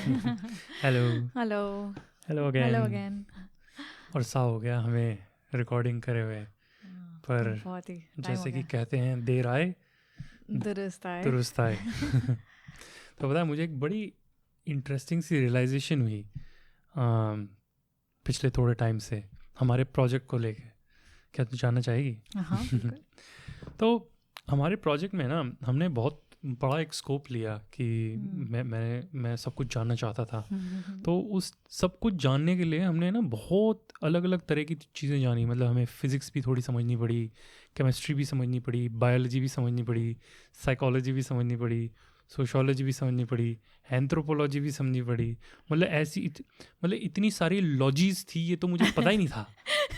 Hello hello hello hello again. Again. और सा हो गया हमें रिकॉर्डिंग करे हुए, पर बहुत ही टाइम हो जैसे कि गया। कहते हैं देर आए दुरुस्त आए। दुरुस्त आए। तो पता है मुझे एक बड़ी इंटरेस्टिंग सी रियलाइजेशन हुई पिछले थोड़े टाइम से हमारे प्रोजेक्ट को लेके। क्या तू जानना चाहेगी? हाँ बिल्कुल। तो हमारे प्रोजेक्ट में ना हमने बहुत बड़ा एक स्कोप लिया कि मैं सब कुछ जानना चाहता था। तो उस सब कुछ जानने के लिए हमने ना बहुत अलग अलग तरह की चीज़ें जानी। मतलब हमें फ़िज़िक्स भी थोड़ी समझनी पड़ी, केमिस्ट्री भी समझनी पड़ी, बायोलॉजी भी समझनी पड़ी, साइकोलॉजी भी समझनी पड़ी, सोशियोलॉजी भी समझनी पड़ी, एंथ्रोपोलॉजी भी समझनी पड़ी। मतलब मतलब इतनी सारी लॉजीज थी, ये तो मुझे पता ही नहीं था।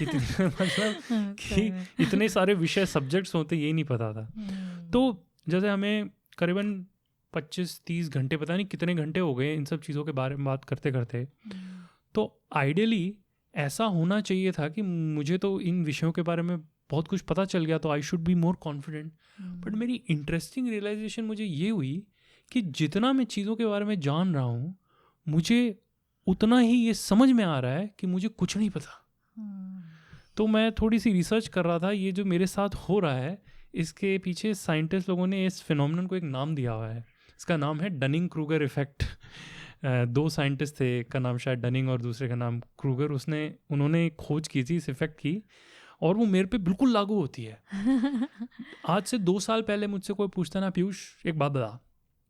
इतनी मतलब कि इतने सारे विषय सब्जेक्ट्स होते ये नहीं पता था। तो जैसे हमें करीबन 25-30 घंटे, पता नहीं कितने घंटे हो गए इन सब चीज़ों के बारे में बात करते करते। तो आइडियली ऐसा होना चाहिए था कि मुझे तो इन विषयों के बारे में बहुत कुछ पता चल गया, तो I should be more confident. But मेरी इंटरेस्टिंग रियलाइजेशन मुझे ये हुई कि जितना मैं चीज़ों के बारे में जान रहा हूँ, मुझे उतना ही ये समझ में आ रहा है कि मुझे कुछ नहीं पता। तो मैं थोड़ी सी रिसर्च कर रहा था, ये जो मेरे साथ हो रहा है इसके पीछे साइंटिस्ट लोगों ने इस फिनोमेनन को एक नाम दिया हुआ है। इसका नाम है डनिंग क्रूगर इफेक्ट। दो साइंटिस्ट थे, एक का नाम शायद डनिंग और दूसरे का नाम क्रूगर। उन्होंने खोज की थी इस इफेक्ट की, और वो मेरे पे बिल्कुल लागू होती है। आज से 2 साल पहले मुझसे कोई पूछता ना, पीयूष एक बात बता,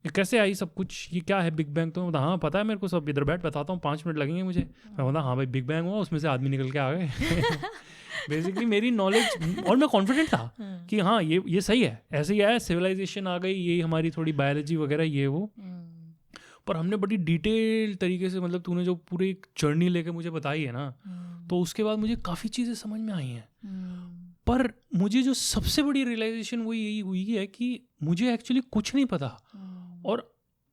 ये कैसे आई सब कुछ, ये क्या है बिग बैंग? तो हाँ पता है मेरे को सब, इधर बैठ बताता हूँ, 5 मिनट लगेंगे मुझे। मैं बोला हाँ भाई बिग बैंग हुआ, उसमें से आदमी निकल के आ गए। बेसिकली मेरी नॉलेज, और मैं कॉन्फिडेंट था कि हाँ ये सही है, ऐसे ही है, सिविलाइजेशन आ गई, ये हमारी थोड़ी बायोलॉजी वगैरह ये वो। पर हमने बड़ी डिटेल तरीके से, मतलब तूने जो पूरी एक जर्नी लेके मुझे बताई है ना, तो उसके बाद मुझे काफ़ी चीज़ें समझ में आई हैं। पर मुझे जो सबसे बड़ी रियलाइजेशन वो यही हुई है कि मुझे एक्चुअली कुछ नहीं पता।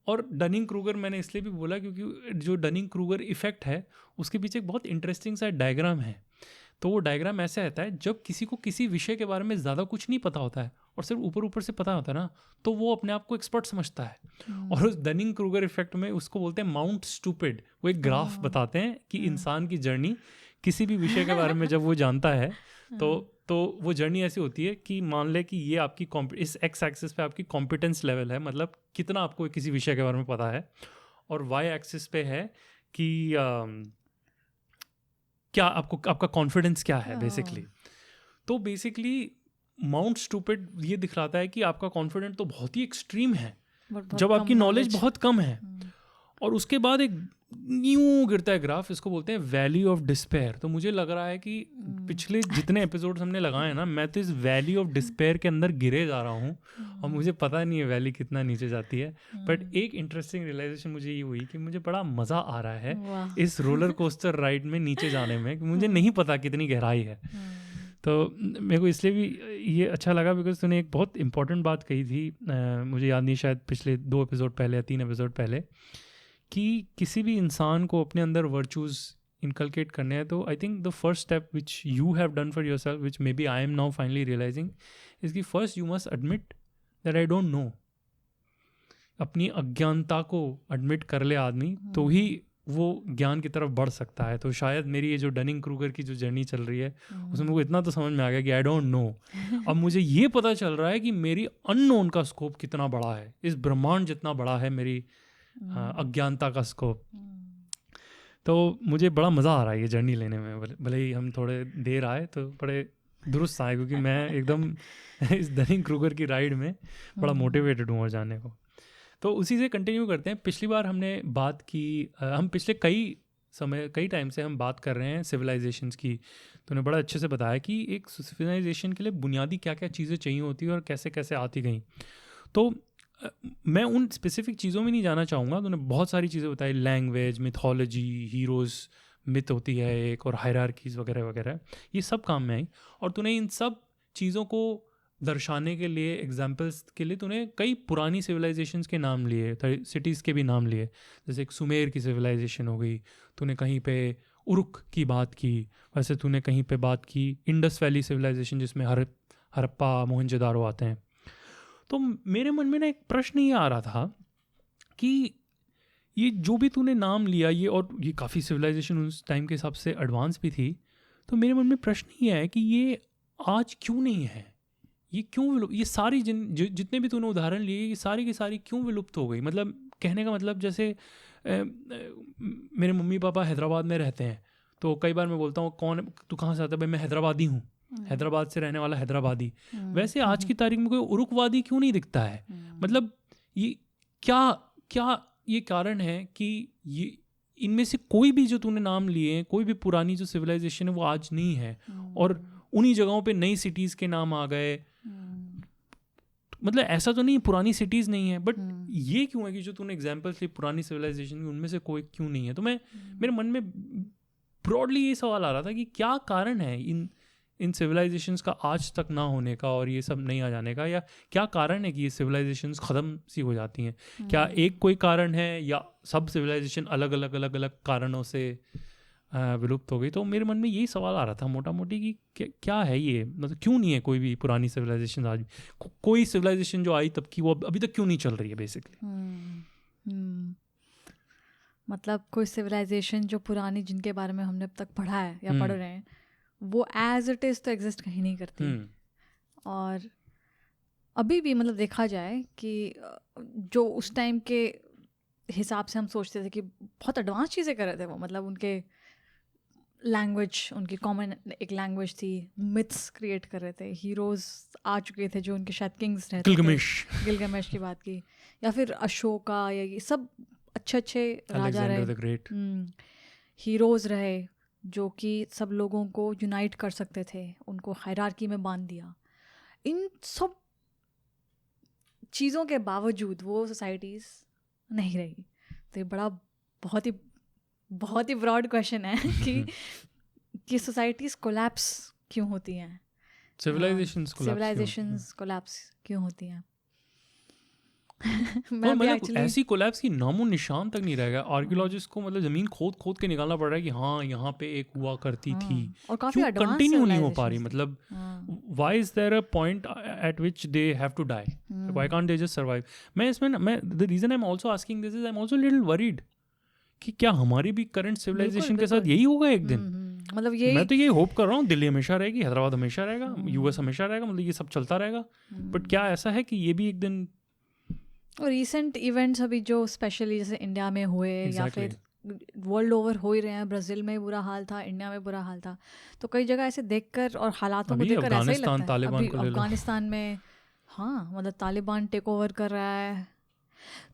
और डनिंग क्रूगर मैंने इसलिए भी बोला क्योंकि जो डनिंग क्रूगर इफेक्ट है उसके पीछे एक बहुत इंटरेस्टिंग सा डायग्राम है। तो वो डायग्राम ऐसे रहता है, जब किसी को किसी विषय के बारे में ज़्यादा कुछ नहीं पता होता है और सिर्फ ऊपर ऊपर से पता होता है ना, तो वो अपने आप को एक्सपर्ट समझता है। और उस डनिंग क्रूगर इफेक्ट में उसको बोलते हैं माउंट स्टूपिड। वो एक ग्राफ बताते हैं कि इंसान की जर्नी किसी भी विषय के बारे में जब वो जानता है, तो वो जर्नी ऐसी होती है कि मान ले कि ये आपकी इस एक्स एक्सिस पे आपकी कॉम्पिटेंस लेवल है, मतलब कितना आपको किसी विषय के बारे में पता है, और वाई एक्सिस पे है कि क्या आपका कॉन्फिडेंस क्या है बेसिकली। तो बेसिकली माउंट स्टूपिड ये दिखलाता है कि आपका कॉन्फिडेंस तो बहुत ही एक्सट्रीम है जब आपकी नॉलेज बहुत कम है। और उसके बाद एक न्यू गिरता है ग्राफ, इसको बोलते हैं वैली ऑफ डिस्पेयर। तो मुझे लग रहा है कि पिछले जितने एपिसोड्स हमने लगाए हैं ना, मैं तो इस वैली ऑफ डिस्पेयर के अंदर गिरे जा रहा हूँ, और मुझे पता नहीं है वैली कितना नीचे जाती है। बट एक इंटरेस्टिंग रियलाइजेशन मुझे ये हुई कि मुझे बड़ा मज़ा आ रहा है इस रोलर कोस्टर राइड में नीचे जाने में, कि मुझे नहीं पता कितनी गहराई है। तो मेरे को इसलिए भी ये अच्छा लगा बिकॉज तूने एक बहुत इंपॉर्टेंट बात कही थी, मुझे याद नहीं, शायद पिछले 2 एपिसोड पहले या 3 एपिसोड पहले, कि किसी भी इंसान को अपने अंदर वर्चूज़ इनकलकेट करने हैं। तो I think the first step which you have done for yourself, which may be I am now finally realizing, is कि first you must admit that I don't know. अपनी अज्ञानता को admit कर ले आदमी, तो ही वो ज्ञान की तरफ बढ़ सकता है। तो शायद मेरी ये जो डनिंग क्रूगर की जो जर्नी चल रही है उसमें मुझे इतना तो समझ में आ गया कि आई डोंट नो। अब मुझे ये पता चल रहा है कि मेरी अननोन का स्कोप कितना बड़ा है, इस ब्रह्मांड जितना बड़ा है मेरी अज्ञानता का स्कोप। तो मुझे बड़ा मज़ा आ रहा है ये जर्नी लेने में, भले ही हम थोड़े देर आए तो बड़े दुरुस्त आए, क्योंकि मैं एकदम इस डनिंग क्रूगर की राइड में बड़ा मोटिवेटेड हूँ और जाने को। तो उसी से कंटिन्यू करते हैं। पिछली बार हमने बात की, हम पिछले कई टाइम से हम बात कर रहे हैं सिविलाइजेशंस की। तो उन्हें बड़ा अच्छे से बताया कि एक सिविलाइजेशन के लिए बुनियादी क्या क्या चीज़ें चाहिए होती है और कैसे कैसे आती गई। तो मैं उन स्पेसिफिक चीज़ों में नहीं जाना चाहूँगा। तूने बहुत सारी चीज़ें बताई, लैंग्वेज, मिथोलॉजी, हीरोज़ मिथ होती है एक, और हायरार्कीज़ वगैरह वगैरह, ये सब काम में आई। और तूने इन सब चीज़ों को दर्शाने के लिए, एग्जाम्पल्स के लिए, तूने कई पुरानी सिविलाइजेशंस के नाम लिए, सिटीज़ के भी नाम लिए। जैसे एक सुमेर की सिविलाइजेशन हो गई, तूने कहीं पे उरुक की बात की, वैसे तूने कहीं पे बात की इंडस वैली सिविलाइजेशन जिसमें हड़प्पा मोहनजोदारो आते हैं। तो मेरे मन में ना एक प्रश्न ये आ रहा था कि ये जो भी तूने नाम लिया ये, और ये काफ़ी सिविलाइजेशन उस टाइम के हिसाब से एडवांस भी थी, तो मेरे मन में प्रश्न ये है कि ये आज क्यों नहीं है, ये क्यों विलुप्त, ये सारी जितने भी तूने उदाहरण लिए ये सारी की सारी क्यों विलुप्त हो गई। मतलब कहने का मतलब जैसे मेरे मम्मी पापा हैदराबाद में रहते हैं, तो कई बार मैं बोलता हूँ कौन तू कहाँ से आता है, भाई मैं हैदराबादी हूँ, हैदराबाद से रहने वाला हैदराबादी। वैसे आज की तारीख में कोई उरुकवादी क्यों नहीं दिखता है। मतलब ये क्या ये कारण है कि ये इनमें से कोई भी जो तूने नाम लिए, कोई भी पुरानी जो सिविलाइजेशन है वो आज नहीं है, और उन्हीं जगहों पे नई सिटीज़ के नाम आ गए। मतलब ऐसा तो नहीं पुरानी सिटीज़ नहीं है, बट ये क्यों है कि जो तूने एग्जांपल्स लिए पुरानी सिविलाइजेशन की, उनमें से कोई क्यों नहीं है। तो मेरे मन में ब्रॉडली ये सवाल आ रहा था कि क्या कारण है इन सिविलाइजेशंस का आज तक ना होने का और ये सब नहीं आ जाने का, या क्या कारण है कि ये सिविलाइजेशंस ख़त्म सी हो जाती हैं। क्या एक कोई कारण है या सब सिविलाइजेशन अलग अलग कारणों से विलुप्त हो गई। तो मेरे मन में यही सवाल आ रहा था मोटा मोटी कि क्या है ये, मतलब क्यों नहीं है कोई भी पुरानी सिविलाइजेशन आज भी, कोई सिविलाइजेशन जो आई तब की वो अभी तक क्यों नहीं चल रही है बेसिकली। मतलब कोई सिविलाइजेशन जो पुरानी जिनके बारे में हमने अब तक पढ़ा है या पढ़ रहे हैं वो एज इट इज़ तो एग्जिस्ट कहीं नहीं करती। और अभी भी मतलब देखा जाए कि जो उस टाइम के हिसाब से हम सोचते थे कि बहुत एडवांस चीज़ें कर रहे थे वो, मतलब उनके लैंग्वेज, उनकी कॉमन एक लैंग्वेज थी, मिथ्स क्रिएट कर रहे थे, हीरोज़ आ चुके थे जो उनके शायद किंग्स रहते थे, गिलगमेश की बात की, या फिर अशोका, या ये सब अच्छे राजा रहे, हीरोज़ रहे जो कि सब लोगों को यूनाइट कर सकते थे, उनको हायरार्की में बांध दिया। इन सब चीज़ों के बावजूद वो सोसाइटीज़ नहीं रही। तो ये बड़ा बहुत ही ब्रॉड क्वेश्चन है कि सोसाइटीज़ कोलैप्स क्यों होती हैं, सिविलाइजेशंस कोलैप्स क्यों होती हैं। मैं मतलब ऐसी कोलैप्स की नामो निशान तक नहीं रहेगा। आर्कियोलॉजिस्ट को मतलब ज़मीन खोद के निकालना पड़ रहा है कि हाँ यहाँ पे एक हुआ करती थी, और काफ़ी कंटिन्यू नहीं हो पा रही। मतलब why is there a point at which they have to die, why can't they just survive. मैं the reason I am also asking this is I am also little worried कि क्या हमारी भी करंट सिविलाइजेशन के साथ यही होगा एक दिन। मतलब ये मैं तो ये होप कर रहा हूँ दिल्ली हमेशा रहेगी, हैदराबाद हमेशा रहेगा, यूएस हमेशा रहेगा, मतलब ये सब चलता रहेगा। बट क्या ऐसा है कि ये भी एक दिन। और रिसेंट इवेंट्स अभी जो स्पेशली जैसे इंडिया में हुए या फिर वर्ल्ड ओवर हो ही रहे हैं, ब्राज़ील में बुरा हाल था, इंडिया में बुरा हाल था, तो कई जगह ऐसे देखकर और हालातों को देखकर ऐसा ही लगता है। अभी अफगानिस्तान में मतलब तालिबान टेक ओवर कर रहा है।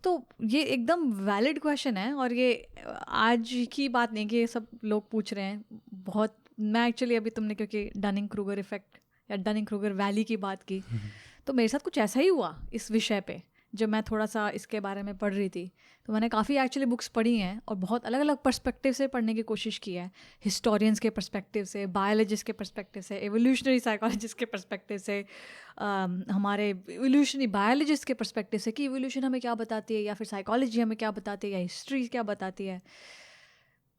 तो ये एकदम वैलिड क्वेश्चन है, और ये आज की बात नहीं कि ये सब लोग पूछ रहे हैं। बहुत मैं एक्चुअली अभी तुमने क्योंकि डनिंग क्रूगर इफेक्ट या डनिंग क्रूगर वैली की बात की, तो मेरे साथ कुछ ऐसा ही हुआ इस विषय पे। जब मैं थोड़ा सा इसके बारे में पढ़ रही थी तो मैंने काफ़ी एक्चुअली बुक्स पढ़ी हैं और बहुत अलग अलग पर्सपेक्टिव से पढ़ने की कोशिश की है। हिस्टोरियंस के पर्सपेक्टिव से, बायोलॉजिस्ट के पर्सपेक्टिव से, एवोल्यूशनरी साइकोलॉजिस्ट के पर्सपेक्टिव से, हमारे एवोल्यूशनरी बायोलॉजिस्ट के पर्सपेक्टिव से कि एवोल्यूशन हमें क्या बताती है, या फिर साइकोलॉजी हमें क्या बताती है, या हिस्ट्री क्या बताती है,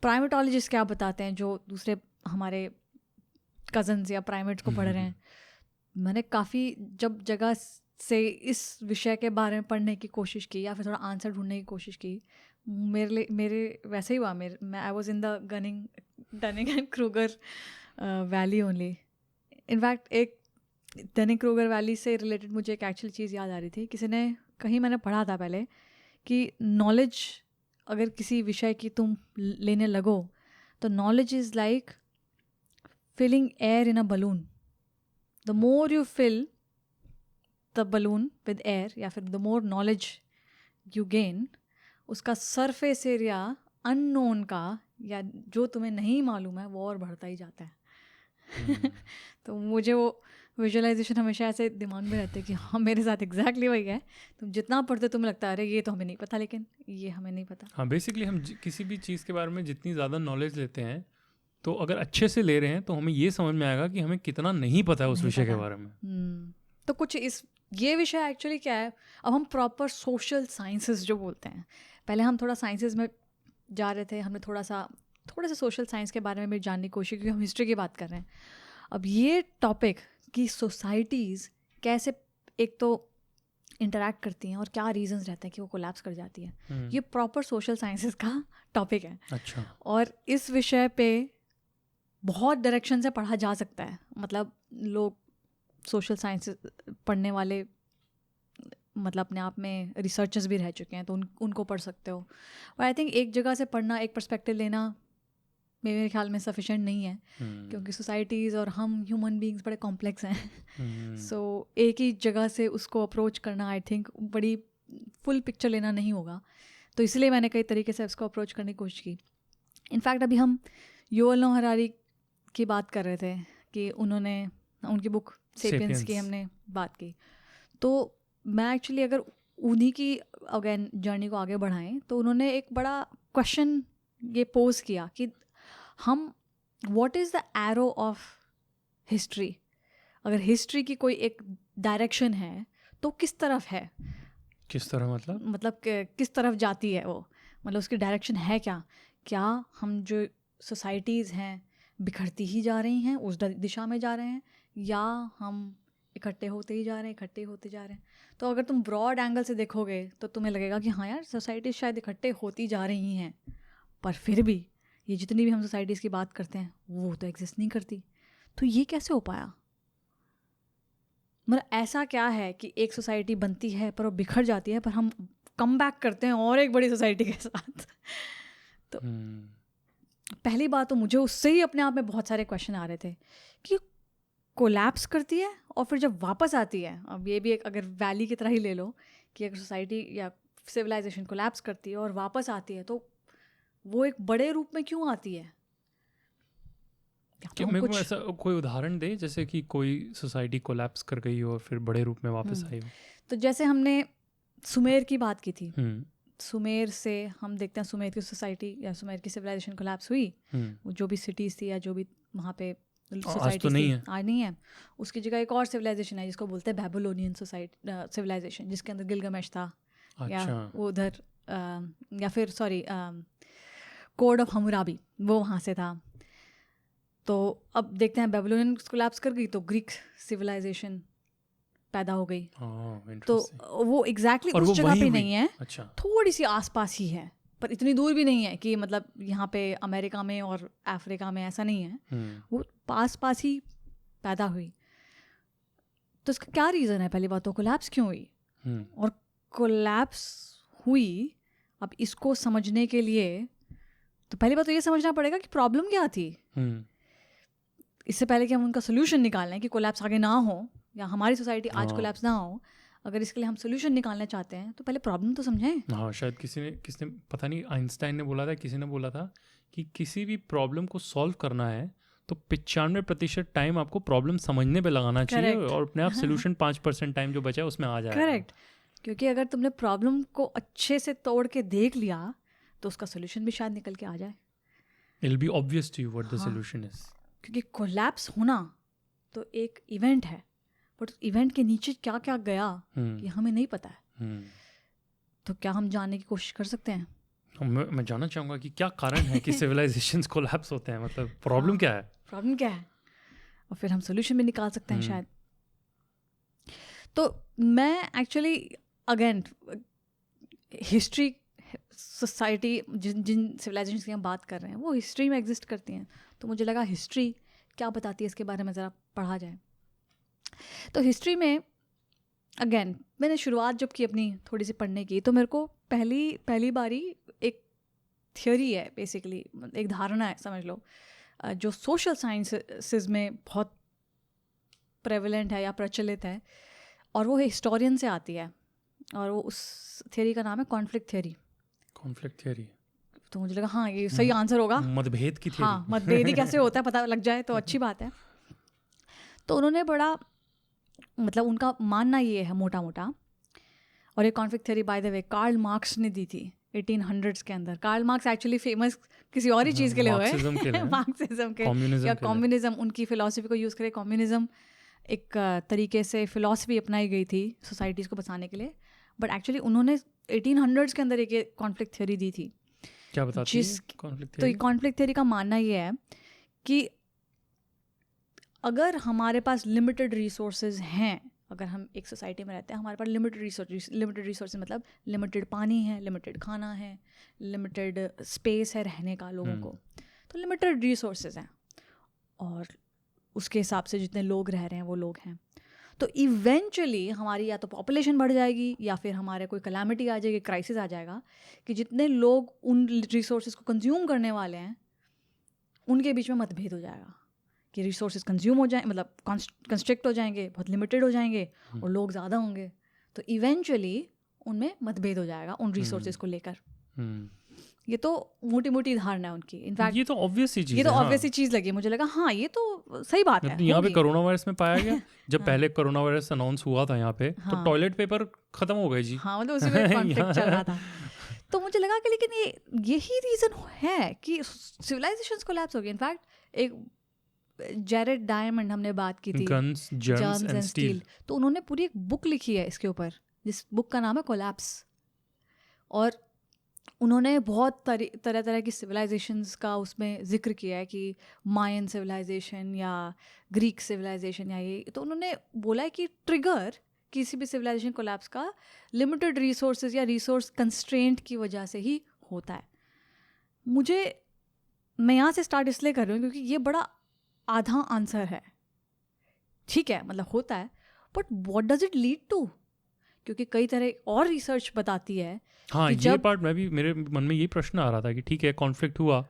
प्राइमेटोलॉजिस्ट क्या बताते हैं जो दूसरे हमारे कज़न्स या प्राइमेट्स को पढ़ रहे हैं। मैंने काफ़ी जब जगह से इस विषय के बारे में पढ़ने की कोशिश की या फिर थोड़ा आंसर ढूंढने की कोशिश की, मेरे वैसे ही हुआ। मैं I was in the Dunning and Kruger valley only. In fact एक डनिंग क्रूगर वैली से रिलेटेड मुझे एक एक्चुअल चीज़ याद आ रही थी। किसी ने कहीं मैंने पढ़ा था पहले कि नॉलेज अगर किसी विषय की तुम लेने लगो तो knowledge is like filling air in a balloon. The more you fill the balloon with air, या फिर the more knowledge you gain, उसका सरफेस एरिया अननोन का या जो तुम्हें नहीं मालूम है वो और बढ़ता ही जाता है। तो मुझे वो विजुअलाइजेशन हमेशा ऐसे दिमाग में रहते हैं कि हाँ मेरे साथ एग्जैक्टली वही है। तुम जितना पढ़ते तुम्हें लगता है अरे ये तो हमें नहीं पता, लेकिन ये हमें नहीं पता। हाँ, बेसिकली हम किसी भी चीज़ के बारे में जितनी ज़्यादा नॉलेज लेते हैं तो अगर अच्छे से ले रहे हैं तो हमें ये समझ में आएगा कि हमें कितना नहीं पता है उस विषय के बारे में। तो कुछ ये विषय एक्चुअली क्या है, अब हम प्रॉपर सोशल साइंसेस जो बोलते हैं, पहले हम थोड़ा साइंसेस में जा रहे थे, हमने थोड़ा सा सोशल साइंस के बारे में भी जानने की कोशिश की, हम हिस्ट्री की बात कर रहे हैं। अब ये टॉपिक कि सोसाइटीज़ कैसे एक तो इंटरैक्ट करती हैं और क्या रीजंस रहते हैं कि वो कोलैप्स कर जाती है। ये प्रॉपर सोशल साइंसेस का टॉपिक है। अच्छा। और इस विषय पे बहुत डायरेक्शन से पढ़ा जा सकता है। मतलब लोग सोशल साइंसेस पढ़ने वाले मतलब अपने आप में रिसर्चर्स भी रह चुके हैं, तो उनको पढ़ सकते हो। और आई थिंक एक जगह से पढ़ना, एक पर्सपेक्टिव लेना मेरे ख्याल में सफिशेंट नहीं है, क्योंकि सोसाइटीज़ और हम ह्यूमन बीइंग्स बड़े कॉम्प्लेक्स हैं। सो एक ही जगह से उसको अप्रोच करना आई थिंक बड़ी फुल पिक्चर लेना नहीं होगा। तो इसलिए मैंने कई तरीके से उसको अप्रोच करने की कोशिश की। इनफैक्ट अभी हम युवल नोह हरारी की बात कर रहे थे कि उन्होंने उनकी बुक सेपियंस की हमने बात की। तो मैं एक्चुअली अगर उन्हीं की अगेन जर्नी को आगे बढ़ाएं तो उन्होंने एक बड़ा क्वेश्चन ये पोज किया कि हम what is the arrow of history. अगर हिस्ट्री की कोई एक डायरेक्शन है तो किस तरफ है, किस तरह मतलब किस तरफ जाती है वो, मतलब उसकी डायरेक्शन है क्या हम जो सोसाइटीज़ हैं बिखरती ही जा रही हैं, उस दिशा में जा रहे हैं, या हम इकट्ठे होते ही जा रहे हैं। तो अगर तुम ब्रॉड एंगल से देखोगे तो तुम्हें लगेगा कि हाँ यार सोसाइटीज़ शायद इकट्ठे होती जा रही हैं, पर फिर भी ये जितनी भी हम सोसाइटीज़ की बात करते हैं वो तो एग्जिस्ट नहीं करती। तो ये कैसे हो पाया? मतलब ऐसा क्या है कि एक सोसाइटी बनती है पर वो बिखर जाती है, पर हम कम बैक करते हैं और एक बड़ी सोसाइटी के साथ। तो पहली बात तो मुझे उससे ही अपने आप में बहुत सारे क्वेश्चन आ रहे थे कि कोलैप्स करती है और फिर जब वापस आती है, अब ये भी एक अगर वैली की तरह ही ले लो कि अगर सोसाइटी या सिविलाइजेशन कोलैप्स करती है और वापस आती है तो वो एक बड़े रूप में क्यों आती है? क्या मेरे को ऐसा कोई उदाहरण दे जैसे कि कोई सोसाइटी कोलैप्स कर गई और फिर बड़े रूप में वापस आई हो। तो जैसे हमने सुमेर की बात की थी, सुमेर से हम देखते हैं सुमेर की सोसाइटी या सुमेर की सिविलाइजेशन कोलैप्स हुई, जो भी सिटीज़ थी या जो भी वहाँ पे आज तो नहीं है, आज नहीं है। उसकी जगह एक और सिविलाइजेशन है जिसको बोलते हैं बेबीलोनियन सिविलाइजेशन, जिसके अंदर गिलगमेश था। या वो उधर या फिर सॉरी कोड ऑफ हम्मुराबी वो वहाँ से था। तो अब देखते हैं बेबीलोनियन कोलैप्स कर गई तो ग्रीक सिविलाइजेशन पैदा हो गई। तो वो एग्जैक्टली उस जगह पे नहीं है, थोड़ी सी आसपास ही है, पर इतनी दूर भी नहीं है कि मतलब यहाँ पे अमेरिका में और अफ्रीका में ऐसा नहीं है, वो पास ही पैदा हुई। तो इसका क्या रीज़न है? पहली बात तो कोलैप्स क्यों हुई, और कोलैप्स हुई अब इसको समझने के लिए तो पहली बात तो ये समझना पड़ेगा कि प्रॉब्लम क्या थी, इससे पहले कि हम उनका सोल्यूशन निकालें कि कोलैप्स आगे ना हो या हमारी सोसाइटी आज कोलैप्स ना हो। अगर इसके लिए हम सोल्यूशन निकालना चाहते हैं तो पहले प्रॉब्लम तो समझें। हाँ, शायद किसने पता नहीं आइंस्टाइन ने बोला था, किसी ने बोला था कि किसी भी प्रॉब्लम को सॉल्व करना है तो 95% टाइम आपको प्रॉब्लम समझने पे लगाना चाहिए और अपने आप सोल्यूशन 5% टाइम जो बचा है उसमें आ जाएगा। करेक्ट, क्योंकि अगर तुमने प्रॉब्लम को अच्छे से तोड़ के देख लिया तो उसका सोल्यूशन भी शायद निकल के आ जाए। It'll be obvious to you what the solution is. क्योंकि कोलैप्स होना तो एक इवेंट है, बट इवेंट के नीचे क्या क्या गया ये हमें नहीं पता है। तो क्या हम जानने की कोशिश कर सकते हैं? मैं जानना चाहूँगा कि क्या कारण है कि सिविलाइजेशंस कोलैप्स होते हैं, मतलब प्रॉब्लम क्या है, और फिर हम सोल्यूशन भी निकाल सकते हैं शायद। तो मैं एक्चुअली अगेन हिस्ट्री सोसाइटी जिन सिविलाइजेशन की हम बात कर रहे हैं वो हिस्ट्री में एग्जिस्ट करती हैं, तो मुझे लगा हिस्ट्री क्या बताती है इसके बारे में ज़रा पढ़ा जाए। तो हिस्ट्री में अगेन मैंने शुरुआत जब की अपनी थोड़ी सी पढ़ने की तो मेरे को पहली बारी एक थियोरी है, बेसिकली एक धारणा है समझ लो, जो सोशल साइंसेस में बहुत प्रेवलेंट है या प्रचलित है, और वो हिस्टोरियन से आती है, और वो उस थियोरी का नाम है कॉन्फ्लिक्ट थियोरी। तो मुझे लगा हाँ ये सही आंसर होगा, मतभेद की थियोरी। हाँ, मतभेद ही कैसे होता है पता लग जाए तो अच्छी बात है। तो उन्होंने बड़ा मतलब उनका मानना ये है मोटा मोटा, और ये conflict theory by the way Karl Marx ने दी थी 1800s के अंदर। कार्ल मार्क्स एक्चुअली फेमस किसी और ही चीज़ के लिए हुए, मार्क्सिज्म के या कम्युनिज्म, उनकी फिलॉसफी को यूज़ करे। कम्युनिज्म एक तरीके से फिलॉसफी अपनाई गई थी सोसाइटीज़ को बचाने के लिए, बट एक्चुअली उन्होंने 1800s के अंदर एक कॉन्फ्लिक्ट थियोरी दी थी। क्या बताती है कॉन्फ्लिक्ट थियोरी? तो कॉन्फ्लिक्ट थियोरी का मानना ये है कि अगर हमारे पास लिमिटेड रिसोर्सेज हैं, अगर हम एक सोसाइटी में रहते हैं, हमारे पास लिमिटेड रिसोर्स मतलब लिमिटेड पानी है, लिमिटेड खाना है, लिमिटेड स्पेस है रहने का लोगों को, तो लिमिटेड रिसोर्सेज हैं और उसके हिसाब से जितने लोग रह रहे हैं वो लोग हैं। तो इवेंचुअली हमारी या तो पॉपुलेशन बढ़ जाएगी या फिर हमारे कोई कलामिटी आ जाएगी, क्राइसिस आ जाएगा कि जितने लोग उन रिसोर्सेज को कंज्यूम करने वाले हैं उनके बीच में मतभेद हो जाएगा कि रिसोर्सेज कंज्यूम हो जाए, मतलब कंस्ट्रिक्ट हो जाएंगे, बहुत लिमिटेड हो जाएंगे और लोग ज़्यादा होंगे, तो इवेंचुअली उनमें मतभेद हो जाएगा उन रिसोर्सेज को लेकर। ये तो मोटी मोटी धारणा है उनकी। इनफैक्ट ये तो ऑब्वियस ही चीज़ है, ये तो ऑब्वियस ही चीज़ लगी मुझे, लगा हाँ ये तो सही बात है। यहाँ पे कोरोना वायरस में पाया गया जब पहले कोरोना वायरस अनाउंस हुआ था यहाँ पे, तो टॉयलेट पेपर खत्म हो गए जी। हाँ, मतलब उसी में कॉन्फ्लिक्ट चल रहा था। तो मुझे लगा कि लेकिन यही रीज़न है कि सिविलाइजेशंस कोलैप्स हो गई। इनफैक्ट एक जेरेड डायमंड हमने बात की थी, गन्स, जर्म्स एंड स्टील, तो उन्होंने पूरी एक बुक लिखी है इसके ऊपर, जिस बुक का नाम है कोलैप्स। और उन्होंने बहुत तरह तरह की सिविलाइजेशंस का उसमें जिक्र किया है कि मायन सिविलाइजेशन या ग्रीक सिविलाइजेशन या ये, तो उन्होंने बोला है कि ट्रिगर किसी भी सिविलाइजेशन कोलैप्स का लिमिटेड रिसोर्सेज या रिसोर्स कंस्ट्रेंट की वजह से ही होता है। मैं यहाँ से स्टार्ट इसलिए कर रही हूँ क्योंकि ये बड़ा आधा आंसर है, ठीक है, मतलब होता है, but what does it lead to? क्योंकि कई तरह और रिसर्च बताती है। हाँ, ये पार्ट मेरे मन में यही प्रश्न आ रहा था कि ठीक है कॉन्फ्लिक्ट हुआ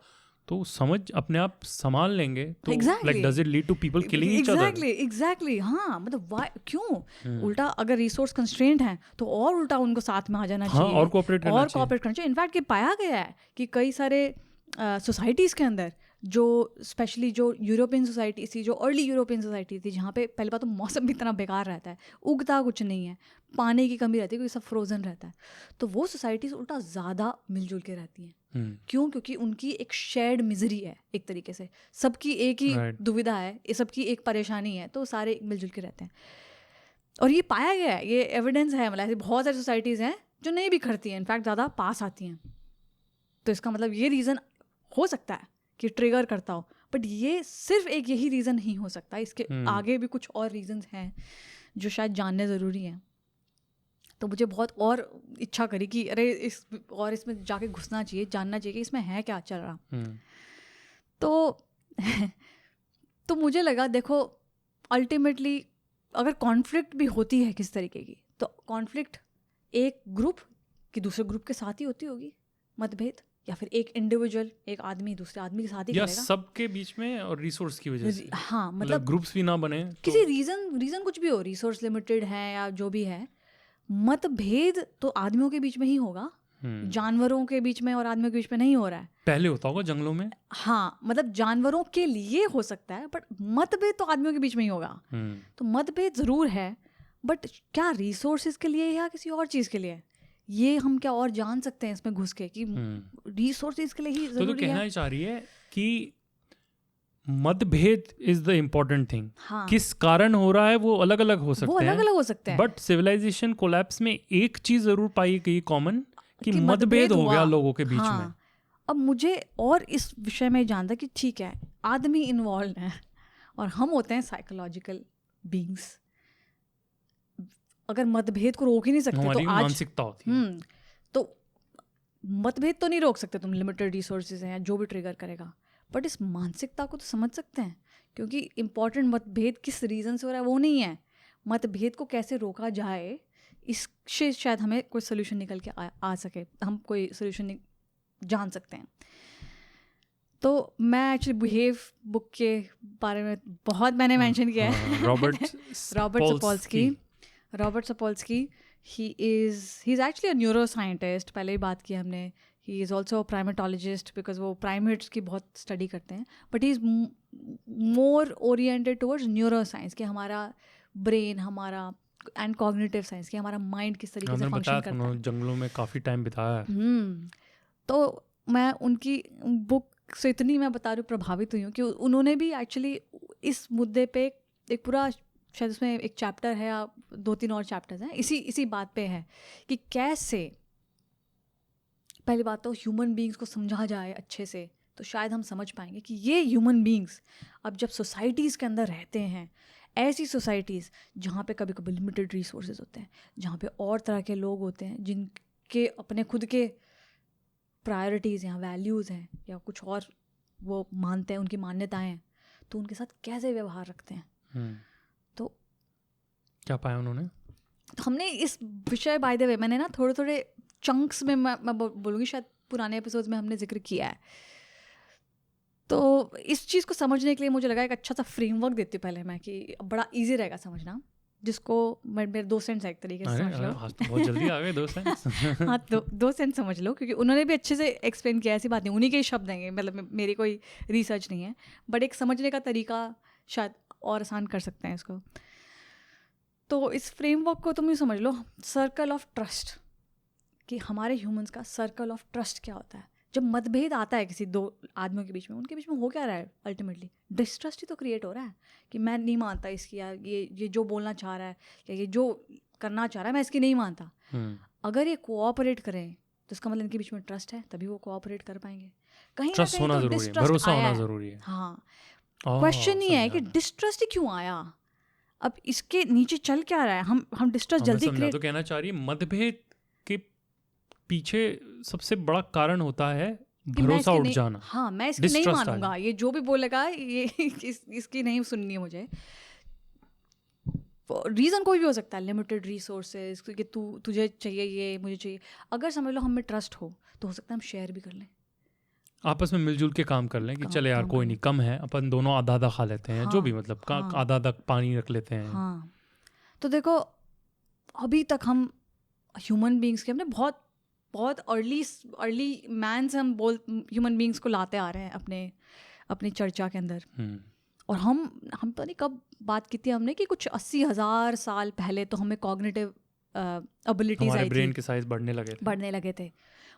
तो समझ अपने आप संभाल लेंगे, तो like does it lead to people killing each other? Exactly हाँ, मतलब क्यों उल्टा अगर रिसोर्स कंस्ट्रेंट हैं तो और उल्टा उनको साथ में आ जाना चाहिए, और कोऑपरेट करना चाहिए। इनफैक्ट ये पाया गया है कि कई सारे सोसाइटीज़ के अंदर जो स्पेशली जो यूरोपियन सोसाइटी थी, जो अर्ली यूरोपियन सोसाइटी थी, जहाँ पे पहले बात तो मौसम भी इतना बेकार रहता है, उगता कुछ नहीं है, पानी की कमी रहती है क्योंकि सब फ्रोजन रहता है, तो वो सोसाइटीज़ उल्टा ज़्यादा मिलजुल के रहती हैं। क्यों? क्योंकि उनकी एक शेयर्ड मिजरी है, एक तरीके से सबकी एक ही दुविधा है, सबकी एक परेशानी है, तो सारे मिलजुल के रहते हैं। और ये पाया गया है, ये एविडेंस है, मतलब ऐसी बहुत सारी सोसाइटीज़ हैं जो नहीं भी करती हैं, इनफैक्ट ज़्यादा पास आती हैं। तो इसका मतलब ये रीज़न हो सकता है कि ट्रिगर करता हो, बट ये सिर्फ एक यही रीज़न नहीं हो सकता, इसके आगे भी कुछ और रीजंस हैं जो शायद जानने ज़रूरी हैं। तो मुझे बहुत और इच्छा करी कि अरे इसमें जाके घुसना चाहिए, जानना चाहिए कि इसमें है क्या चल रहा। तो मुझे लगा देखो अल्टीमेटली अगर कॉन्फ्लिक्ट भी होती है किस तरीके की, तो कॉन्फ्लिक्ट एक ग्रुप की दूसरे ग्रुप के साथ ही होती होगी, मतभेद, या फिर एक इंडिविजुअल, एक आदमी दूसरे आदमी के साथ ही करेगा, सबके बीच में और रिसोर्स की वजह से। हाँ, मतलब ग्रुप्स भी ना बने, किसी रीजन कुछ भी हो, रिसोर्स लिमिटेड है या जो भी है, मतभेद तो आदमियों के बीच में ही होगा, जानवरों के बीच में और आदमियों के बीच में नहीं हो रहा है। पहले होता होगा जंगलों में, हाँ, मतलब जानवरों के लिए हो सकता है, बट मतभेद तो आदमियों के बीच में ही होगा। तो मतभेद जरूर है, बट क्या रिसोर्सेज के लिए या किसी और चीज़ के लिए, ये हम क्या और जान सकते हैं इसमें घुस के कि रिसोर्सेज के लिए ही जरूरी है? तो कहना चाह रही है कि मतभेद इज द इम्पोर्टेंट थिंग। हाँ, किस कारण हो रहा है वो अलग अलग हो सकते हैं, बट सिविलाइजेशन कोलैप्स में एक चीज जरूर पाई गई कॉमन कि मतभेद हो गया लोगों के बीच में। अब मुझे और इस विषय में जानता कि ठीक है आदमी इन्वॉल्व है और हम होते हैं साइकोलॉजिकल बीइंग्स, अगर मतभेद को रोक ही नहीं सकते तो आज मानसिकता होती है, तो मतभेद तो नहीं रोक सकते तुम, लिमिटेड रिसोर्सेज हैं जो भी ट्रिगर करेगा, बट इस मानसिकता को तो समझ सकते हैं, क्योंकि इम्पॉर्टेंट मतभेद किस रीज़न से हो रहा है वो नहीं है, मतभेद को कैसे रोका जाए इससे शायद हमें कोई सोल्यूशन निकल के आ सके, हम कोई सोल्यूशन जान सकते हैं। तो मैं एक्चुअली बिहेव बुक के बारे में बहुत मैंने मेंशन किया है, Robert सपोल्स्की, he is actually a neuroscientist, पहले ही बात की हमने, he is also a primatologist because वो primates की बहुत स्टडी करते हैं, but he is more oriented towards neuroscience कि हमारा ब्रेन, हमारा एंड कॉग्निटिव साइंस कि हमारा माइंड किस तरीके से फंक्शन करता है। जंगलों में काफ़ी टाइम बिताया है। तो मैं उनकी बुक से इतनी मैं बता रही हूँ प्रभावित हुई हूँ कि उन्होंने भी एक्चुअली इस मुद्दे पे एक पूरा, शायद उसमें एक चैप्टर है या 2-3 और चैप्टर्स हैं, इसी बात पे है कि कैसे पहली बात तो ह्यूमन बीइंग्स को समझा जाए अच्छे से, तो शायद हम समझ पाएंगे कि ये ह्यूमन बीइंग्स अब जब सोसाइटीज़ के अंदर रहते हैं, ऐसी सोसाइटीज़ जहाँ पे कभी कभी लिमिटेड रिसोर्सेज होते हैं, जहाँ पे और तरह के लोग होते हैं जिनके अपने खुद के प्रायोरिटीज़ या वैल्यूज़ हैं या कुछ और वो मानते हैं, उनकी मान्यताएं हैं, तो उनके साथ कैसे व्यवहार रखते हैं। तो क्या पाया उन्होंने? तो हमने इस विषय बाय द वे मैंने ना थोड़े थोड़े चंक्स में मैं बोलूँगी, शायद पुराने एपिसोड्स में हमने जिक्र किया है। तो इस चीज़ को समझने के लिए मुझे लगा एक अच्छा सा फ्रेमवर्क देती हूँ पहले मैं, कि बड़ा इजी रहेगा समझना, जिसको मेरे 2 सेंट्स एक तरीके से समझ लो। तो बहुत जल्दी आ गए 2 सेंट्स। हाँ, 2 सेंट्स समझ लो, क्योंकि उन्होंने भी अच्छे से एक्सप्लेन किया, ऐसी बात नहीं, उन्हीं के ही शब्द हैं, मतलब मेरी कोई रिसर्च नहीं है, बट एक समझने का तरीका शायद और आसान कर सकते हैं इसको। तो इस फ्रेमवर्क को तुम यूँ समझ लो, सर्कल ऑफ ट्रस्ट, कि हमारे ह्यूमंस का सर्कल ऑफ ट्रस्ट क्या होता है। जब मतभेद आता है किसी 2 आदमियों के बीच में, उनके बीच में हो क्या रहा है अल्टीमेटली? डिस्ट्रस्ट ही तो क्रिएट हो रहा है, कि मैं नहीं मानता इसकी, या ये जो बोलना चाह रहा है या ये जो करना चाह रहा है मैं इसकी नहीं मानता। अगर ये कोऑपरेट करें तो इसका मतलब इनके बीच में ट्रस्ट है, तभी वो कोऑपरेट कर पाएंगे। कहीं ना कहीं तो डिस्ट्रस्ट आया है। हाँ, क्वेश्चन ये है कि डिस्ट्रस्ट ही क्यों आया, अब इसके नीचे चल क्या रहा है। हम डिस्ट्रस्ट जल्दी क्रिएट तो कहना चाह रही है मतभेद के पीछे सबसे बड़ा कारण होता है भरोसा उठ जाना। हाँ, मैं इसकी नहीं मानूंगा, ये जो भी बोलेगा ये इसकी नहीं सुननी है मुझे। रीज़न कोई भी हो सकता है, लिमिटेड रिसोर्सेज, कि तुझे चाहिए ये, मुझे चाहिए। अगर समझ लो हम में ट्रस्ट हो तो हो सकता है हम शेयर भी कर लें, आपस में मिलजुल के काम कर लें, कि चले यार कोई नहीं, कम है, अपन दोनों आधा आधा खा लेते हैं। हाँ, जो भी मतलब आधा आधा पानी रख लेते हैं। हाँ, तो देखो अभी तक हम ह्यूमन बींग्स के हमने बहुत बहुत अर्ली मैन से हम ह्यूमन बींग्स को लाते आ रहे हैं अपनी चर्चा के अंदर। और हम तो नहीं कब बात की थी हमने कि कुछ 80,000 साल पहले तो हमें कॉग्निटिव एबिलिटीज आई थी, ब्रेन के साइज बढ़ने लगे थे।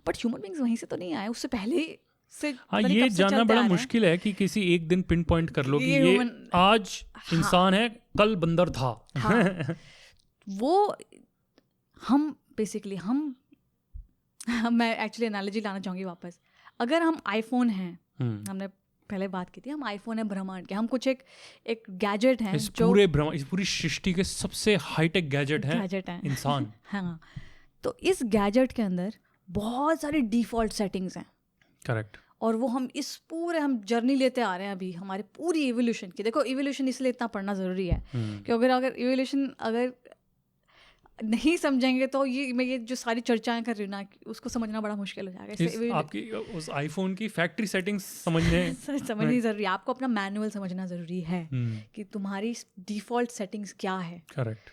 बट ह्यूमन बींग्स वहीं से तो नहीं आए, उससे पहले से। हाँ, ये जानना बड़ा मुश्किल है कि किसी एक दिन पिन पॉइंट कर लो कि ये आज इंसान है, कल बंदर था। हाँ, वो हम बेसिकली मैं एक्चुअली एनालॉजी लाना चाहूँगी वापस। अगर हम आईफोन हैं, हमने पहले बात की थी, हम आईफोन है ब्रह्मांड के, हम कुछ एक गैजेट हैं, इस पूरी सृष्टि के सबसे हाईटेक गैजेट है इंसान। हाँ, तो इस गैजेट के अंदर बहुत सारी डिफॉल्ट सेटिंग्स हैं। करेक्ट। और वो हम हम जर्नी लेते आ रहे हैं अभी हमारी पूरी इवोल्यूशन की। देखो इवोल्यूशन इसलिए इतना पढ़ना ज़रूरी है कि अगर इवोल्यूशन अगर नहीं समझेंगे तो मैं ये जो सारी चर्चाएं कर रही हूँ ना, उसको समझना बड़ा मुश्किल हो जाएगा। आपकी उस आईफोन की फैक्ट्री सेटिंग्स समझनी ज़रूरी है। आपको अपना मैनुअल समझना ज़रूरी है कि तुम्हारी डिफ़ॉल्ट सेटिंग्स क्या है। करेक्ट।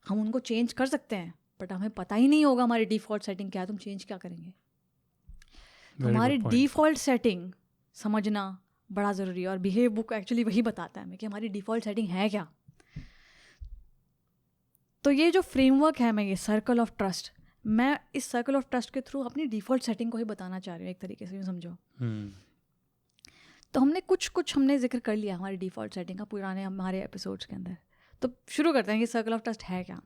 हम उनको चेंज कर सकते हैं, बट हमें पता ही नहीं होगा हमारी डिफ़ॉल्ट सेटिंग क्या है, तुम चेंज क्या करेंगे। हमारी डिफ़ॉल्ट सेटिंग समझना बड़ा ज़रूरी है, और बिहेव बुक एक्चुअली वही बताता है हमें कि हमारी डिफ़ॉल्ट सेटिंग है क्या। तो ये जो फ्रेमवर्क है, मैं ये सर्कल ऑफ ट्रस्ट, मैं इस सर्कल ऑफ ट्रस्ट के थ्रू अपनी डिफ़ॉल्ट सेटिंग को ही बताना चाह रही हूँ एक तरीके से, समझो। तो हमने कुछ हमने जिक्र कर लिया हमारी डिफ़ॉल्ट सेटिंग का पुराने हमारे एपिसोड्स के अंदर। तो शुरू करते हैं कि सर्कल ऑफ ट्रस्ट है क्या।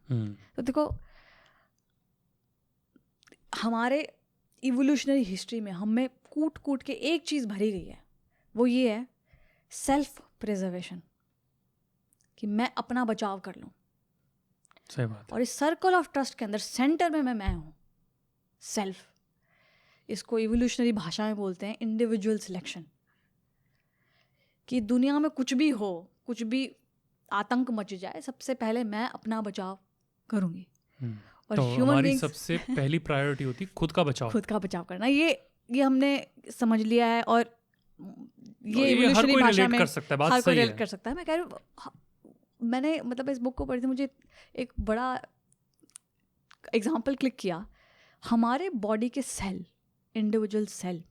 तो देखो हमारे इवोल्यूशनरी हिस्ट्री में हमें कूट के एक चीज़ भरी गई है, वो ये है सेल्फ प्रिजर्वेशन, कि मैं अपना बचाव कर लूँ। सही बात। और इस सर्कल ऑफ ट्रस्ट के अंदर सेंटर में मैं हूँ, सेल्फ। इसको इवोल्यूशनरी भाषा में बोलते हैं इंडिविजुअल सिलेक्शन, कि दुनिया में कुछ भी हो, कुछ भी आतंक मच जाए, सबसे पहले मैं अपना बचाव करूँगी। और तो हमारी सबसे पहली प्रायोरिटी होती है खुद का बचाव करना। ये हमने समझ लिया है, और ये इवोल्यूशनरी भाषा में हर कोई रिलेट कर सकता है। मैं कह रही हूँ, मैंने मतलब इस बुक को पढ़ी थी, मुझे एक बड़ा एग्जाम्पल क्लिक किया। हमारे बॉडी के सेल, इंडिविजुअल सेल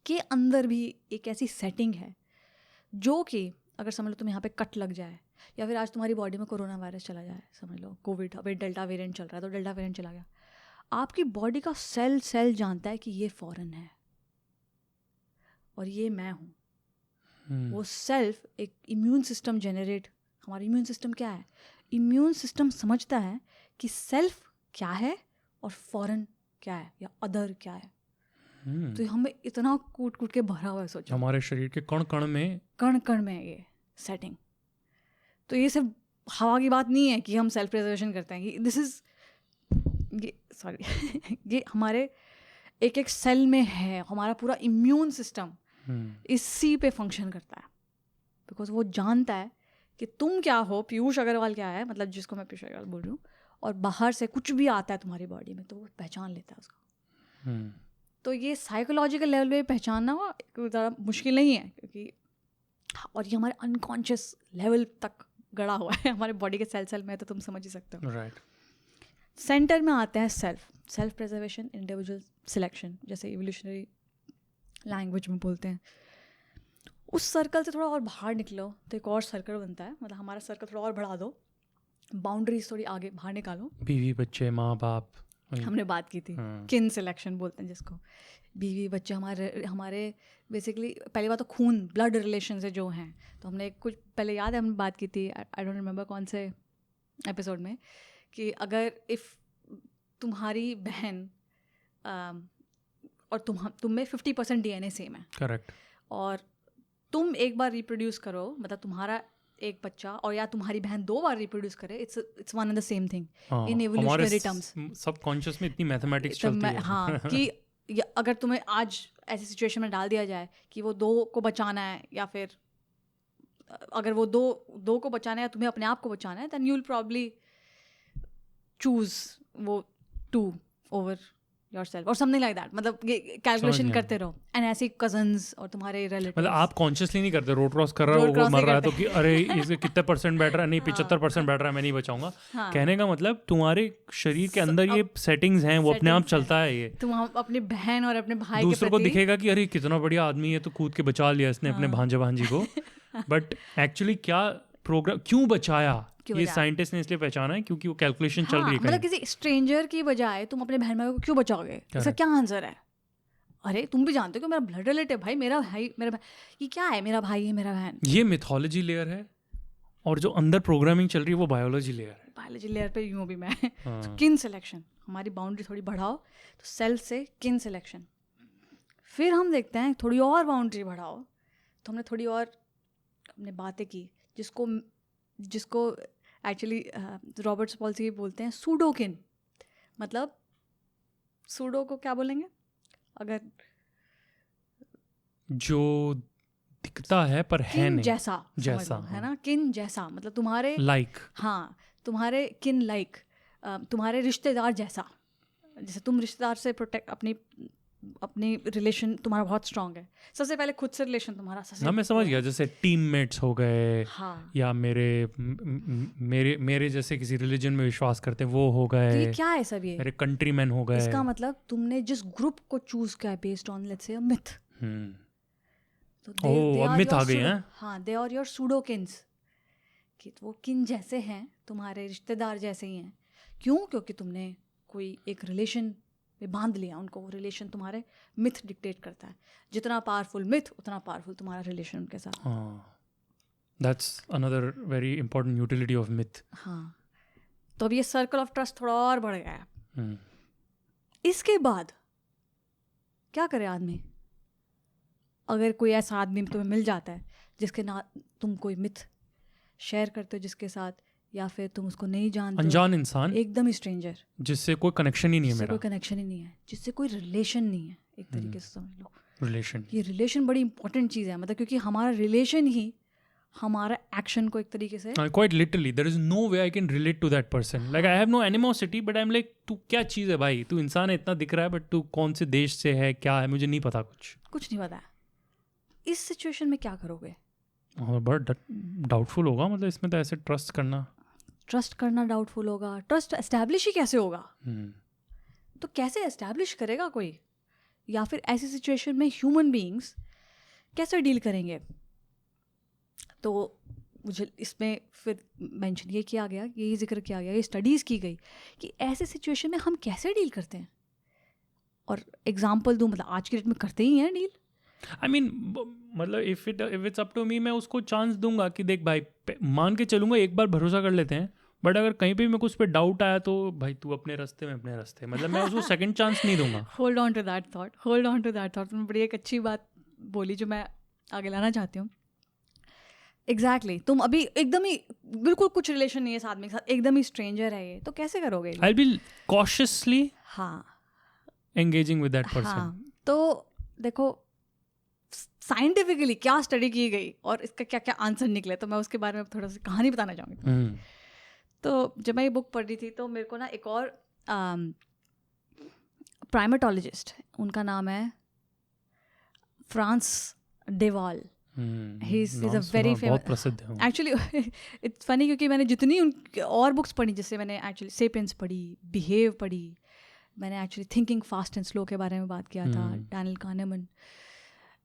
के अंदर भी एक ऐसी सेटिंग है जो कि अगर समझ लो तुम यहाँ पे कट लग जाए, या फिर आज तुम्हारी बॉडी में कोरोना वायरस चला जाए, समझ लो कोविड, अभी डेल्टा वेरिएंट चल रहा है तो डेल्टा वेरिएंट चला गया, आपकी बॉडी का सेल जानता है कि ये फॉरेन है और ये मैं हूँ। वो सेल्फ एक इम्यून सिस्टम जनरेट, हमारा इम्यून सिस्टम क्या है, इम्यून सिस्टम समझता है कि सेल्फ क्या है और फॉरेन क्या है या अदर क्या है। तो हमें इतना कूट के भरा हुआ है, सोचो हमारे शरीर के कण कण में है ये सेटिंग। तो ये सिर्फ हवा की बात नहीं है कि हम सेल्फ प्रिजर्वेशन करते हैं, दिस इज ये हमारे एक एक सेल में है, हमारा पूरा इम्यून सिस्टम इसी पे फंक्शन करता है, बिकॉज वो जानता है कि तुम क्या हो, पीयूष अग्रवाल क्या है, मतलब जिसको मैं पीयूष अग्रवाल बोल रही हूँ, और बाहर से कुछ भी आता है तुम्हारी बॉडी में तो वो पहचान लेता है उसको। तो ये साइकोलॉजिकल लेवल पे पहचानना ज़्यादा मुश्किल नहीं है, क्योंकि और ये हमारे अनकॉन्शियस लेवल तक गड़ा हुआ है हमारे बॉडी के सेल में, तो तुम समझ ही सकते हो। राइट। सेंटर में आता है सेल्फ प्रिजर्वेशन, इंडिविजुअल सिलेक्शन, जैसे इवोल्यूशनरी लैंग्वेज में बोलते हैं। उस सर्कल से थोड़ा और बाहर निकलो तो एक और सर्कल बनता है, मतलब हमारा सर्कल थोड़ा और बढ़ा दो, बाउंड्रीज थोड़ी आगे बाहर निकालो। बीवी बच्चे माँ बाप, हमने बात की थी, किन सिलेक्शन बोलते हैं जिसको। बीवी बच्चे हमारे बेसिकली पहली बात तो खून ब्लड रिलेशन से जो हैं, तो हमने कुछ पहले याद है हमने बात की थी, आई डोंट रिमेंबर कौन से एपिसोड में, कि अगर इफ़ तुम्हारी बहन और तुम में 50% DNA सेम है, करेक्ट, और तुम एक बार रिप्रोड्यूस करो, मतलब तुम्हारा एक बच्चा और या तुम्हारी बहन 2 बार रिप्रोड्यूस करे, it's one and the same thing in evolutionary terms. Subconscious में इतनी मैथमेटिक्स चलती है। हाँ कि अगर तुम्हें आज ऐसी सिचुएशन में डाल दिया जाए कि वो 2 को बचाना है, या फिर अगर वो दो को बचाना है या तुम्हें अपने आप को बचाना है, then you will probably choose वो 2 ओवर योरसेल्फ और समथिंग लाइक दैट। मतलब कैलकुलेशन करते रहो, एंड ऐसे कजन्स और तुम्हारे रिलेटिव्स, मतलब आप कॉन्शियसली नहीं करते, रोड क्रॉस कर रहा है वो मर रहा है तो कि अरे इसे कितने % बैठ रहा है, नहीं 75% बैठ रहा है, मैं नहीं बचाऊंगा। कहने का मतलब तुम्हारे शरीर के अंदर ये सेटिंग्स हैं, वो अपने आप चलता है। ये तुम अपने बहन और अपने भाई दूसरों को दिखेगा कि अरे कितना बढ़िया आदमी है, तो कूद के बचा लिया इसने अपने भांजे भांजी को, बट एक्चुअली क्या प्रोग्राम क्यों बचाया, ये साइंटिस्ट ने इसलिए पहचाना है क्योंकि वो कैलकुलेशन चल रही है। मतलब किसी स्ट्रेंजर की बजाय तुम अपने बहन भाई को क्यों बचाओगे, इसका क्या आंसर है? अरे तुम भी जानते हो कि मेरा ब्लड रिलेटिव भाई, मेरा भाई, ये क्या है, मेरा भाई है मेरा बहन। ये मिथोलॉजी लेयर है, और जो अंदर प्रोग्रामिंग चल रही है वो बायोलॉजी लेयर है। बायोलॉजी लेयर पे यूं भी मैं किन सिलेक्शन, हमारी बाउंड्री थोड़ी बढ़ाओ, तो सेल से किन सिलेक्शन। फिर हम देखते हैं थोड़ी और बाउंड्री बढ़ाओ, तो हमने थोड़ी और हमने बातें की जिसको एक्चुअली रॉबर्ट सपोल्स्की बोलते हैं सूडोकिन। मतलब सूडो को क्या बोलेंगे, अगर जो दिखता है पर है नहीं, जैसा है ना, किन जैसा, मतलब तुम्हारे हाँ तुम्हारे किन तुम्हारे रिश्तेदार जैसा। जैसे तुम रिश्तेदार से प्रोटेक्ट अपनी रिलेशन तुम्हारा बहुत स्ट्रांग है, सबसे पहले खुद से रिलेशन तुम्हारा सबसे। मैं समझ गया, जैसे टीममेट्स हो गए, या मेरे जैसे किसी रिलीजन में विश्वास करते हैं वो हो गए। ये क्या है सब, ये मेरे कंट्रीमैन हो गए। इसका मतलब तुमने जिस ग्रुप को चूज किया based on let's say a myth, तो अब मिथ आ गए हैं। हाँ, दे आर योर सूडोकिन्स, कि वो किन जैसे हैं, तुम्हारे रिश्तेदार जैसे ही हैं। क्यों? क्योंकि तुमने कोई एक रिलेशन में बांध लिया उनको, वो रिलेशन तुम्हारे मिथ डिक्टेट करता है। जितना पावरफुल मिथ उतना पावरफुल तुम्हारा रिलेशन उनके साथ। That's another very important utility of myth. हाँ, तो अब ये सर्कल ऑफ ट्रस्ट थोड़ा और बढ़ गया है। इसके बाद क्या करे आदमी? अगर कोई ऐसा आदमी तुम्हें मिल जाता है जिसके ना तुम कोई मिथ शेयर करते हो जिसके साथ, या फिर तुम उसको नहीं जानते, अनजान इंसान, एकदम ही स्ट्रेंजर, जिससे कोई कनेक्शन ही नहीं है, मेरा कोई कनेक्शन ही नहीं है, जिससे कोई रिलेशन नहीं है, एक तरीके से समझ लो रिलेशन। ये रिलेशन बड़ी इंपॉर्टेंट चीज़ है, मतलब क्योंकि हमारा रिलेशन ही हमारा एक्शन को एक तरीके से quite literally there is no way I can relate to that person. Like I have no animosity, but I am like तू क्या चीज़ है भाई, तू इंसान है, इतना दिख रहा है, बट तू कौन से देश से है, क्या है, मुझे नहीं पता, कुछ नहीं पता है। इस सिचुएशन में क्या करोगे? और बड़ा डाउटफुल होगा, मतलब इसमें तो ऐसे ट्रस्ट करना डाउटफुल होगा। ट्रस्ट एस्टैब्लिश ही कैसे होगा? तो कैसे एस्टैब्लिश करेगा कोई? या फिर ऐसी सिचुएशन में ह्यूमन बीइंग्स कैसे डील करेंगे? तो मुझे इसमें फिर मेंशन ये किया गया, ये जिक्र किया गया, ये स्टडीज़ की गई कि ऐसे सिचुएशन में हम कैसे डील करते हैं। और एग्जांपल दूं, मतलब आज की डेट में करते ही हैं डील। I mean, मतलब if it's up to me, मैं उसको चांस दूंगा कि देख भाई, मान के चलूंगा, एक बार भरोसा कर लेते हैं, बट अगर कहीं पे भी मेरे को उस पर डाउट आया तो भाई तू अपने रास्ते में अपने रास्ते, मतलब मैं उसको सेकंड चांस नहीं दूंगा। Hold on to that thought. तुमने बड़ी एक अच्छी बात बोली जो मैं आगे लाना चाहती हूँ। एग्जैक्टली तुम अभी एकदम ही बिल्कुल कुछ रिलेशन नहीं है साथ में के साथ, एकदम ही स्ट्रेंजर है ये, तो कैसे करोगे? आई विल कॉशियसली हाँ एंगेजिंग विद दैट पर्सन. हाँ, तो देखो साइंटिफिकली क्या स्टडी की गई और इसका क्या क्या आंसर निकले, तो मैं उसके बारे में थोड़ा सा कहानी बताना चाहूँगी. तो जब मैं ये बुक पढ़ रही थी तो मेरे को ना एक और प्राइमेटोलॉजिस्ट, उनका नाम है France डेवाल. He is a very famous, बहुत प्रसिद्ध है. Actually it's funny क्योंकि मैंने जितनी उनकी और बुक्स पढ़ी, जैसे मैंने एक्चुअली सेपियंस पढ़ी, बिहेव पढ़ी, मैंने actually thinking fast and slow के बारे में बात किया था, डैनियल kahneman,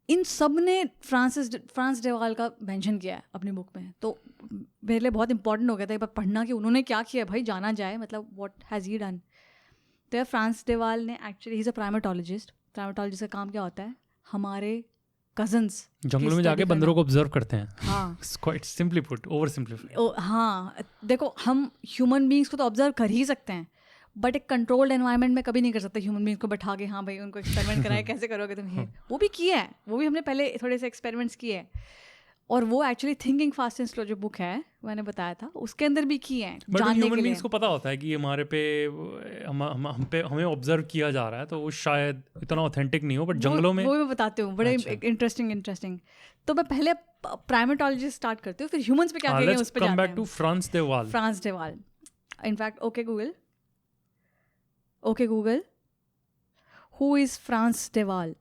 इन सब ने फ्रांस डेवाल का मेंशन किया है अपनी बुक में. तो मेरे लिए बहुत इंपॉर्टेंट हो गया था एक बार पढ़ना कि उन्होंने क्या किया, भाई जाना जाए, मतलब व्हाट हैज़ ही डन. तो फ्रांस डेवाल ने actually he is a primatologist. Primatologist का काम क्या होता है, हमारे कजन्स जंगलों में जाके बंदरों को ऑब्जर्व करते हैं. हाँ, quite simply put, over simplified. हाँ देखो, हम ह्यूमन बींग्स को तो ऑब्जर्व कर ही सकते हैं, बट एक कंट्रोल्ड एनवायरनमेंट में कभी नहीं कर सकते ह्यूमन बींग्स को बैठा के, हाँ भाई उनको एक्सपेरिमेंट कराए, कैसे करोगे तुम ये. वो भी किया है, वो भी हमने पहले थोड़े से एक्सपेरिमेंट्स किए हैं, और वो actually thinking fast and slow जो बुक है मैंने बताया था उसके अंदर भी किए हैं. बट ह्यूमन बींग्स को पता होता है कि हमारे पे हमें ऑब्जर्व किया जा रहा है, तो वो शायद इतना ऑथेंटिक नहीं हो, बट जंगलों में वो मैं बताती हूँ, बड़े इंटरेस्टिंग. तो मैं पहले प्राइमेटोलॉजी स्टार्ट करती हूँ, फिर ह्यूमंस पे क्या करेंगे उस पे जाते हैं. Come back to Frans de Waal. In fact okay Google, who is Frans de Waal?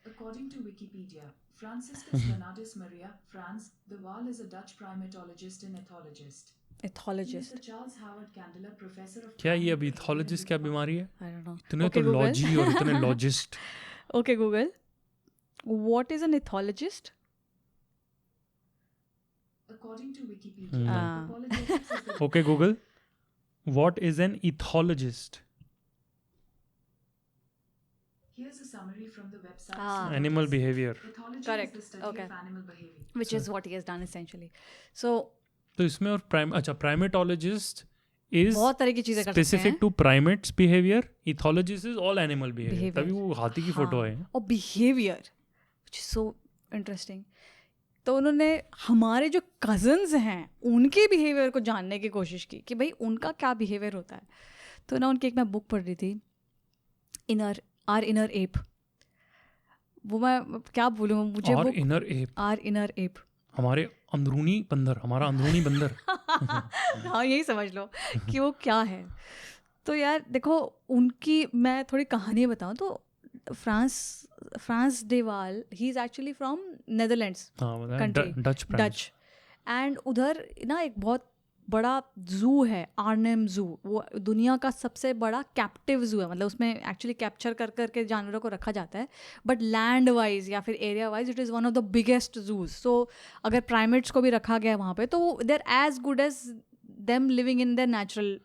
According to Wikipedia, Franciscus Bernardus Maria Franz de Waal is a Dutch primatologist and ethologist. He is the Charles Howard Candler Professor of. क्या ये अभी ethologist क्या बीमारी है? I don't know. इतने तो logy और इतने लॉजिस्ट. Okay Google, what is an ethologist? According to Wikipedia, apologetics is the. Okay Google, what is an ethologist? Here's a summary from the website. Animal behavior. Ethology Correct. is the study of animal behavior. Which is what he has done essentially. So तो इसमें और primatologist is बहुत तरह की चीजें कर सकते हैं. Specific to primates behaviour, ethologist is all animal behaviour. तभी वो हाथी की फोटो है. और behaviour which is so interesting. तो उन्होंने हमारे जो कजन्स हैं उनके बिहेवियर को जानने की कोशिश की कि भाई उनका क्या बिहेवियर होता है. तो ना उनकी एक मैं बुक पढ़ रही थी, आर इनर एप. वो मैं क्या बोलूँ, मुझे आर इनर एप हमारे अंदरूनी बंदर, हमारा अंदरूनी बंदर. हाँ यही समझ लो कि वो क्या है. तो यार देखो, उनकी मैं थोड़ी कहानी बताऊँ तो France डेवाल, he is actually from Netherlands country, Dutch. And उधर ना एक बहुत बड़ा ज़ू है, आर्नेम ज़ू. वो दुनिया का सबसे बड़ा कैप्टिव ज़ू है, मतलब उसमें एक्चुअली कैप्चर कर करके जानवरों को रखा जाता है, बट लैंड वाइज या फिर area wise it is one of the biggest zoos. So अगर प्राइमेट्स को भी रखा गया वहाँ पे, तो they are as good as them living in their natural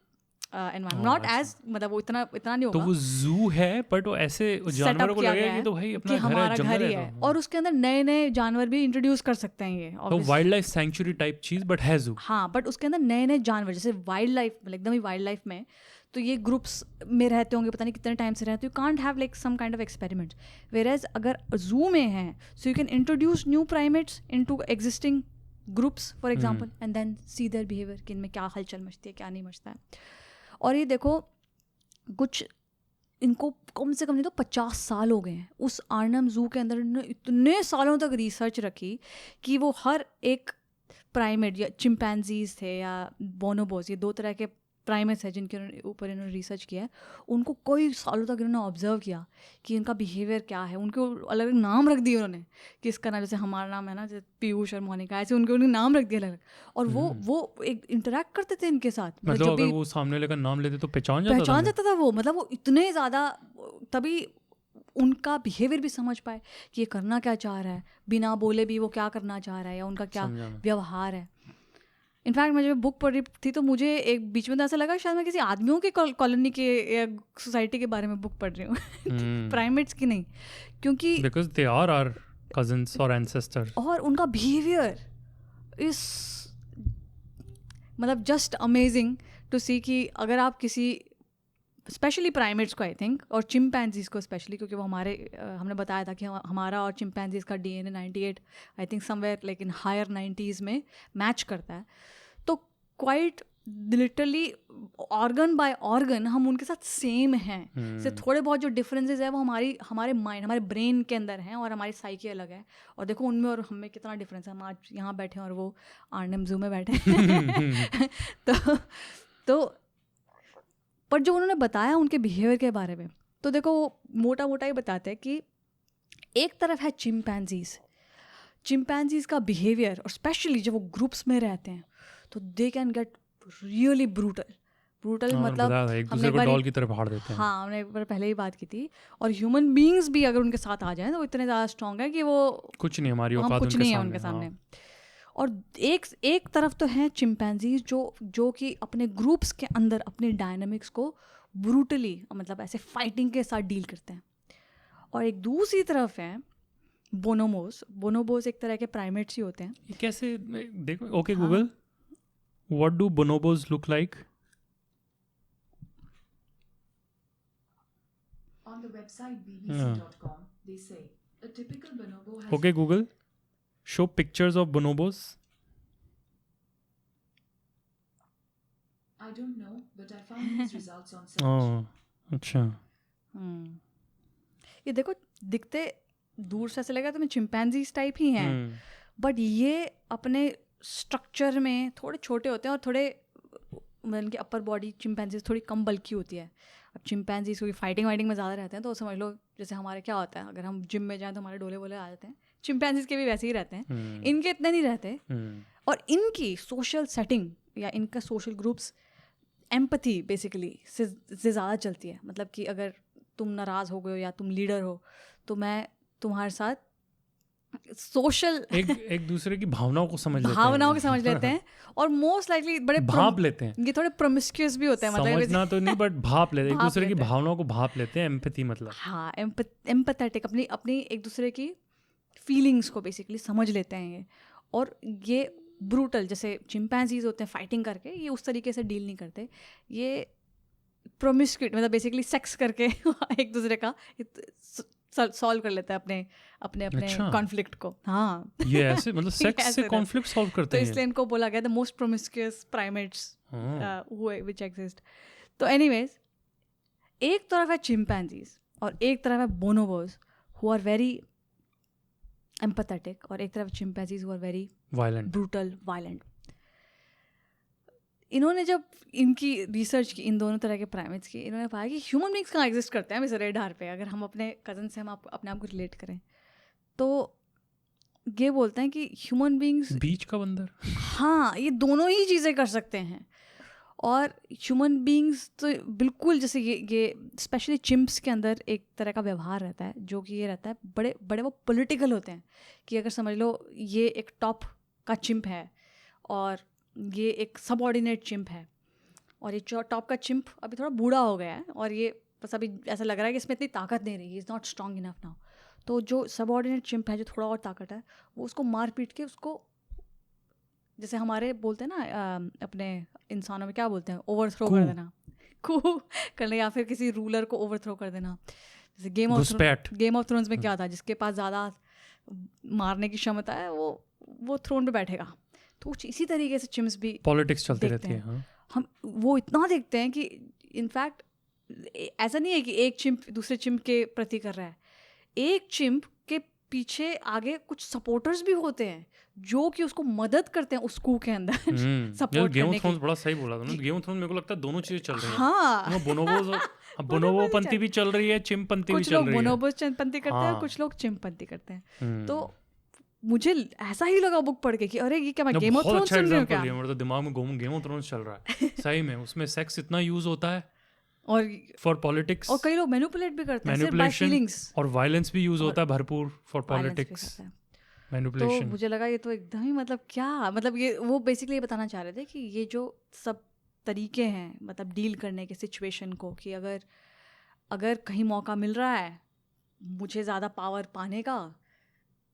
environment. Not as, मतलब वो इतना नहीं होगा. तो वो ज़ू है बट वो ऐसे जानवरों को लगेगा कि तो भाई अपना हमारा घर ही है, और उसके अंदर नए नए जानवर भी इंट्रोड्यूस कर सकते हैं. ये तो वाइल्ड लाइफ सैंक्चुरी टाइप चीज, बट है ज़ू. हाँ, बट उसके अंदर नए नए जानवर, जैसे वाइल्ड लाइफ, मतलब एकदम ही वाइल्ड लाइफ में तो ये ग्रुप्स में रहते होंगे, पता नहीं कितने टाइम से रहते. You can't have like some kind of experiment. Whereas अगर ज़ू में है, so you can introduce new primates into existing groups for example, and then see their behaviour कि इनमें क्या हलचल मचती है, क्या नहीं मचता है. और ये देखो, कुछ इनको कम से कम नहीं तो 50 साल हो गए हैं उस आर्नम ज़ू के अंदर. इन्होंने इतने सालों तक रिसर्च रखी कि वो हर एक प्राइमेट, या चिंपैंजीज थे या बोनोबोस, ये 2 तरह के प्राइमेट्स हैं जिनके ऊपर इन्होंने रिसर्च किया है. उनको कई सालों तक इन्होंने ऑब्जर्व किया कि इनका बिहेवियर क्या है. उनको अलग अलग नाम रख दिए उन्होंने कि इसका नाम, जैसे हमारा नाम है ना, जैसे पीयूष और मोनिका, ऐसे उनके नाम रख दिए अलग अलग. और वो एक इंटरेक्ट करते थे इनके साथ. मतलब अगर वो सामने लेकर नाम लेते तो पहचान जाता था वो. मतलब वो इतने ज़्यादा, तभी उनका बिहेवियर भी समझ पाए कि ये करना क्या चाह रहा है, बिना बोले भी वो क्या करना चाह रहा है, या उनका क्या व्यवहार है. इनफैक्ट मैं जब बुक पढ़ रही थी तो मुझे एक बीच में तो ऐसा लगा शायद मैं किसी आदमियों के कॉलोनी के या सोसाइटी के बारे में बुक पढ़ रही हूँ, प्राइमेट्स की नहीं, क्योंकि because they are our cousins और एंसेस्टर्स. और उनका बिहेवियर इज मतलब जस्ट अमेजिंग टू सी कि अगर आप किसी स्पेशली प्राइमेट्स को आई थिंक, और चिंपैंजीज को स्पेशली, क्योंकि वो हमारे हमने बताया था कि हमारा और चिंपैंजीज का DNA 98 I think somewhere like in higher 90s में मैच करता है. तो quite literally organ by organ हम उनके साथ सेम हैं. से थोड़े बहुत जो डिफरेंसेस है वो हमारे माइंड, हमारे ब्रेन के अंदर हैं, और हमारी साइकी अलग है. और देखो उनमें और हमें कितना डिफरेंस है. हम आज यहाँ बैठे हैं और वो आर्नम जू में बैठे हैं. तो पर जो उन्होंने बताया उनके बिहेवियर के बारे में, तो देखो मोटा मोटा ही बताते हैं कि एक तरफ है चिंपैंजीज का बिहेवियर, और स्पेशली जब वो ग्रुप्स में रहते हैं तो they can get really brutal. मतलब एक दूसरे को डॉल की तरह फाड़ देते हैं. हाँ, हमने एक बार पहले ही बात की थी. और ह्यूमन बीइंग्स भी अगर उनके साथ आ जाएं तो वो इतने ज़्यादा स्ट्रॉन्ग है कि वो कुछ नहीं, हमारी हम कुछ नहीं है उनके सामने. और एक तरफ तो है चिंपैंजीज जो कि अपने ग्रुप्स के अंदर अपने डायनामिक्स को ब्रूटली, मतलब ऐसे फाइटिंग के साथ डील करते हैं. और एक दूसरी तरफ है बोनोबोस एक तरह के प्राइमेट्स ही होते हैं. कैसे देखो, okay Google, what do bonobos look like? On the website bbc.com, they say a typical bonobo has. Okay, Google, show pictures of bonobos. I don't know, but I found these results on search. Oh, अच्छा. ये देखो दिखते दूर से ऐसे लगा तो मैं चिंपैंजीज टाइप ही हैं, बट ये अपने स्ट्रक्चर में थोड़े छोटे होते हैं और थोड़े उनकी अपर बॉडी चिंपैंजीज थोड़ी कम बल्की होती है. अब चिंपैंजीज क्योंकि फाइटिंग में ज़्यादा रहते हैं, तो समझ लो जैसे हमारे क्या होता है, अगर हम जिम में जाएं तो हमारे डोले वोले आ जाते हैं. चिंपैंजीज के भी वैसे ही रहते हैं. इनके इतने नहीं रहते. और इनकी सोशल सेटिंग या इनका सोशल ग्रुप्स एम्पैथी बेसिकली से ज़्यादा चलती है. मतलब कि अगर तुम नाराज़ हो गए हो या तुम लीडर हो तो मैं तुम्हारे साथ सोशल एक दूसरे की भावनाओं को समझ लेते हैं और मोस्ट लाइकली बड़े भाप लेते हैं. ये थोड़े प्रोमिस्क्यूअस भी होते हैं, मतलब समझना तो नहीं बट भाप लेते हैं, एक दूसरे की भावनाओं को भाप लेते हैं. एम्पैथी मतलब हाँ, एम्पैथेटिक, अपनी एक दूसरे की फीलिंग्स को बेसिकली समझ लेते हैं ये. और ये ब्रूटल जैसे चिंपैंजीज होते हैं फाइटिंग करके, ये उस तरीके से डील नहीं करते. ये प्रोमिस्क्यूट मतलब बेसिकली सेक्स करके एक दूसरे का सॉल्व कर लेता है अपने कॉन्फ्लिक्ट को. हाँ, ये ऐसे मतलब सेक्स से कॉन्फ्लिक्ट सॉल्व करते हैं. तो इसलिए इनको बोला गया the most promiscuous primates which exist. तो एनीवेज, एक तरफ है चिंपैंजीज और एक तरफ है bonobos who are very empathetic, और एक तरफ chimpanzees who are very violent, brutal, violent. इन्होंने जब इनकी रिसर्च की इन दोनों तरह के प्राइमेट्स की, इन्होंने पाया कि ह्यूमन बींग्स कहाँ एग्जिस्ट करते हैं इस रेडार पे. अगर हम अपने कज़न से हम अपने आप को रिलेट करें तो ये बोलते हैं कि ह्यूमन बींग्स बीच का बंदर, हाँ, ये दोनों ही चीज़ें कर सकते हैं. और ह्यूमन बींग्स तो बिल्कुल जैसे ये स्पेशली चिम्प्स के अंदर एक तरह का व्यवहार रहता है जो कि ये रहता है, बड़े बड़े वो पॉलिटिकल होते हैं. कि अगर समझ लो ये एक टॉप का चिम्प है और ये एक सबऑर्डिनेट चिम्प है, और ये जो टॉप का चिम्प अभी थोड़ा बूढ़ा हो गया है और ये बस अभी ऐसा लग रहा है कि इसमें इतनी ताकत नहीं रही, is not strong enough now. तो जो सबऑर्डिनेट चिम्प है, जो थोड़ा और ताकत है, वो उसको मार पीट के उसको, जैसे हमारे बोलते हैं ना अपने इंसानों में क्या बोलते हैं, ओवरथ्रो कर देना, कू करना, या फिर किसी रूलर को ओवरथ्रो कर देना. जैसे गेम ऑफ थ्रोन्स में क्या था, जिसके पास ज़्यादा मारने की क्षमता है वो थ्रोन पे बैठेगा. तो इसी तरीके से चिम्प्स भी पॉलिटिक्स चलती रहती है. हाँ? हम वो इतना देखते हैं कि इनफैक्ट ऐसा नहीं है कि एक चिम्प दूसरे चिम्प के प्रति कर रहा है. एक चिम्प के पीछे आगे कुछ सपोर्टर्स भी होते हैं जो कि उसको मदद करते हैं उस कू के अंदर सपोर्ट गेम ऑफ थ्रोन्स बड़ा सही बोला तुमने. गेम ऑफ थ्रोन्स मेरे को लगता है दोनों चीजें चल रही हैं. हाँ, बोनोबो पंथी भी चल रही है, चिम्प पंथी भी चल रही है. कुछ लोग बोनोबो पंथी करते हैं, कुछ लोग चिम्प पंथी करते हैं. तो मुझे ऐसा ही लगा बुक पढ़ के कि अरे ये क्या मैं गेम ऑफ थ्रोन्स सुन रही हूं क्या. मेरे दिमाग में गेम ऑफ थ्रोन्स चल रहा है सही में. उसमें सेक्स इतना यूज होता है और फॉर पॉलिटिक्स, और कई लोग मैनिपुलेट भी करते हैं सिर्फ बाय फीलिंग्स, और वायलेंस भी यूज होता है भरपूर फॉर पॉलिटिक्स, मैनिपुलेशन. तो मुझे लगा ये तो एकदम ही मतलब क्या, मतलब ये वो बेसिकली ये बताना चाह रहे थे कि ये जो सब तरीके हैं मतलब डील करने के सिचुएशन को, कि अगर कहीं मौका मिल रहा है मुझे ज़्यादा पावर पाने का,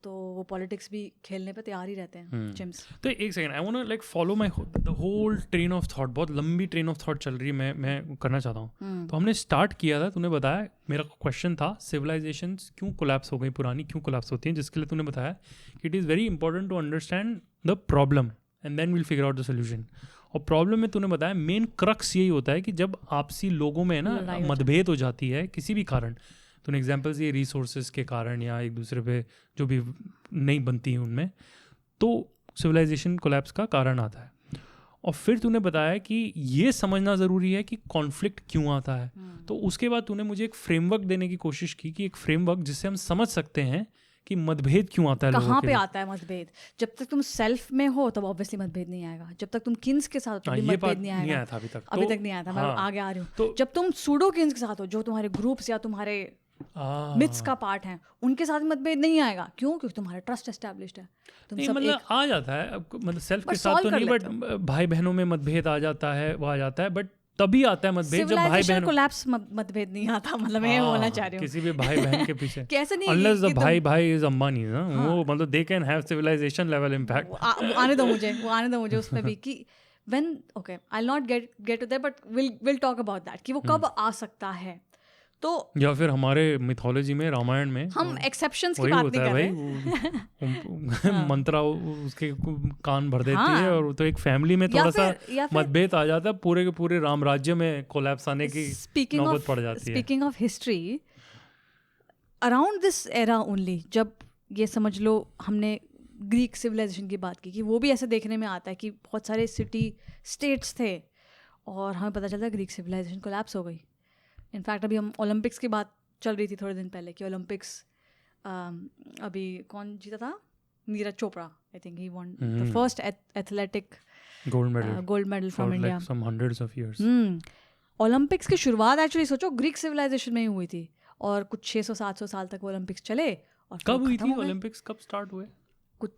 तो वो पॉलिटिक्स भी खेलने पे तैयार ही रहते हैं चिम्स। तो एक second, I want to like follow my the whole train of thought, बहुत लंबी ट्रेन ऑफ थॉट चल रही है, मैं करना चाहता हूँ। तो हमने स्टार्ट किया था, तूने बताया, मेरा क्वेश्चन था सिविलाइजेशंस क्यों कोलैप्स हो गई, पुरानी क्यों कोलैप्स होती हैं, जिसके लिए तूने बताया कि it is very important to understand the problem and then will figure out the solution. और प्रॉब्लम में तूने बताया मेन क्रक्स यही होता है कि जब आपसी लोगों में ना मतभेद हो जाती है किसी भी कारण, तूने एग्जांपल्स ये रिसोर्सेज के कारण या एक दूसरे पे जो भी नहीं बनती हैं उनमें, तो सिविलाइजेशन कोलैप्स का कारण आता है। और फिर तूने बताया कि ये समझना ज़रूरी है कि कॉन्फ्लिक्ट क्यों आता है। तो उसके बाद तूने मुझे एक फ्रेमवर्क देने की कोशिश की कि एक फ्रेमवर्क जिससे हम समझ सकते हैं कि मतभेद क्यों आता है, कहाँ पे आता है मतभेद। जब तक तुम सेल्फ में हो तब ऑब्वियसली मतभेद नहीं आएगा, जब तक तुम किन्स के साथ हो तब मतभेद नहीं आएगा। अभी तक नहीं आया था, मैं आगे आ रही हूँ। तो जब तुम सूडो किन्स के साथ हो, जो तुम्हारे ग्रुप्स या तुम्हारे मिथ्स का पार्ट है, उनके साथ मतभेद नहीं आएगा। क्यों? क्योंकि तुम्हारा ट्रस्ट एस्टैब्लिश्ड है। तुम सब मतलब आ जाता है, मतलब सेल्फ के साथ तो नहीं, बट भाई बहनों में मतभेद आ जाता है, वो आ जाता है, बट तभी आता है मतभेद जब भाई बहन कोलैप्स मतभेद नहीं आता। मतलब मैं बोलना चाह रही हूँ किसी भी भाई बहन के पीछे कैसे नहीं, unless the भाई इज अंबानी ना, वो मतलब they can have civilization level impact। आने दो मुझे उसमें भी कि when okay I'll not get to there but we'll talk about that कि वो कब आ सकता है। तो या फिर हमारे मिथोलॉजी में, रामायण में हम एक्सेप्शंस की बात नहीं कर रहे। मंत्रा उसके कान भर देती है और तो एक फैमिली में थोड़ा सा मतभेद आ जाता है, पूरे के पूरे राम राज्य में कोलैप्स आने की नौबत पड़ जाती है। Speaking of history, around this era only, जब ये समझ लो हमने ग्रीक सिविलाइजेशन की बात की कि वो भी ऐसे देखने में आता है कि बहुत सारे सिटी स्टेट्स थे और हमें पता चलता है ग्रीक सिविलाइजेशन कोलैप्स हो गई। इनफैक्ट अभी हम ओलंपिक्स की बात चल रही थी थोड़े दिन पहले कि ओलंपिक्स अभी कौन जीता था? Neeraj Chopra, I think he won the first athletic gold medal from India some hundreds of years. Olympics की शुरुआत एक्चुअली सोचो ग्रीक सिविलाइजेशन में ही हुई थी और कुछ 600-700 साल तक ओलंपिक्स चले। और कब हुई थी ओलंपिक्स? कब स्टार्ट हुए? कुछ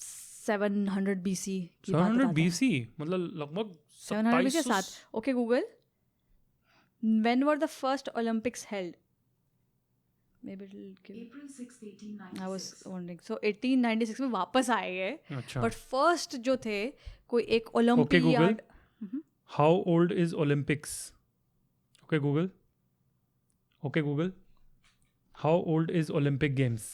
700 BC की 700 BC, मतलब लगभग 700 BC के साथ। Okay Google, when were the first Olympics held? Maybe it'll give April 6, 1896. I was wondering. So 1896 में वापस आए ये। अच्छा। But first जो थे कोई एक olympiad. How old is Olympics? Okay Google. Okay Google. How old is Olympic Games?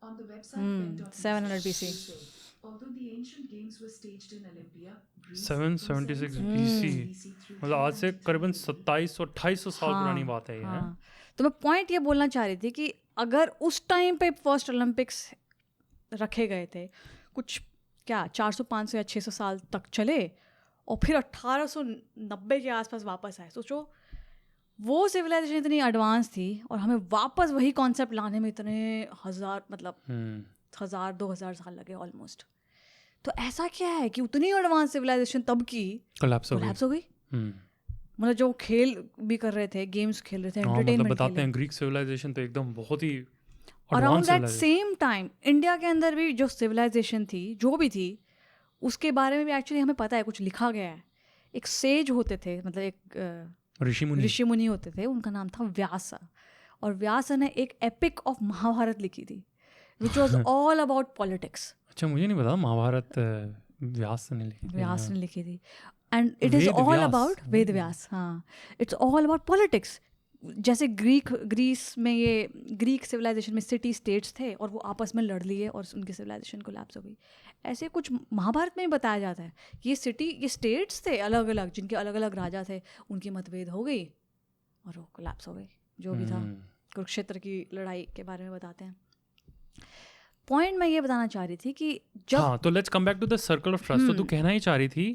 On the website 700 BC. Although the ancient games were staged in Olympia, 776 BC, मतलब आज से करीबन 2700-2800 साल पुरानी बात है ये। तो मैं पॉइंट ये बोलना चाह रही थी कि अगर उस टाइम पे फर्स्ट ओलंपिक्स रखे गए थे, कुछ क्या 400-500 या 600 साल तक चले और फिर 1890 के आसपास वापस आए। सोचो वो सिविलाइजेशन इतनी एडवांस थी और हमें वापस वही कॉन्सेप्ट लाने में इतने हजार, मतलब 1000-2000 साल लगे ऑलमोस्ट। तो ऐसा क्या है कि उतनी एडवांस सिविलाइजेशन तब की कोलैप्स हो गई। मतलब जो खेल भी कर रहे थे, गेम्स खेल रहे थे, एंटरटेनमेंट मतलब बताते हैं ग्रीक सिविलाइजेशन तो एकदम बहुत ही around that same time India के अंदर भी जो सिविलाइजेशन थी, जो भी थी, उसके बारे में भी एक्चुअली हमें पता है, कुछ लिखा गया है। एक सेज होते थे, मतलब एक ऋषि मुनि होते थे, उनका नाम था व्यास, और व्यास ने एक एपिक ऑफ महाभारत लिखी थी which was all about politics। अच्छा, मुझे नहीं पता महाभारत व्यास ने लिखी थी and it is all about Ved Vyas. हाँ, it's all about politics। जैसे ग्रीस में ये ग्रीक सिविलाइजेशन में सिटी स्टेट्स थे और वो आपस में लड़ लिए और उनकी सिविलाइजेशन कोलैप्स हो गई। ऐसे कुछ महाभारत में ही बताया जाता है, ये स्टेट्स थे अलग अलग, जिनके अलग अलग राजा थे, उनकी मतभेद हो गई और वो कोलैप्स हो गई। जो भी था, कुरुक्षेत्र की लड़ाई के बारे में बताते हैं। पॉइंट मैं ये बताना चाह रही थी कि जब तो let's come back to the circle of trust. तो तू कहना ही चाह रही थी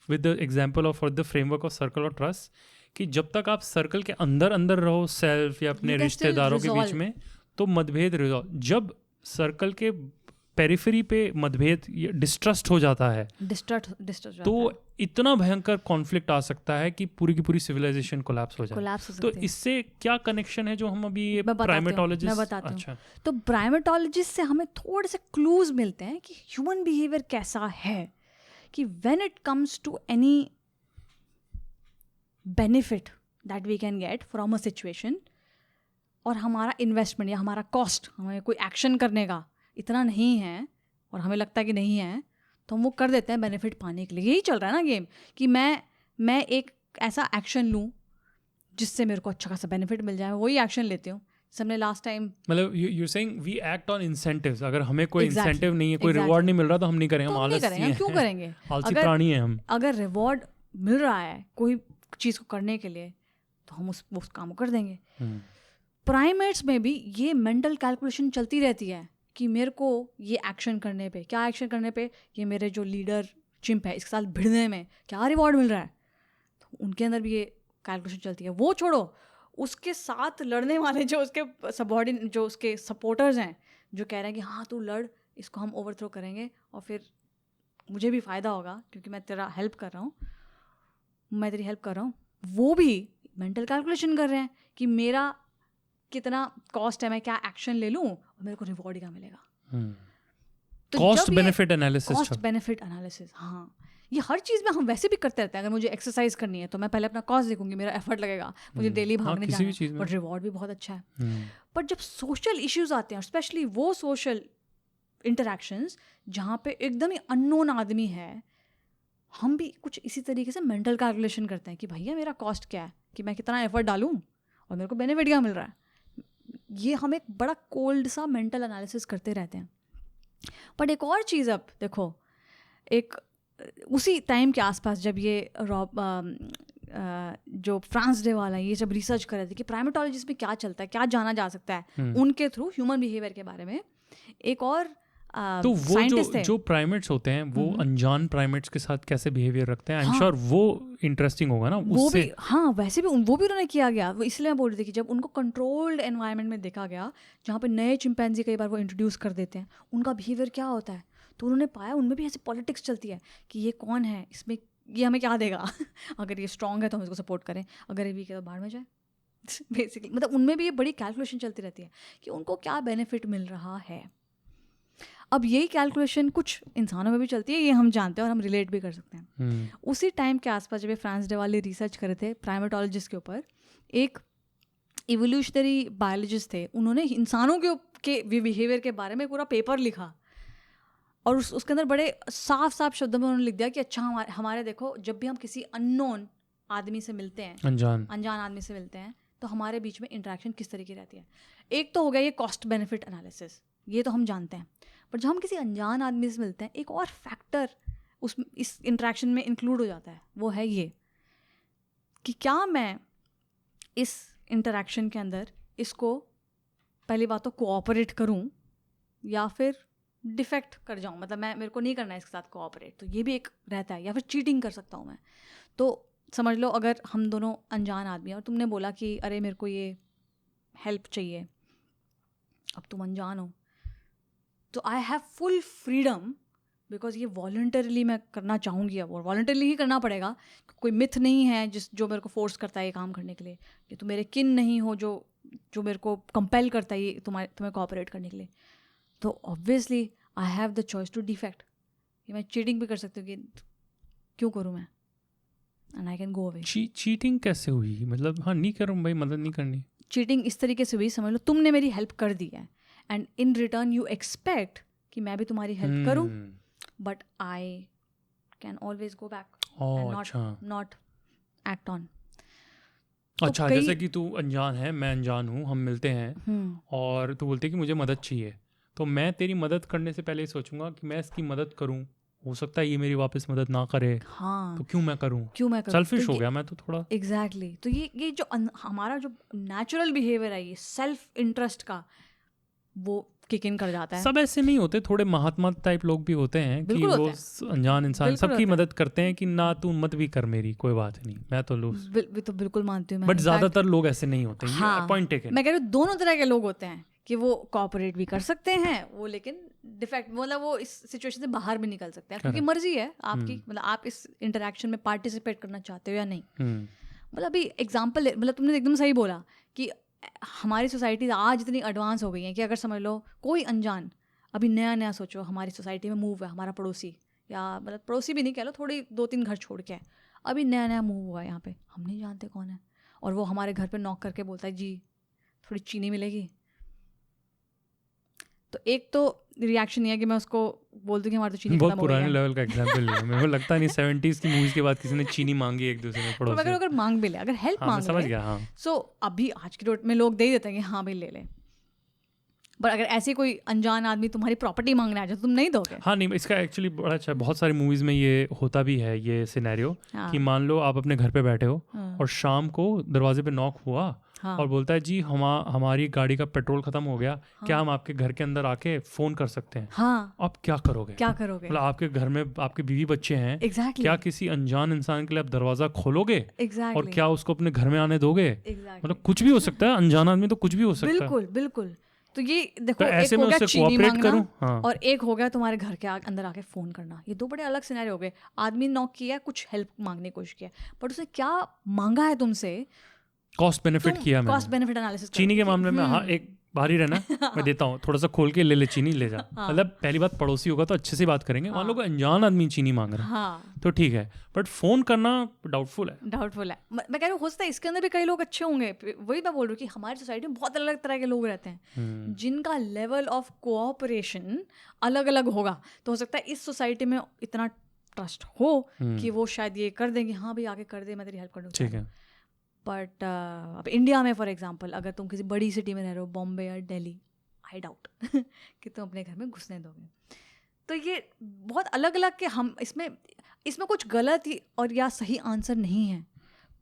with the example of the framework of circle of trust कि जब तक आप सर्कल के अंदर रहो, सेल्फ या अपने रिश्तेदारों के बीच में, तो मतभेद रिजॉल्व। जब सर्कल के पेरिफेरी पे मतभेद डिस्ट्रस्ट हो जाता है, तो इतना भयंकर कॉन्फ्लिक्ट आ सकता है कि पूरी की पूरी सिविलाइजेशन कोलैप्स हो जाए। तो इससे क्या कनेक्शन है जो हम अभी ये प्राइमेटोलॉजिस्ट, मैं बताती हूँ। तो प्राइमेटोलॉजिस्ट से हमें थोड़े से क्लूज मिलते हैं कि ह्यूमन बिहेवियर कैसा है, कि when it comes to any benefit that we can get from a situation, और हमारा इन्वेस्टमेंट या हमारा कॉस्ट, हमें कोई एक्शन करने का इतना नहीं है और हमें लगता है कि नहीं है, तो हम वो कर देते हैं बेनिफिट पाने के लिए. यही चल रहा है ना गेम, कि मैं एक ऐसा एक्शन लूँ जिससे मेरे को अच्छा खासा बेनिफिट मिल जाए, वही एक्शन लेती हूँ. हमने लास्ट टाइम, मतलब you saying we act on incentives. अगर हमें कोई इंसेंटिव नहीं है, कोई रिवॉर्ड नहीं मिल रहा, तो हम नहीं करेंगे. हम आलसी हैं, क्यों करेंगे? आलसी प्राणी हैं हम. अगर रिवॉर्ड मिल रहा है कोई चीज़ को करने के लिए, तो हम उस काम को कर देंगे. प्राइमेट्स में भी ये मेंटल कैलकुलेशन चलती रहती है कि मेरे को ये एक्शन करने पे, क्या एक्शन करने पे, ये मेरे जो लीडर चिंप है इसके साथ भिड़ने में क्या रिवॉर्ड मिल रहा है. तो उनके अंदर भी ये कैलकुलेशन चलती है. वो छोड़ो, उसके साथ लड़ने वाले जो उसके सबऑर्डिनेट, जो उसके सपोर्टर्स हैं, जो कह रहे हैं कि हाँ तू लड़, इसको हम ओवरथ्रो करेंगे और फिर मुझे भी फ़ायदा होगा क्योंकि मैं तेरा हेल्प कर रहा हूँ, मैं तेरी हेल्प कर रहा हूँ. वो भी मेंटल कैलकुलेशन कर रहे हैं कि मेरा कितना कॉस्ट है, मैं क्या एक्शन ले लूँ और मेरे को रिवॉर्ड क्या मिलेगा. तो cost benefit analysis. Cost benefit analysis, हाँ, ये हर चीज़ में हम वैसे भी करते रहते हैं. अगर मुझे एक्सरसाइज करनी है तो मैं पहले अपना कॉस्ट देखूंगी, मेरा एफर्ट लगेगा, मुझे डेली भागने जाना है, बट रिवॉर्ड भी बहुत अच्छा है. बट जब सोशल इश्यूज आते हैं, स्पेशली वो सोशल इंटरेक्शंस जहाँ पे एकदम ही अननोन आदमी है, हम भी कुछ इसी तरीके से मेंटल कैलकुलेशन करते हैं कि भैया मेरा कॉस्ट क्या है, कि मैं कितना एफर्ट डालूँ और मेरे को बेनिफिट क्या मिल रहा है. ये हम एक बड़ा कोल्ड सा मेंटल एनालिसिस करते रहते हैं. बट एक और चीज़, अब देखो, एक उसी टाइम के आसपास जब ये जो फ्रांस डे वाला ये जब रिसर्च कर रहे थे कि प्राइमेटोलॉजिस्ट में क्या चलता है, क्या जाना जा सकता है उनके थ्रू ह्यूमन बिहेवियर के बारे में, एक और तो वो जो प्राइमेट्स होते हैं वो अनजान प्राइमेट्स के साथ कैसे बिहेवियर रखते हैं, आई एम श्योर वो इंटरेस्टिंग होगा ना वो भी. हाँ, वैसे भी वो भी उन्होंने किया गया. वो इसलिए मैं बोल रही थी कि जब उनको कंट्रोल्ड एनवायरनमेंट में देखा गया, जहाँ पे नए चिंपैंजी कई बार वो इंट्रोड्यूस कर देते हैं, उनका बिहेवियर क्या होता है, तो उन्होंने पाया उनमें भी ऐसी पॉलिटिक्स चलती है कि ये कौन है, इसमें ये हमें क्या देगा. अगर ये स्ट्रांग है तो हम इसको सपोर्ट करें, अगर ये वीक है तो बाहर में जाए. बेसिकली मतलब उनमें भी ये बड़ी कैलकुलेशन चलती रहती है कि उनको क्या बेनिफिट मिल रहा है. अब यही कैलकुलेशन कुछ इंसानों में भी चलती है, ये हम जानते हैं और हम रिलेट भी कर सकते हैं. उसी टाइम के आसपास जब ये फ्रांस डे वाले रिसर्च करे थे प्राइमेटोलॉजिस्ट के ऊपर, एक इवोल्यूशनरी बायोलॉजिस्ट थे, उन्होंने इंसानों के बिहेवियर के बारे में पूरा पेपर लिखा और उसके अंदर बड़े साफ साफ शब्दों में उन्होंने लिख दिया कि अच्छा हमारे देखो, जब भी हम किसी अननोन आदमी से मिलते हैं, अनजान आदमी से मिलते हैं, तो हमारे बीच में इंटरेक्शन किस तरीके की रहती है. एक तो हो गया ये कॉस्ट बेनिफिट एनालिसिस, ये तो हम जानते हैं. पर जब हम किसी अनजान आदमी से मिलते हैं, एक और फैक्टर इस इंटरेक्शन में इंक्लूड हो जाता है. वो है ये कि क्या मैं इस इंटरेक्शन के अंदर इसको पहली बात तो कोऑपरेट करूं या फिर डिफेक्ट कर जाऊं, मतलब मेरे को नहीं करना है इसके साथ कोऑपरेट, तो ये भी एक रहता है. या फिर चीटिंग कर सकता हूं मैं. तो समझ लो अगर हम दोनों अनजान आदमी हैं और तुमने बोला कि अरे मेरे को ये हेल्प चाहिए, अब तुम अनजान हो, तो I have full freedom, because ये वॉलंटरली मैं करना चाहूँगी. अब और वॉलंटरली ही करना पड़ेगा, कोई मिथ नहीं है जो मेरे को फोर्स करता है ये काम करने के लिए, कि तुम मेरे किन नहीं हो जो मेरे को कंपेल करता है ये तुम्हें कोऑपरेट करने के लिए. तो obviously I have the choice to defect. कि मैं चीटिंग भी कर सकती हूँ कि क्यों करूँ मैं, and I can go away. Cheating कैसे हुई, मतलब हाँ नहीं करूँ भाई, मदद नहीं करनी. चीटिंग इस तरीके से हुई, समझ लो तुमने मेरी हेल्प कर दी है and in return you expect कि मैं भी तुम्हारी हेल्प करूं, but I can always go back and not act on. अच्छा, जैसे कि तू अनजान है, मैं अनजान हूँ, हम मिलते हैं और तू बोलती है कि मुझे मदद चाहिए, तो मैं तेरी मदद करने से पहले सोचूंगा कि मैं इसकी मदद करूँ, हो सकता है ये मेरी वापस मदद ना करे. हाँ, तो क्यों मैं करूँ, सेल्फिश हो गया मैं तो थोड़ा. एग्जैक्टली. तो ये जो हमारा जो नेचुरल बिहेवियर है, ये सेल्फ इंटरेस्ट का, वो किक इन कर जाता है. सब ऐसे नहीं होते, थोड़े महात्मा टाइप लोग भी होते हैं कि वो अनजान इंसान सबकी मदद करते हैं कि ना तू मत भी कर मेरी, कोई बात नहीं, मैं तो तो बिल्कुल मानती हूँ, बट ज्यादातर लोग ऐसे नहीं होते. हाँ, पॉइंट टेकन. मैं कह रही हूँ दोनों तरह के लोग होते हैं कि वो कोऑपरेट भी कर सकते हैं, वो लेकिन डिफेक्ट, मतलब वो इस सिचुएशन से बाहर भी निकल सकते हैं, क्योंकि मर्जी है आपकी, मतलब आप इस इंटरेक्शन में पार्टिसिपेट करना चाहते हो या नहीं. मतलब अभी एग्जाम्पल, मतलब तुमने एकदम सही बोला कि हमारी सोसाइटी आज इतनी एडवांस हो गई है कि अगर समझ लो कोई अनजान अभी नया सोचो हमारी सोसाइटी में मूव है, हमारा पड़ोसी, या मतलब पड़ोसी भी नहीं कह लो, थोड़ी 2-3 घर छोड़ के अभी नया मूव हुआ है यहाँ पे, हम नहीं जानते कौन है, और वो हमारे घर पे नॉक करके बोलता है जी थोड़ी चीनी मिलेगी। तो एक तो रिएक्शन नहीं है कि मैं उसको बोल दूं कि हमारे तो चीनी बहुत खत्म हो गई पुराने है। लेवल का एग्जांपल है, मेरे को लगता नहीं 70s की मूवीज के बाद किसी ने चीनी मांगी एक दूसरे में पड़ोस तो से। अगर मांग भी ले, अगर हेल्प हाँ, मैं मांग समझ ले, गया। हाँ, सो अभी आज की डेट में लोग दे ही देते हैं कि हाँ भाई ले ले। पर अगर ऐसे कोई अनजान आदमी तुम्हारी प्रॉपर्टी मांगने आ जाए तो तुम नहीं दोगे। हाँ, नहीं इसका एक्चुअली बड़ा अच्छा है, बहुत सारी मूवीज में ये होता भी है ये सिनेरियो हाँ। कि मान लो आप अपने घर पे बैठे हो हाँ। और शाम को दरवाजे पे नॉक हुआ हाँ। और बोलता है जी हमारी गाड़ी का पेट्रोल खत्म हो गया, हाँ। क्या हम आपके घर के अंदर आके फोन कर सकते हैं? हाँ। आप क्या करोगे? क्या करोगे? मतलब आपके घर में आपके बीवी बच्चे हैं, Exactly. क्या किसी अनजान इंसान के लिए आप दरवाजा खोलोगे? Exactly. और क्या उसको अपने घर में आने दोगे? Exactly. मतलब कुछ भी हो सकता है, अनजान आदमी तो कुछ भी हो सकता है। बिल्कुल बिल्कुल। तो ये देखो, तो ऐसे एक में हो गया उससे चीनी कोऑपरेट मांगना, करूं। हाँ। और एक हो गया तुम्हारे घर के अंदर आके फोन करना। ये दो बड़े अलग सिनेरियो हो गए। आदमी नॉक किया, कुछ हेल्प मांगने की कोशिश किया, बट उसने क्या मांगा है तुमसे? कॉस्ट बेनिफिट किया मैंने। कॉस्ट बेनिफिट एनालिसिस चीनी के मामले में हाँ, एक बाहरी रहना, मैं देता हूँ थोड़ा सा खोल के ले चीनी ले जा। मतलब पहली बात पड़ोसी होगा तो अच्छे से बात करेंगे। मान लो कोई अनजान आदमी चीनी मांग रहा है, हाँ, तो ठीक है, बट फोन करना डाउटफुल है। डाउटफुल है। मैं कह रही हूँ हो सकता है इसके अंदर भी कई लोग अच्छे होंगे। वही मैं बोल रही हूँ कि हमारी सोसाइटी में बहुत अलग तरह के लोग रहते हैं जिनका लेवल ऑफ कोऑपरेशन अलग अलग होगा। तो हो सकता है इस सोसाइटी में इतना ट्रस्ट हो कि वो शायद ये कर देंगे, हाँ भाई आगे कर दे, मैं तेरी हेल्प कर दूँ। ठीक है। बट अब इंडिया में फॉर एग्जांपल अगर तुम किसी बड़ी सिटी में रह रहे हो, बॉम्बे या दिल्ली, आई डाउट कि तुम अपने घर में घुसने दोगे। तो ये बहुत अलग अलग के हम इसमें कुछ गलत ही और या सही आंसर नहीं है।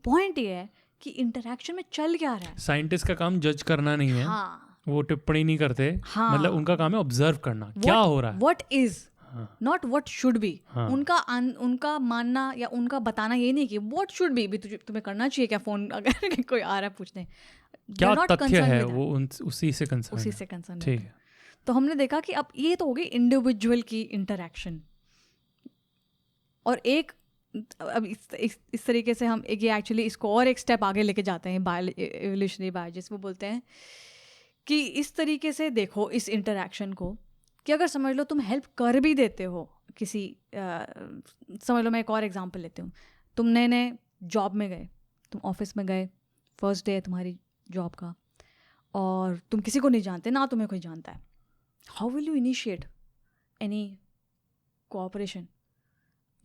पॉइंट ये है कि इंटरेक्शन में चल क्या रहा है। साइंटिस्ट का काम जज करना नहीं है। हाँ, वो टिप्पणी नहीं करते। हाँ, मतलब उनका काम है ऑब्जर्व करना क्या हो रहा है, व्हाट इज, हाँ, नॉट व्हाट शुड बी। हाँ, उनका मानना या उनका बताना ये नहीं कि व्हाट शुड बी भी तुम्हें करना चाहिए क्या फोन अगर कोई आ रहा है पूछने, क्या तथ्य है वो उसी से कंसर्न। ठीक है। तो हमने देखा कि अब ये तो हो गई इंडिविजुअल की इंटरेक्शन, और एक अब इस तरीके से हम ये एक्चुअली इसको और एक स्टेप आगे लेके जाते हैं एवोल्यूशनरी बायोलॉजिस्ट। वो बोलते हैं कि इस तरीके से देखो इस इंटरेक्शन को कि अगर समझ लो तुम हेल्प कर भी देते हो किसी समझ लो, मैं एक और एग्जांपल लेती हूँ। तुम नए जॉब में गए, तुम ऑफिस में गए, फर्स्ट डे है तुम्हारी जॉब का, और तुम किसी को नहीं जानते, ना तुम्हें कोई जानता है। How will you initiate any cooperation?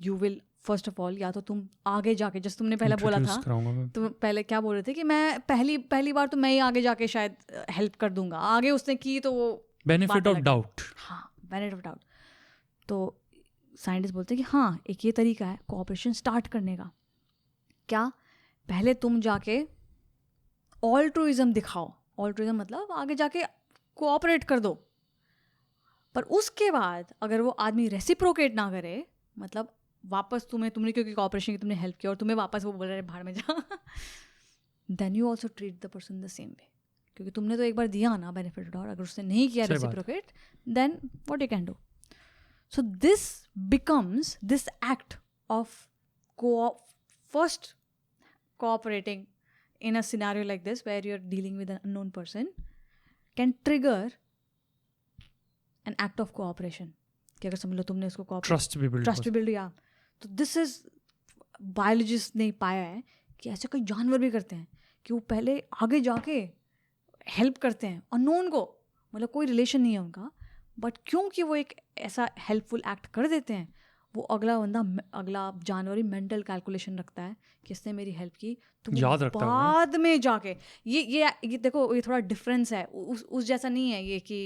You will first of all, या तो तुम आगे जाके, जैसे तुमने पहले बोला था, तुम पहले क्या बोल रहे थे कि मैं पहली बार तो मैं ही आगे जाके शायद हेल्प कर दूंगा, आगे उसने की तो वो बेनिफिट ऑफ डाउट। हाँ, बेनिफिट ऑफ डाउट। तो साइंटिस्ट बोलते हैं कि हाँ, एक ये तरीका है कोऑपरेशन स्टार्ट करने का। क्या? पहले तुम जाके ऑल्ट्रुइज्म दिखाओ। ऑल्ट्रुइज्म मतलब आगे जाके कोऑपरेट कर दो, पर उसके बाद अगर वो आदमी रेसिप्रोकेट ना करे, मतलब वापस तुमने क्योंकि कोऑपरेशन की तुमने हेल्प किया और तुम्हें वापस वो बोल रहे भाड़ में जा, then you also treat the person the same way, क्योंकि तुमने तो एक बार दिया ना बेनिफिट, और अगर उसने नहीं किया reciprocate, then what you can do. So this becomes this act of first cooperating in a scenario like this where you're dealing with an unknown person can trigger an act of cooperation. कि अगर समझ लो तुमने उसको trust भी build किया, तो this is biologist ने पाया है कि ऐसे कई जानवर भी करते हैं कि वो पहले आगे जाके हेल्प करते हैं अननोन को, मतलब कोई रिलेशन नहीं है उनका, बट क्योंकि वो एक ऐसा हेल्पफुल एक्ट कर देते हैं, वो अगला जानवर ही मेंटल कैलकुलेशन रखता है कि इसने मेरी हेल्प की, तो याद रखता है बाद में जाके ये देखो, ये थोड़ा डिफरेंस है, उस जैसा नहीं है ये कि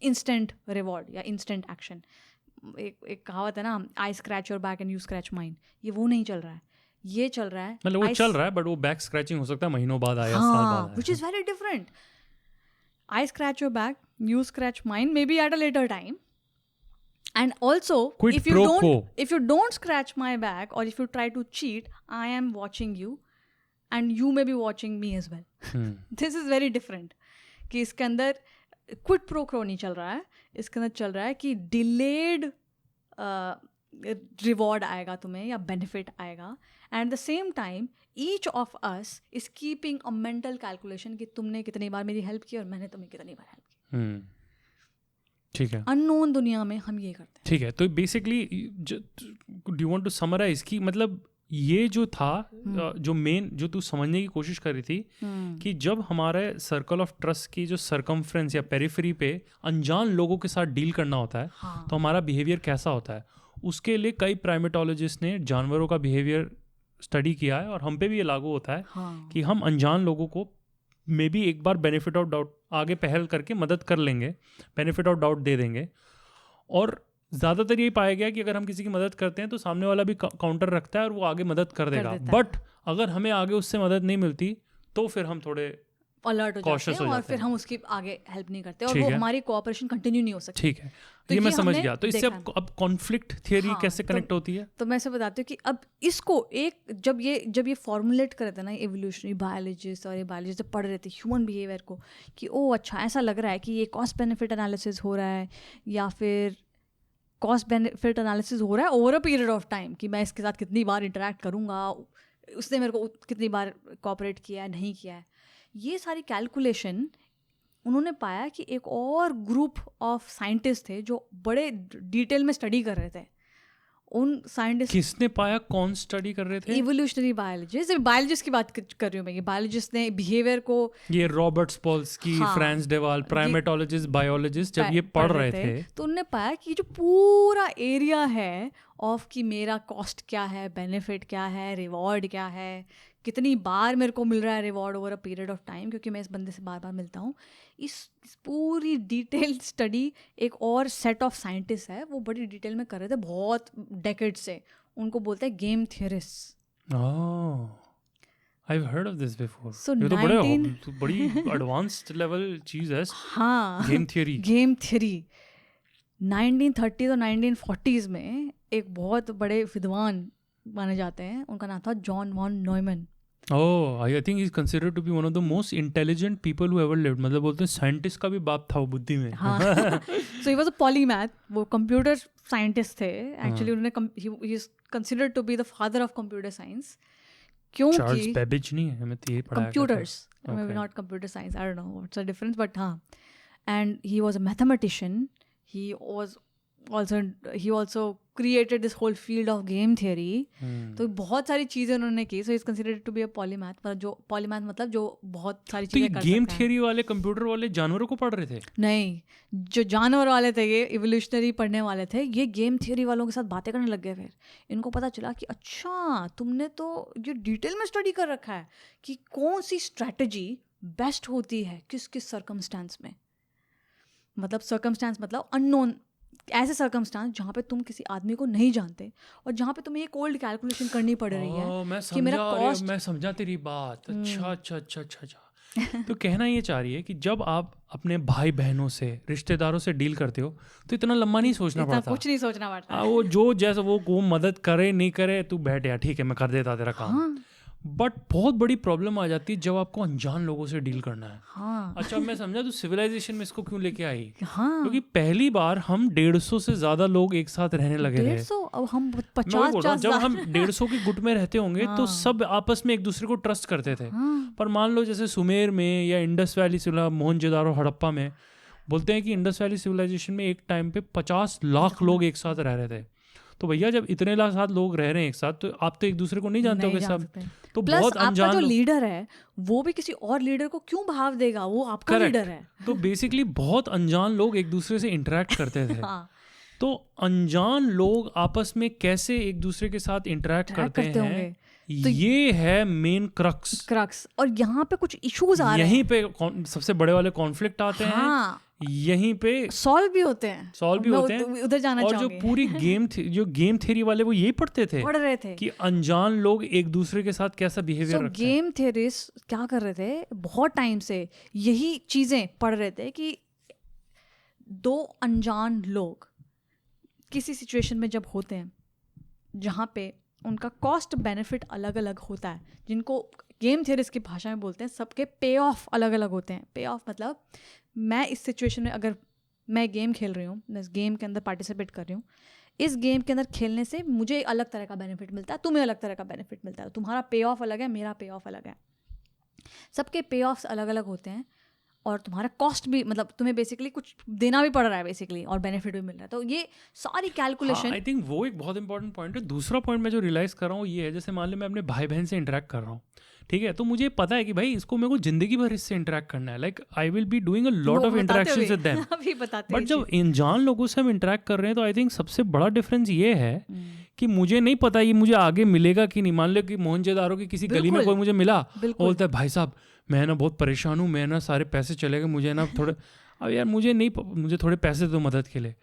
इंस्टेंट रिवॉर्ड या इंस्टेंट एक्शन। एक कहावत है ना, आई scratch your back and you scratch mine, ये वो नहीं चल रहा है, ये चल रहा है, मतलब वो चल रहा है, बट वो बैक स्क्रैचिंग हो सकता है महीनों बाद आया, साल बाद आया, which is very different. I scratch your back, you scratch mine, maybe at a later time. And also, if you don't scratch my back, or if you try to cheat, I am watching you and you may be watching me as well. This is very different. कि इसके अंदर quid pro quo नहीं चल रहा है, इसके अंदर चल रहा है कि delayed reward आएगा तुम्हें या benefit आएगा, and at the same time each of us is keeping a mental calculation कि तुमने कितनी बार मेरी हेल्प की और मैंने तुम्हें कितनी बार हेल्प की. ठीक है. अननोन दुनिया में हम ये करते हैं. ठीक है, तो basically do you want to summarise कि मतलब ये जो था जो मेन जो तू समझने की कोशिश कर रही थी कि जब हमारे सर्कल ऑफ ट्रस्ट की जो सरकमफ्रेंस या पेरिफेरी पे अनजान लोगों के साथ डील करना होता है, तो हमारा बिहेवियर कैसा होता है, उसके लिए कई प्राइमेटोलॉजिस्ट ने जानवरों का बिहेवियर स्टडी किया है और हम पे भी ये लागू होता है कि हम अनजान लोगों को मे बी एक बार बेनिफिट ऑफ डाउट आगे पहल करके मदद कर लेंगे, बेनिफिट ऑफ डाउट दे देंगे। और ज़्यादातर यही पाया गया कि अगर हम किसी की मदद करते हैं तो सामने वाला भी काउंटर रखता है और वो आगे मदद कर देगा। बट अगर हमें आगे उससे मदद नहीं मिलती तो फिर हम थोड़े अलर्ट हो जाते हैं और फिर हम उसकी आगे हेल्प नहीं करते और वो हमारी कोऑपरेशन कंटिन्यू नहीं हो सकती। ठीक है, तो ये मैं समझ गया। तो इससे अब कॉन्फ्लिक्ट थियरी कैसे कनेक्ट होती है? तो मैं ऐसे बताती हूँ कि अब इसको एक जब ये फॉर्मुलेट कर रहे थे ना एवोल्यूशनरी बायोलॉजिस्ट और ये बायोलॉजिस्ट जब पढ़ रहे थे ह्यूमन बिहेवियर को कि ओ अच्छा ऐसा लग रहा है कि ये कॉस्ट बेनिफिट एनालिसिस हो रहा है या फिर कॉस्ट बेनिफिट एनालिसिस हो रहा है over a period of time कि मैं इसके साथ कितनी बार इंटरेक्ट करूँगा, उसने मेरे को कितनी बार कोऑपरेट किया है नहीं किया है, ये सारी कैलकुलेशन उन्होंने पाया कि एक और ग्रुप ऑफ साइंटिस्ट थे जो बड़े डिटेल में स्टडी कर रहे थे। उन साइंटिस्ट किसने पाया? कौन स्टडी कर रहे थे? इवोल्यूशनरी बायोलॉजिस्ट की बात कर रही हूँ मैं। ये बायोलॉजिस्ट ने बिहेवियर को, ये Robert Sapolsky, Frans de Waal, primatologist, biologist जब ये पढ़ रहे थे तो उन्होंने पाया कि जो पूरा एरिया है ऑफ कि मेरा कॉस्ट क्या है, बेनिफिट क्या है, रिवॉर्ड क्या है, कितनी बार मेरे को मिल रहा है reward over a period of time क्योंकि मैं इस बंदे से बार बार मिलता हूँ, इस पूरी डिटेल्ड स्टडी एक और सेट ऑफ साइंटिस्ट है वो बड़ी डिटेल में कर रहे थे बहुत डेकेड से। उनको बोलते हैं game theorist. I've heard of this before. So ये तो बड़ी एडवांस्ड लेवल चीज है। हाँ, गेम थियरी। 1930 और 1940s में एक बहुत बड़े विद्वान माने जाते हैं, उनका नाम था John von Neumann. Oh, I think he's considered to be one of the most intelligent people who ever lived. मतलब बोलते हैं साइंटिस्ट का भी बाप था वो बुद्धि में। हाँ, so he was a polymath, वो कंप्यूटर साइंटिस्ट थे एक्चुअली। उन्होंने he is considered to be the father of computer science क्योंकि चार्ल्स बेबेज नहीं है, हमें तो ये पढ़ाया computers, maybe not computer science, I don't know what's the difference, but हाँ, and he was a mathematician. He also created this whole field of game theory. तो बहुत सारी चीजें उन्होंने की। So he's considered to be a polymath, पर जो polymath मतलब जो बहुत सारी चीजें कर सकता है। गेम थियरी वाले कंप्यूटर वाले जानवरों को पढ़ रहे थे? नहीं, जो जानवर वाले थे ये इवोल्यूशनरी पढ़ने वाले थे, ये गेम थियरी वालों के साथ बातें करने लग गए। फिर इनको पता चला कि अच्छा तुमने तो ये डिटेल में स्टडी कर रखा है कि कौन सी स्ट्रैटेजी बेस्ट होती है किस किस सर्कमस्टांस में। मतलब सर्कमस्टांस मतलब अननोन, ऐसे सर्कमस्टांस जहाँ पे तुम किसी आदमी को नहीं जानते और जहाँ पे तुम्हें ये कोल्ड कैलकुलेशन करनी पड़ रही है कि मेरा कॉस्ट। मैं समझा तेरी बात। अच्छा। तो कहना ये चाह रही है कि जब आप अपने भाई बहनों से, रिश्तेदारों से डील करते हो तो इतना लंबा नहीं सोचना पड़ता, कुछ नहीं सोचना पड़ता। वो जो जैसा वो मदद करे नहीं करे, तू बैठ यार ठीक है मैं कर देता तेरा काम। बट बहुत बड़ी प्रॉब्लम आ जाती है जब आपको अनजान लोगों से डील करना है। हाँ। अच्छा मैं समझा तू सिविलाइजेशन में इसको क्यों लेके आई। हाँ। क्योंकि पहली बार हम 150 से ज्यादा लोग एक साथ रहने लगे थे। 150, अब हम 50 जब हम 150 के गुट में रहते होंगे तो सब आपस में एक दूसरे को ट्रस्ट करते थे। पर मान लो जैसे सुमेर में या इंडस वैली मोहनजोदारो हड़प्पा में, बोलते हैं कि इंडस वैली सिविलाइजेशन में एक टाइम पे 50 लाख लोग एक साथ रह रहे थे। तो भैया जब इतने साथ लोग रह रहे हैं एक साथ तो आप तो एक दूसरे को नहीं जानते होगे सब। तो बहुत अनजान जो लीडर है वो भी किसी और लीडर को क्यों भाव देगा, वो आपका लीडर है। तो बेसिकली बहुत अनजान लोग एक दूसरे से इंटरेक्ट करते थे। तो अनजान लोग आपस में कैसे एक दूसरे के साथ इंटरेक्ट करते हैं, तो ये है मेन क्रक्स। और यहाँ पे कुछ इश्यूज आ रहे हैं, यहीं पे सबसे बड़े वाले कॉन्फ्लिक्ट आते हैं, यहीं पे सॉल्व भी होते हैं। उधर जाना और जो पूरी गेम थ्योरी वाले वो यही पढ़ रहे थे कि अनजान लोग एक दूसरे के साथ कैसा बिहेवियर रखते हैं। गेम थ्योरिस्ट क्या कर रहे थे, बहुत टाइम से यही चीजें पढ़ रहे थे कि दो अनजान लोग किसी सिचुएशन में जब होते हैं जहाँ पे उनका कॉस्ट बेनिफिट अलग अलग होता है, जिनको गेम थ्योरिस्ट की भाषा में बोलते हैं सबके पे ऑफ अलग अलग होते हैं। पे ऑफ मतलब मैं इस सिचुएशन में अगर मैं गेम खेल रही हूँ, मैं इस गेम के अंदर पार्टिसिपेट कर रही हूँ, इस गेम के अंदर खेलने से मुझे अलग तरह का बेनिफिट मिलता है, तुम्हें अलग तरह का बेनिफिट मिलता है। तुम्हारा पे ऑफ अलग है, मेरा पे ऑफ अलग है, सबके पे ऑफ्स अलग अलग होते हैं। और तुम्हारा कॉस्ट भी, मतलब तुम्हें बेसिकली कुछ देना भी पड़ रहा है बेसिकली, और बेनिफिट भी मिल रहा है। तो ये सारी कैलकुलेशन, आई थिंक वो एक बहुत इंपॉर्टेंट पॉइंट है। दूसरा पॉइंट मैं जो रियलाइज़ कर रहा हूँ ये है, जैसे मान लो मैं अपने भाई बहन से इंटरेक्ट कर रहा हूँ, ठीक है, तो मुझे पता है कि भाई इसको मेरे को जिंदगी भर इससे इंटरेक्ट करना है, like I will be doing a lot of interactions with them. But जब अनजान लोगों से हम इंटरेक्ट कर रहे हैं तो आई थिंक सबसे बड़ा डिफरेंस ये है कि मुझे नहीं पता ये मुझे आगे मिलेगा कि नहीं। मान लो कि मोहनजोदारो की किसी गली में कोई मुझे मिला, बोलता है भाई साहब मैं ना बहुत परेशान हूँ, मैं ना सारे पैसे चले गए, मुझे ना थोड़े अब यार मुझे थोड़े पैसे दो मदद के लिए।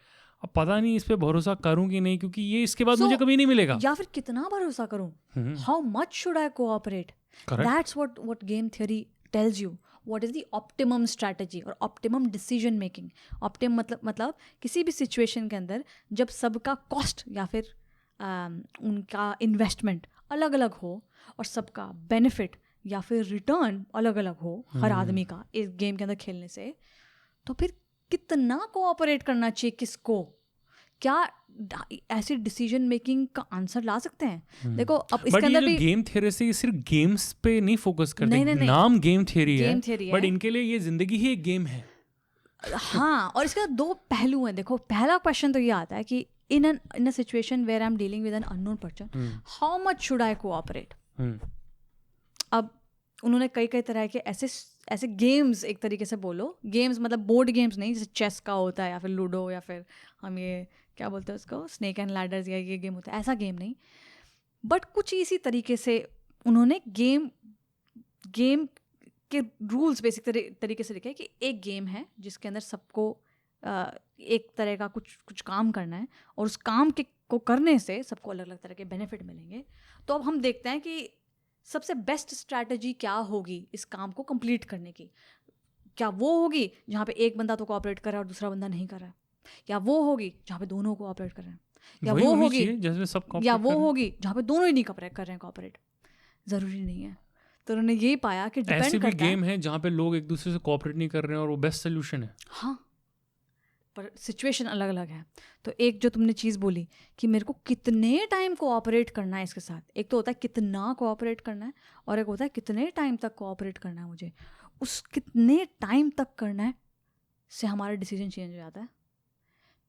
अब पता नहीं इस पे भरोसा करूं कि नहीं, क्योंकि ये इसके बाद मुझे कभी नहीं मिलेगा, या फिर कितना भरोसा करूं, how much should I cooperate. That's what game theory tells you, what is the optimum strategy और ऑप्टिमम डिसीजन मेकिंग। ऑप्टिमम मतलब किसी भी सिचुएशन के अंदर जब सबका कॉस्ट या फिर उनका इन्वेस्टमेंट अलग अलग हो और सबका बेनिफिट या फिर रिटर्न अलग अलग हो हर आदमी का इस गेम के अंदर खेलने से, तो फिर कितना कोऑपरेट करना चाहिए किसको। क्या ऐसी डिसीजन मेकिंग का आंसर ला सकते हैं? देखो अब इसके अंदर भी गेम थ्योरी से सिर्फ गेम्स पे नहीं फोकस करते, नाम गेम थ्योरी है, बट इनके लिए ये जिंदगी ही एक गेम है। हाँ, और इसके दो पहलू हैं। देखो पहला क्वेश्चन तो ये आता है कि in a situation where I am dealing with an unknown person, how much should I cooperate. अब उन्होंने कई तरह के ऐसे गेम्स, एक तरीके से बोलो गेम्स मतलब बोर्ड गेम्स नहीं, जैसे चेस का होता है या फिर लूडो या फिर हम ये क्या बोलते हैं उसको स्नेक एंड लैडर्स, या ये गेम होता है, ऐसा गेम नहीं, बट कुछ इसी तरीके से उन्होंने गेम के रूल्स बेसिक तरीके से लिखे कि एक गेम है जिसके अंदर सबको एक तरह का कुछ काम करना है, और उस काम को करने से सबको अलग अलग तरह के बेनिफिट मिलेंगे। तो अब हम देखते हैं कि सबसे बेस्ट स्ट्रैटेजी क्या होगी इस काम को कंप्लीट करने की। क्या वो होगी जहाँ पे एक बंदा तो कोऑपरेट कर रहा है और दूसरा बंदा नहीं कर रहा है, या वो होगी जहाँ पे दोनों कोऑपरेट कर रहे हैं, या वो होगी जहाँ पे दोनों ही नहीं कर रहे हैं कोऑपरेट। ज़रूरी नहीं है। तो उन्होंने यही पाया कि डिपेंड करता है। ऐसी भी गेम है जहाँ पे लोग एक दूसरे से कोऑपरेट नहीं कर रहे हैं और वो बेस्ट सोल्यूशन है। हाँ, पर सिचुएशन अलग अलग है। तो एक जो तुमने चीज़ बोली कि मेरे को कितने टाइम कोऑपरेट करना है इसके साथ, एक तो होता है कितना कोऑपरेट करना है और एक होता है कितने टाइम तक कोऑपरेट करना है मुझे। उस कितने टाइम तक करना है से हमारा डिसीजन चेंज हो जाता है।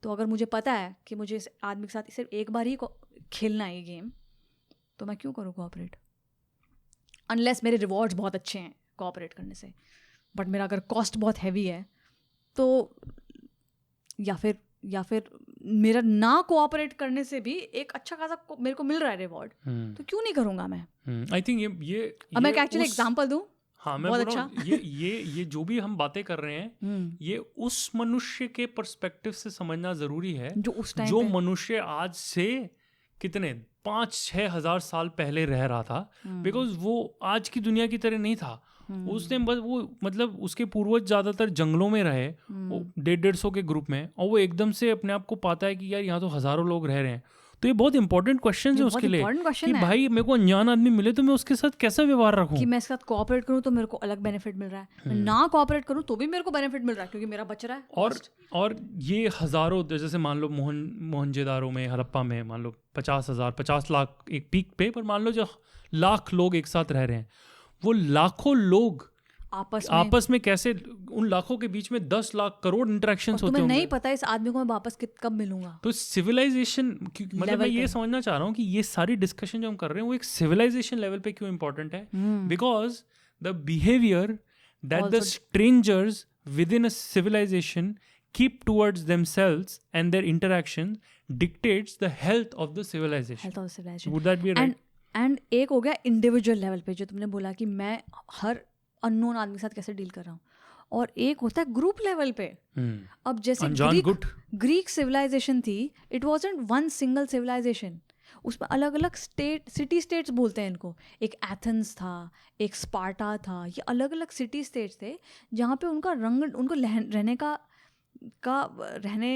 तो अगर मुझे पता है कि मुझे इस आदमी के साथ सिर्फ एक बार ही खेलना है ये गेम, तो मैं क्यों करूँ कोऑपरेट, अनलेस मेरे रिवॉर्ड्स बहुत अच्छे हैं कोऑपरेट करने से। बट मेरा अगर कॉस्ट बहुत हैवी है तो या फिर मेरा ना कोऑपरेट करने से भी एक अच्छा खासा मेरे को मिल रहा है रिवॉर्ड, तो क्यों नहीं करूँगा मैं। आई थिंक ये अब मैं एक्चुअली एग्जांपल दूं। हाँ, मैं बहुत अच्छा ये जो भी हम बातें कर रहे हैं ये उस मनुष्य के पर्सपेक्टिव से समझना जरूरी है जो उस टाइम जो मनुष्य आज से कितने 5-6 हज़ार साल पहले रह रहा था। बिकॉज वो आज की दुनिया की तरह नहीं था। उस टाइम बस वो मतलब उसके पूर्वज ज़्यादातर जंगलों में रहे 150-150 के ग्रुप में, और वो एकदम से अपने आप को पाता है कि यार यहाँ तो हज़ारों लोग रह रहे हैं। तो ये बहुत इंपॉर्टेंट क्वेश्चन है उसके लिए कि भाई मेरे को अनजान आदमी मिले तो मैं उसके साथ कैसा व्यवहार रखूं, कि मैं इसके साथ कोऑपरेट करूं तो मेरे को अलग बेनिफिट मिल रहा है, ना कोऑपरेट करूं तो भी मेरे को बेनिफिट मिल रहा है क्योंकि मेरा बच रहा है। और ये हज़ारों, जैसे मान लो मोहनजोदारो में, हड़प्पा में मान लो 50 लाख एक पीक पे, पर मान लो जो लाख लोग एक साथ रह रहे हैं, वो लाखों लोग आपस में कैसे, उन लाखों के बीच में 10 लाख करोड़ इंटरेक्शंस होते हैं। तुम्हें नहीं पता इस आदमी को मैं वापस कब मिलूंगा। तो सिविलाइजेशन मतलब मैं ये समझना चाह रहा हूँ कि ये सारी डिस्कशन जो हम कर रहे हैं वो एक सिविलाइजेशन लेवल पे क्यों इंपॉर्टेंट है। Because the behaviour that the strangers within a civilisation keep towards themselves and their interaction dictates the health of the civilization. Would that be right? And एक हो गया इंडिविजुअल लेवल पे जो तुमने बोला कि मैं हर अननोन आदमी के साथ कैसे डील कर रहा हूँ, और एक होता है ग्रुप लेवल पे। अब जैसे ग्रीक सिविलाइजेशन थी, it wasn't one single civilisation, उसमें अलग अलग सिटी स्टेट्स बोलते हैं इनको। एक एथेंस था, एक स्पार्टा था, ये अलग अलग सिटी स्टेट्स थे जहाँ पे उनको रहने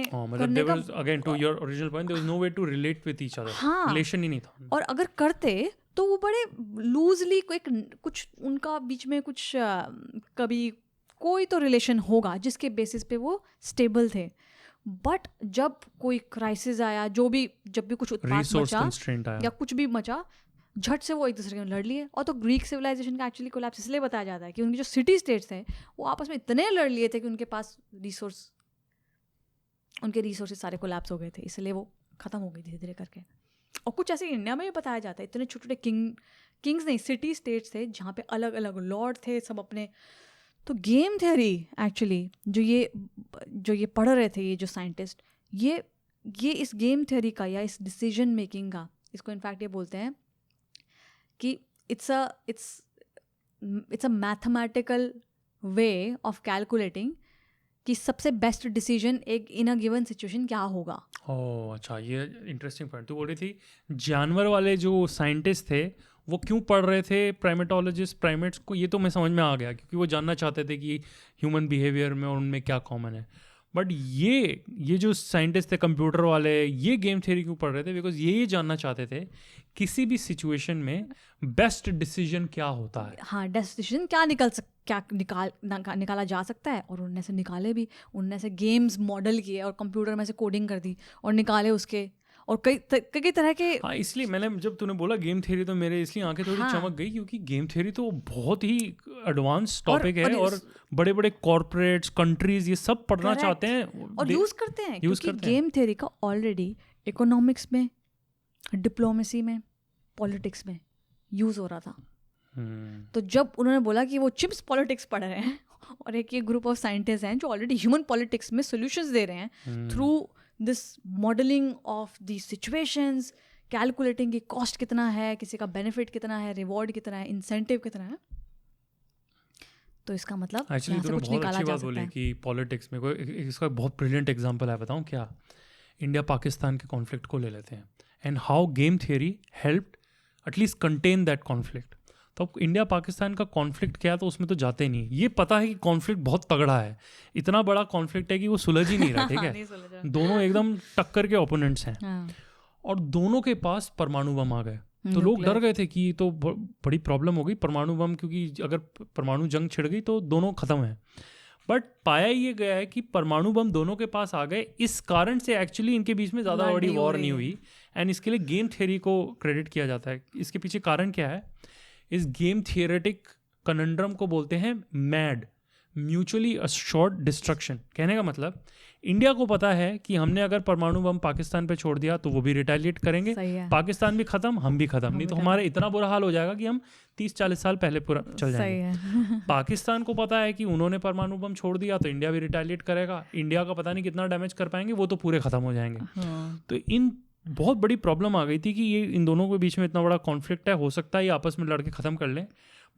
करने का, again to your original point, there was no way to relate with each other, relation ही नहीं था। और अगर करते तो वो बड़े लूजली कुछ उनका बीच में कुछ कभी कोई तो रिलेशन होगा जिसके बेसिस पे वो स्टेबल थे। बट जब कोई क्राइसिस आया, जब भी कुछ उत्पात मचा या कुछ भी मचा, झट से वो एक दूसरे के लड़ लिए। और तो ग्रीक सिविलाइजेशन का एक्चुअली कोलैप्स इसलिए बताया जाता है कि उनके जो सिटी स्टेट्स थे वो आपस में इतने लड़ लिए थे कि उनके पास उनके रिसोर्सेज सारे कोलैप्स हो गए थे, इसलिए वो ख़त्म हो गई धीरे धीरे करके। और कुछ ऐसे इंडिया में भी बताया जाता है, इतने छोटे छोटे किंग्स नहीं, सिटी स्टेट्स थे जहाँ पे अलग अलग लॉर्ड थे सब अपने। तो गेम थ्योरी एक्चुअली जो ये पढ़ रहे थे ये जो साइंटिस्ट, ये इस गेम थ्योरी का या इस डिसीजन मेकिंग का, इसको इनफैक्ट ये बोलते हैं कि it's a mathematical way of calculating कि सबसे बेस्ट डिसीजन एक इन अ गिवन सिचुएशन क्या होगा। ओह अच्छा, ये इंटरेस्टिंग पॉइंट। तू बोल रही थी जानवर वाले जो साइंटिस्ट थे वो क्यों पढ़ रहे थे प्राइमेटोलॉजिस्ट प्राइमेट्स को, ये तो मैं समझ में आ गया क्योंकि वो जानना चाहते थे कि ह्यूमन बिहेवियर में और उनमें क्या कॉमन है। बट ये जो साइंटिस्ट थे कंप्यूटर वाले, ये गेम थ्योरी क्यों पढ़ रहे थे? बिकॉज ये जानना चाहते थे किसी भी सिचुएशन में बेस्ट डिसीजन क्या होता है। हाँ, डिसीजन क्या निकाला जा सकता है, और उनने से निकाले भी, उनने से गेम्स मॉडल किए और कंप्यूटर में से कोडिंग कर दी और निकाले उसके, और कई तरह के। हाँ, इसलिए मैंने जब तूने बोला गेम थ्योरी तो मेरे इसलिए आंखें थोड़ी चमक गई, क्योंकि गेम थ्योरी तो बहुत ही एडवांस टॉपिक है और बड़े बड़े कॉर्पोरेट्स, कंट्रीज ये सब पढ़ना चाहते हैं और यूज करते हैं, क्योंकि गेम थ्योरी का ऑलरेडी इकोनॉमिक्स में, डिप्लोमेसी में, पॉलिटिक्स में यूज हो रहा था। तो जब उन्होंने बोला कि वो चिप्स पॉलिटिक्स पढ़ रहे हैं और एक ये ग्रुप ऑफ साइंटिस्ट हैं जो ऑलरेडी ह्यूमन पॉलिटिक्स में सॉल्यूशंस दे रहे हैं through this modelling of the situations, calculating की कॉस्ट कितना है, किसी का बेनिफिट कितना है, रिवॉर्ड कितना है, इंसेंटिव कितना है, तो इसका मतलब यहाँ से कुछ निकाला जा सकता है। कि पॉलिटिक्स में कोई इसका बहुत ब्रिलियंट एग्जांपल है, बताऊँ क्या? इंडिया पाकिस्तान के कॉन्फ्लिक्ट को ले लेते हैं and how game theory helped at least contain that conflict. तो इंडिया पाकिस्तान का कॉन्फ्लिक्ट क्या है तो उसमें तो जाते नहीं, ये पता है कि कॉन्फ्लिक्ट बहुत तगड़ा है, इतना बड़ा कॉन्फ्लिक्ट है कि वो सुलझ ही नहीं रहा, ठीक है दोनों एकदम टक्कर के ओपोनेंट्स हैं और दोनों के पास परमाणु बम आ गए। तो लोग डर गए थे कि तो बड़ी प्रॉब्लम हो गई परमाणु बम, क्योंकि अगर परमाणु जंग छिड़ गई तो दोनों खत्म हैं। बट पाया ये गया है कि परमाणु बम दोनों के पास आ गए, इस कारण से एक्चुअली इनके बीच में ज़्यादा बड़ी वॉर नहीं हुई, एंड इसके लिए गेम थ्योरी को क्रेडिट किया जाता है। इसके पीछे कारण क्या है? इस गेम थियरेटिक कनंड्रम को बोलते हैं मैड, म्यूचुअली अश्योर्ड डिस्ट्रक्शन। कहने का मतलब इंडिया को पता है कि हमने अगर परमाणु बम पाकिस्तान पे छोड़ दिया तो वो भी रिटेलिएट करेंगे, पाकिस्तान भी खत्म, हम भी खत्म, नहीं तो हमारे इतना बुरा हाल हो जाएगा कि हम 30-40 साल पहले पूरा चल जाएंगे। पाकिस्तान को पता है कि उन्होंने परमाणु बम छोड़ दिया तो इंडिया भी रिटेलिएट करेगा, इंडिया का पता नहीं कितना डैमेज कर पाएंगे, वो तो पूरे खत्म हो जाएंगे। तो इन बहुत बड़ी प्रॉब्लम आ गई थी कि ये इन दोनों के बीच में इतना बड़ा कॉन्फ्लिक्ट है, हो सकता है ये आपस में लड़के ख़त्म कर लें,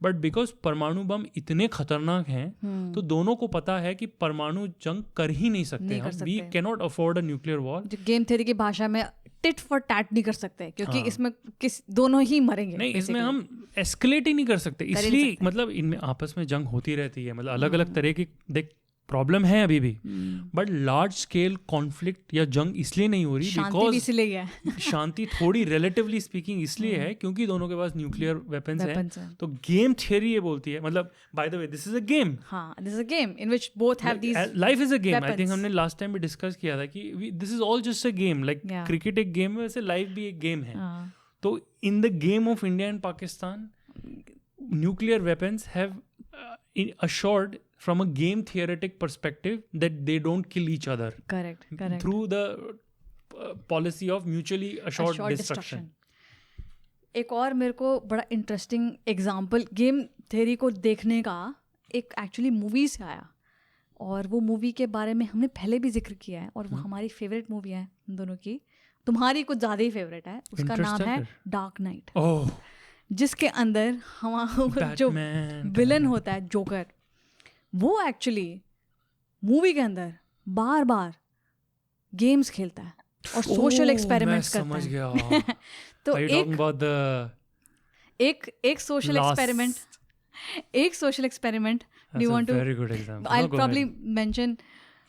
बट बिकॉज परमाणु बम इतने खतरनाक हैं तो दोनों को पता है कि परमाणु जंग कर ही नहीं सकते हम, we can not afford a nuclear war. Game theory की भाषा में टिट फॉर टैट नहीं कर सकते, क्योंकि इसमें दोनों ही मरेंगे नहीं, इसमें हम एस्केलेट ही नहीं कर सकते, इसलिए मतलब इनमें आपस में जंग होती रहती है, मतलब अलग अलग तरह की देख प्रॉब्लम है अभी भी, बट लार्ज स्केल कॉन्फ्लिक्ट या जंग इसलिए नहीं हो रही बिकॉज शांति थोड़ी रिलेटिवली स्पीकिंग इसलिए है क्योंकि दोनों के पास न्यूक्लियर वेपन्स हैं। तो गेम थ्योरी ये बोलती है, मतलब by the way this is a game, this is a game in which both have these, life is a game. I think हमने लास्ट टाइम भी डिस्कस किया था कि this is all just a game, like cricket एक game है, वैसे life भी एक गेम है। तो in the game of India and Pakistan nuclear weapons have assured from a game theoretic perspective that they don't kill each other. Correct. Through the policy of mutually assured destruction. एक और मेरे को बड़ा interesting example game theory को देखने का एक actually movie से आया, और वो मूवी के बारे में हमने पहले भी जिक्र किया है, और वो हमारी फेवरेट मूवी है दोनों की, तुम्हारी कुछ ज़्यादा ही फेवरेट है, उसका नाम है डार्क नाइट, जिसके अंदर हमारा जो विलन होता है जोकर, वो एक्चुअली मूवी के अंदर बार बार गेम्स खेलता है और सोशल एक्सपेरिमेंट्स करता है। तो एक social experiment, do you want to, I will probably mention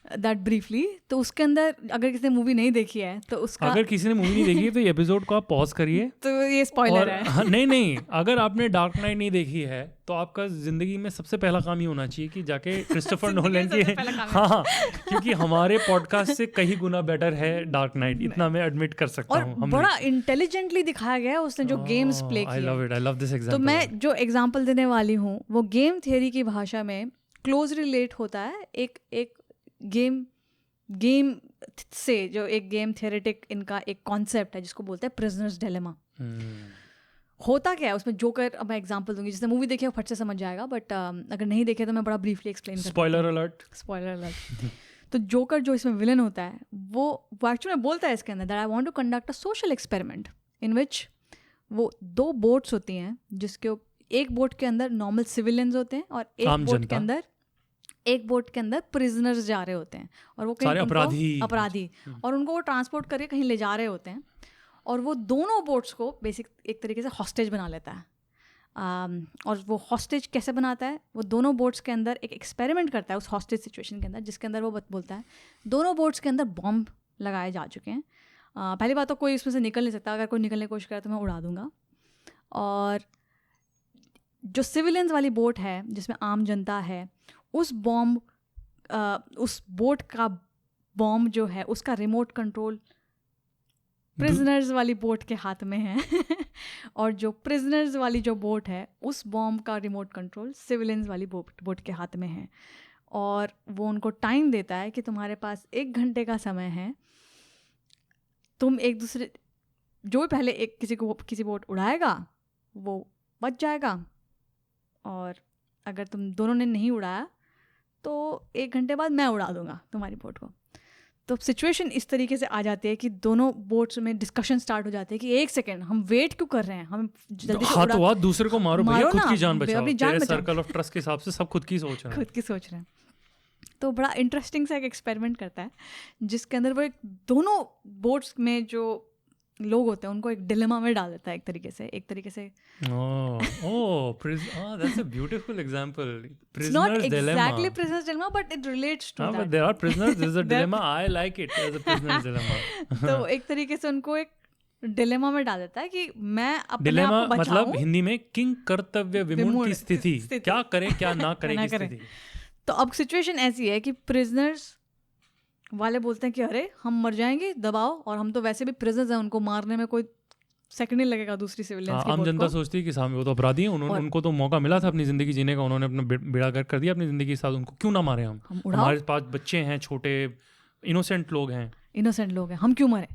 that briefly. तो उसके अंदर अगर किसी ने मूवी नहीं देखी है तो उसका, अगर किसी ने मूवी नहीं देखी है तो ये एपिसोड को आप पॉज करिए। तो ये स्पॉइलर है। हाँ, नहीं, अगर आपने डार्क नाइट नहीं देखी है तो आपका जिंदगी में सबसे पहला काम ये होना चाहिए कि जाके क्रिस्टोफर नोलन की, हाँ, क्योंकि हमारे पॉडकास्ट से कहीं गुना बेटर है डार्क नाइट, इतना मैं एडमिट कर सकता हूँ। और बड़ा इंटेलिजेंटली दिखाया गया है उसने जो गेम्स प्ले किए। I love it, I love this example. तो मैं जो एग्जांपल देने वाली हूँ वो गेम थियरी की भाषा में क्लोज रिलेट होता है एक गेम से, जो एक गेम थियरेटिक इनका एक कॉन्सेप्ट है जिसको बोलते हैं प्रिजनर्स डिलेमा। होता क्या है उसमें, जोकर, अब मैं एग्जांपल दूंगी, जिसने मूवी देखी है फट से समझ जाएगा, बट अगर नहीं देखे तो मैं बड़ा ब्रीफली एक्सप्लेन करती हूँ। Spoiler alert. तो जोकर जो इसमें विलन होता है वो एक्चुअली में बोलता है इसके अंदर that I want to conduct a social experiment in which वो 2 बोट्स होती हैं, जिसके एक बोट के अंदर नॉर्मल सिविलियंस होते हैं और एक बोट के अंदर प्रिजनर्स जा रहे होते हैं, और वो कहीं अपराधी और उनको वो ट्रांसपोर्ट करके कहीं ले जा रहे होते हैं, और वो दोनों बोट्स को बेसिक एक तरीके से हॉस्टेज बना लेता है। और वो हॉस्टेज कैसे बनाता है, वो दोनों बोट्स के अंदर एक एक्सपेरिमेंट करता है उस हॉस्टेज सिचुएशन के अंदर, जिसके अंदर वो बोलता है दोनों बोट्स के अंदर बॉम्ब लगाए जा चुके हैं। पहली बात तो कोई इसमें से निकल नहीं सकता, अगर कोई निकलने की कोशिश करे तो मैं उड़ा दूंगा। और जो सिविलियंस वाली बोट है जिसमें आम जनता है, उस बोट का बॉम्ब जो है उसका रिमोट कंट्रोल प्रिजनर्स वाली बोट के हाथ में है और जो प्रिजनर्स वाली जो बोट है उस बॉम्ब का रिमोट कंट्रोल सिविलियंस वाली बोट के हाथ में है। और वो उनको टाइम देता है कि तुम्हारे पास 1 घंटे का समय है, तुम एक दूसरे, जो भी पहले किसी बोट उड़ाएगा वो बच जाएगा, और अगर तुम दोनों ने नहीं उड़ाया तो 1 घंटे बाद मैं उड़ा दूंगा तुम्हारी बोट को। तो सिचुएशन इस तरीके से आ जाती है कि दोनों बोट्स में डिस्कशन स्टार्ट हो जाते हैं कि 1 सेकेंड, हम वेट क्यों कर रहे हैं, हम जल्दी से हाथों हाथ दूसरे को मारो भैया, खुद की जान बचाओ। तेरे सर्कल ऑफ ट्रस्ट के हिसाब से सब खुद की सोच रहे हैं। तो बड़ा इंटरेस्टिंग सा एक एक्सपेरिमेंट करता है जिसके अंदर वो दोनों बोट्स में जो लोग होते हैं उनको एक डिलेमा में डाल देता है एक तरीके से that's a beautiful example. It's not exactly prisoner's dilemma, but it relates to that. But there are prisoners, there's a dilemma. I like it as a prisoner's dilemma. तो एक तरीके से उनको एक डिलेमा में डाल देता है कि मैं अपने आप को बचाऊं, मतलब हिंदी में किंग कर्तव्य विमूढ़ की स्थिति, क्या करें क्या ना करें की स्थिति। तो अब सिचुएशन ऐसी है कि प्रिजनर्स वाले बोलते हैं कि अरे हम मर जाएंगे, दबाओ, और हम तो वैसे भी प्रिजनर्स हैं, उनको मारने में कोई सेकंड नहीं लगेगा दूसरी सिविलियंस की। आम जनता सोचती है कि सामने वो तो अपराधी हैं, उनको तो मौका मिला था अपनी जिंदगी जीने का, उन्होंने अपना बेड़ा गर्क कर दिया अपनी जिंदगी के साथ, उनको क्यों ना मारे हम हमारे पास बच्चे हैं, छोटे इनोसेंट लोग हैं, हम क्यों मरे।